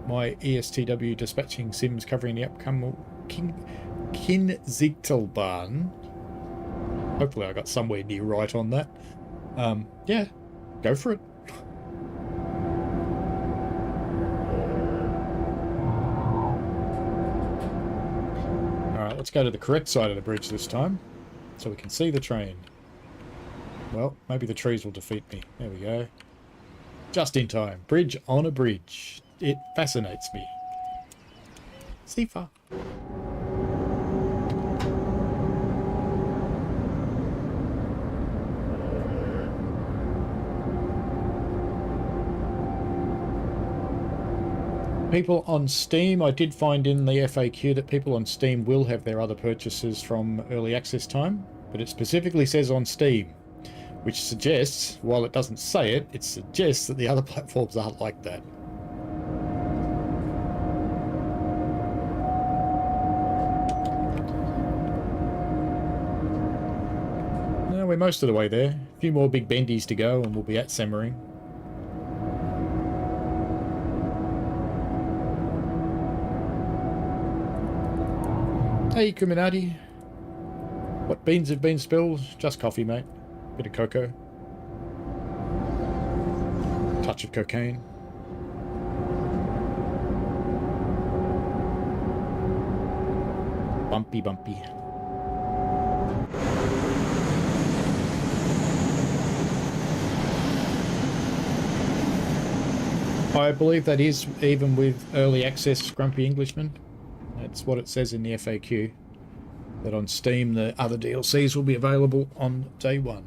my ESTW dispatching sims covering the upcoming Kinzigtalbahn. Hopefully I got somewhere near right on that. Yeah, go for it. Let's go to the correct side of the bridge this time, so we can see the train. Well, maybe the trees will defeat me. There we go. Just in time. Bridge on a bridge. It fascinates me. Sifa. People on Steam, I did find in the FAQ that people on Steam will have their other purchases from early access time, but it specifically says on Steam, which suggests, while it doesn't say it, it suggests that the other platforms aren't like that. No, we're most of the way there. A few more big bendies to go and we'll be at Semmering. Hey, Kuminati. What beans have been spilled? Just coffee, mate. Bit of cocoa. Touch of cocaine. Bumpy, bumpy. I believe that is even with early access Grumpy Englishman. That's what it says in the FAQ. That on Steam the other DLCs will be available on day one.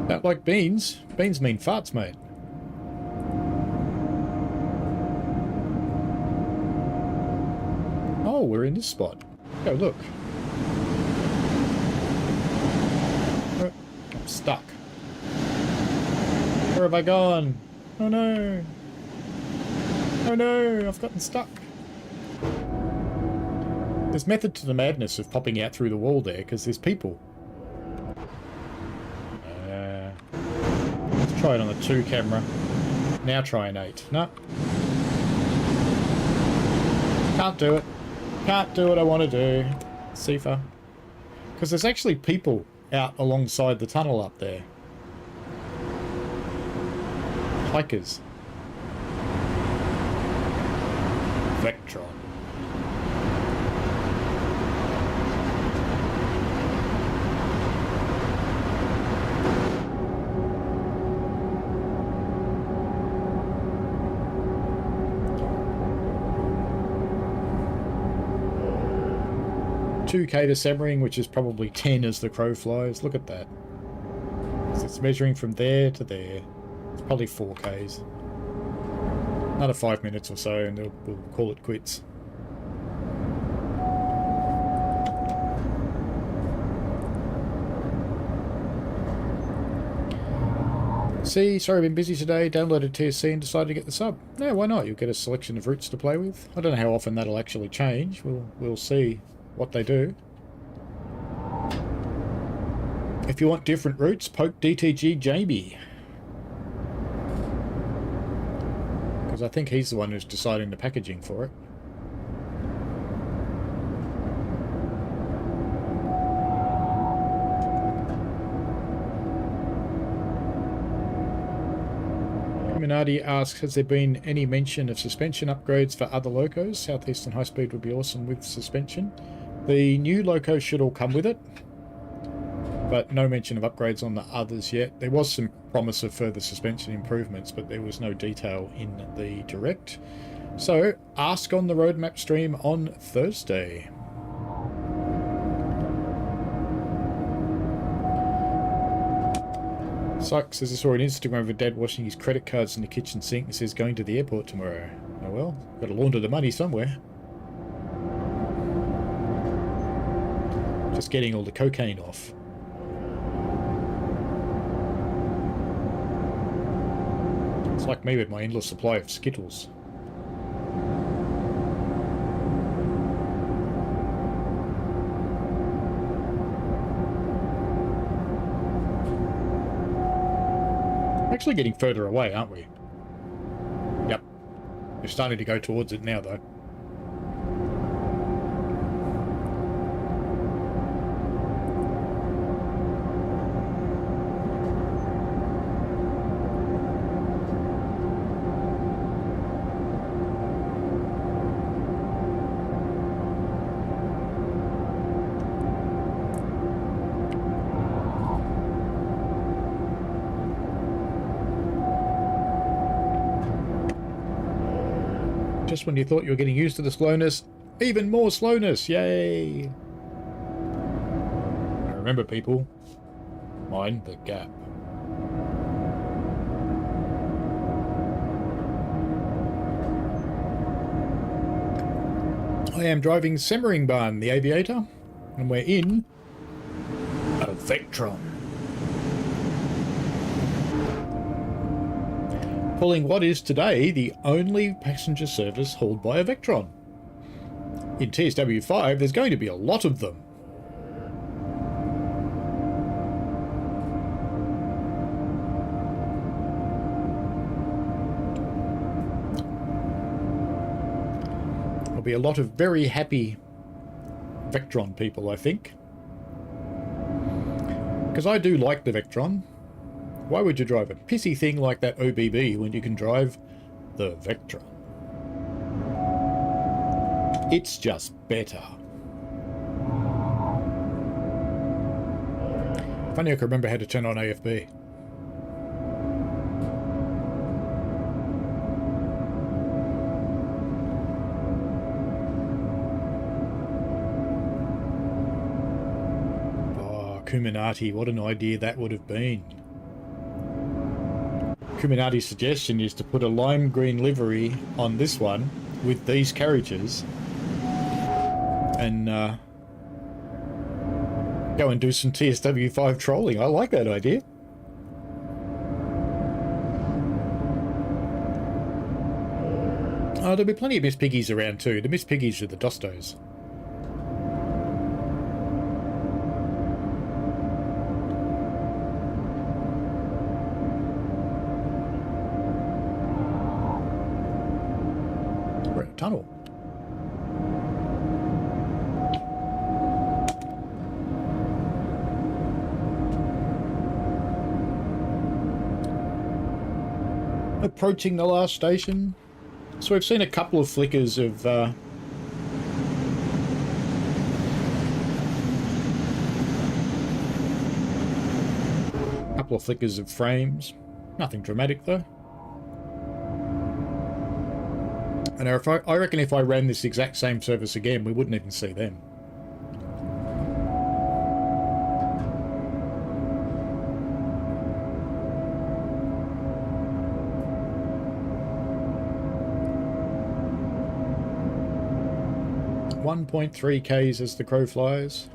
That like beans? Beans mean farts, mate. Oh, we're in this spot. Go look. Oh, I'm stuck. Where have I gone? Oh no. Oh no, I've gotten stuck. There's method to the madness of popping out through the wall there, because there's people. Let's try it on the 2 camera. Now try an 8. No. Can't do it. Can't do what I want to do. Sifa. Because there's actually people out alongside the tunnel up there. Hikers. Vectron. $2K to Semmering, which is probably 10 as the crow flies. Look at that. So it's measuring from there to there. It's probably 4Ks. Another 5 minutes or so and we'll call it quits. See, sorry I've been busy today, downloaded TSC and decided to get the sub. No, why not? You'll get a selection of routes to play with. I don't know how often that'll actually change. We'll see what they do. If you want different routes, poke DTG Jamie. Because I think he's the one who's deciding the packaging for it. Minardi asks, has there been any mention of suspension upgrades for other locos? Southeastern High Speed would be awesome with suspension. The new locos should all come with it, but no mention of upgrades on the others yet. There was some promise of further suspension improvements, but there was no detail in the direct. So, ask on the roadmap stream on Thursday. Sykes says I saw an Instagram of a dad washing his credit cards in the kitchen sink and says going to the airport tomorrow. Oh well, got to launder the money somewhere. Just getting all the cocaine off. It's like me with my endless supply of Skittles. Actually getting further away, aren't we? Yep. We're starting to go towards it now, though. Just when you thought you were getting used to the slowness, even more slowness, yay! Now remember people, mind the gap. I am driving Semmering Barn, the Aviator, and we're in a Vectron. Pulling what is today the only passenger service hauled by a Vectron. In TSW5, there's going to be a lot of them. There'll be a lot of very happy Vectron people, I think. Because I do like the Vectron. Why would you drive a pissy thing like that OBB when you can drive the Vectron? It's just better. Funny I can remember how to turn on AFB. Oh, Kuminati, what an idea that would have been. Kuminati's suggestion is to put a lime green livery on this one with these carriages and go and do some TSW5 trolling. I like that idea. Oh, there'll be plenty of Miss Piggies around too. The Miss Piggies are the Dostos. We're in a tunnel. Approaching the last station. So we've seen a couple of flickers of frames. Nothing dramatic though. And I reckon if I ran this exact same service again, we wouldn't even see them. .3 Ks as the crow flies.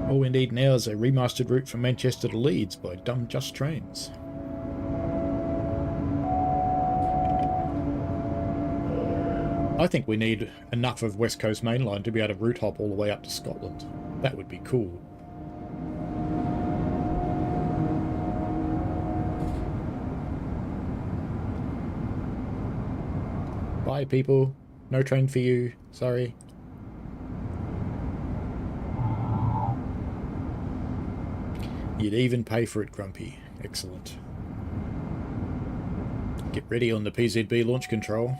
All we need now is a remastered route from Manchester to Leeds by Dumb Just Trains. I think we need enough of West Coast Main Line to be able to route hop all the way up to Scotland. That would be cool. Bye, people. No train for you. Sorry. You'd even pay for it, Grumpy. Excellent. Get ready on the PZB launch control.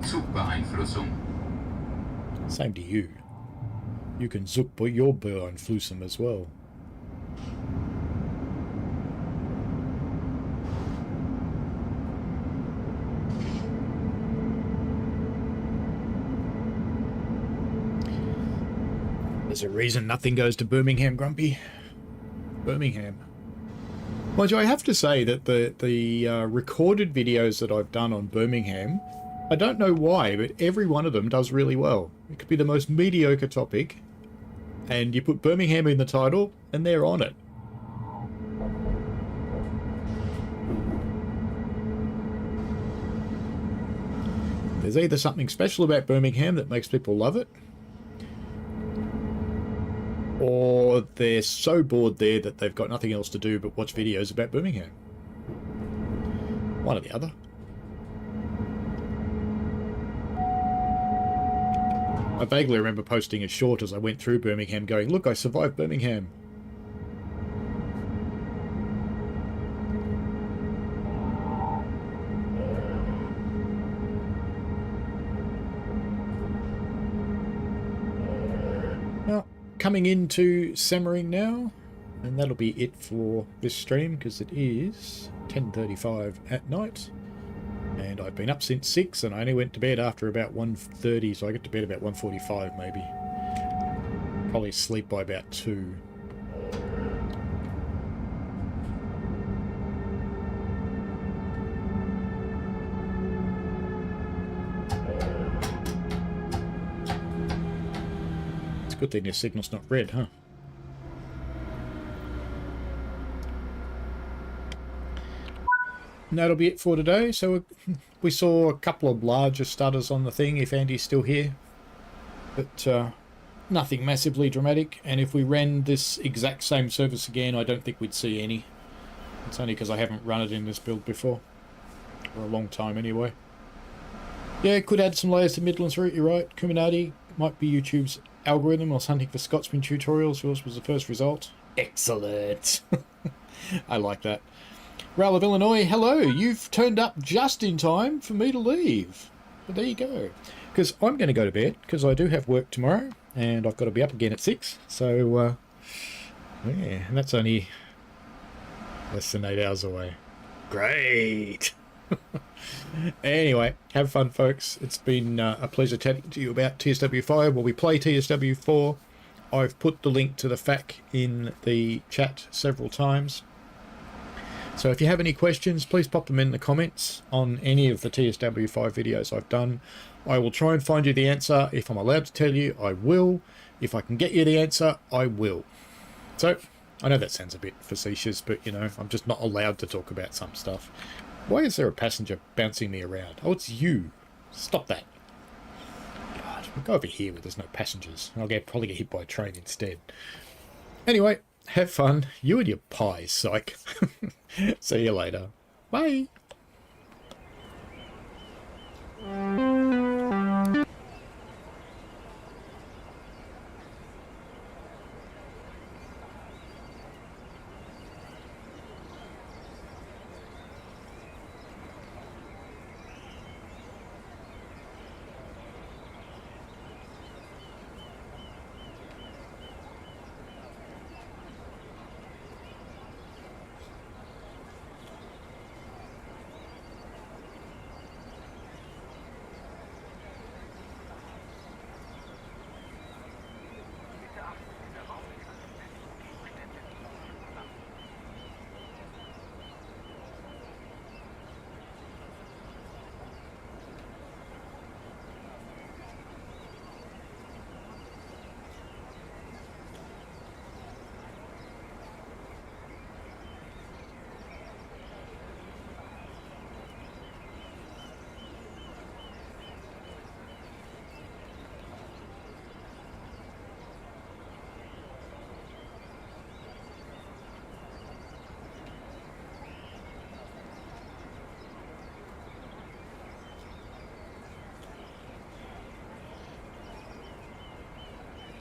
Zugbeeinflussung. Same to you. You can zook your beeinflussen as well. There's a reason nothing goes to Birmingham, Grumpy. Birmingham. Mind you, I have to say that the recorded videos that I've done on Birmingham, I don't know why, but every one of them does really well. It could be the most mediocre topic, and you put Birmingham in the title, and they're on it. There's either something special about Birmingham that makes people love it, or they're so bored there that they've got nothing else to do but watch videos about Birmingham. One or the other. I vaguely remember posting a short as I went through Birmingham going, look, I survived Birmingham. Now, coming into Semmering now, and that'll be it for this stream because it is 10:35 at night. And I've been up since 6 and I only went to bed after about 1:30, so I get to bed about 1:45 maybe. Probably sleep by about 2. It's a good thing your signal's not red, huh? And that'll be it for today. So we saw a couple of larger stutters on the thing, if Andy's still here. But nothing massively dramatic, and if we ran this exact same service again, I don't think we'd see any. It's only because I haven't run it in this build before. For a long time anyway. Yeah, could add some layers to Midlands route, you're right. Kuminati might be YouTube's algorithm. I was hunting for Scotsman tutorials. Yours was the first result. Excellent. I like that. Rail of Illinois, hello. You've turned up just in time for me to leave. But there you go. Because I'm going to go to bed, because I do have work tomorrow, and I've got to be up again at 6. So, yeah, and that's only less than 8 hours away. Great. Anyway, have fun, folks. It's been a pleasure chatting to you about TSW5. While we play TSW4, I've put the link to the FAQ in the chat several times. So if you have any questions, please pop them in the comments on any of the TSW5 videos I've done. I will try and find you the answer. If I'm allowed to tell you, I will. If I can get you the answer, I will. So, I know that sounds a bit facetious, but, you know, I'm just not allowed to talk about some stuff. Why is there a passenger bouncing me around? Oh, it's you. Stop that. God, we'll go over here where there's no passengers. I'll probably get hit by a train instead. Anyway, have fun. You and your pies, psych. See you later. Bye.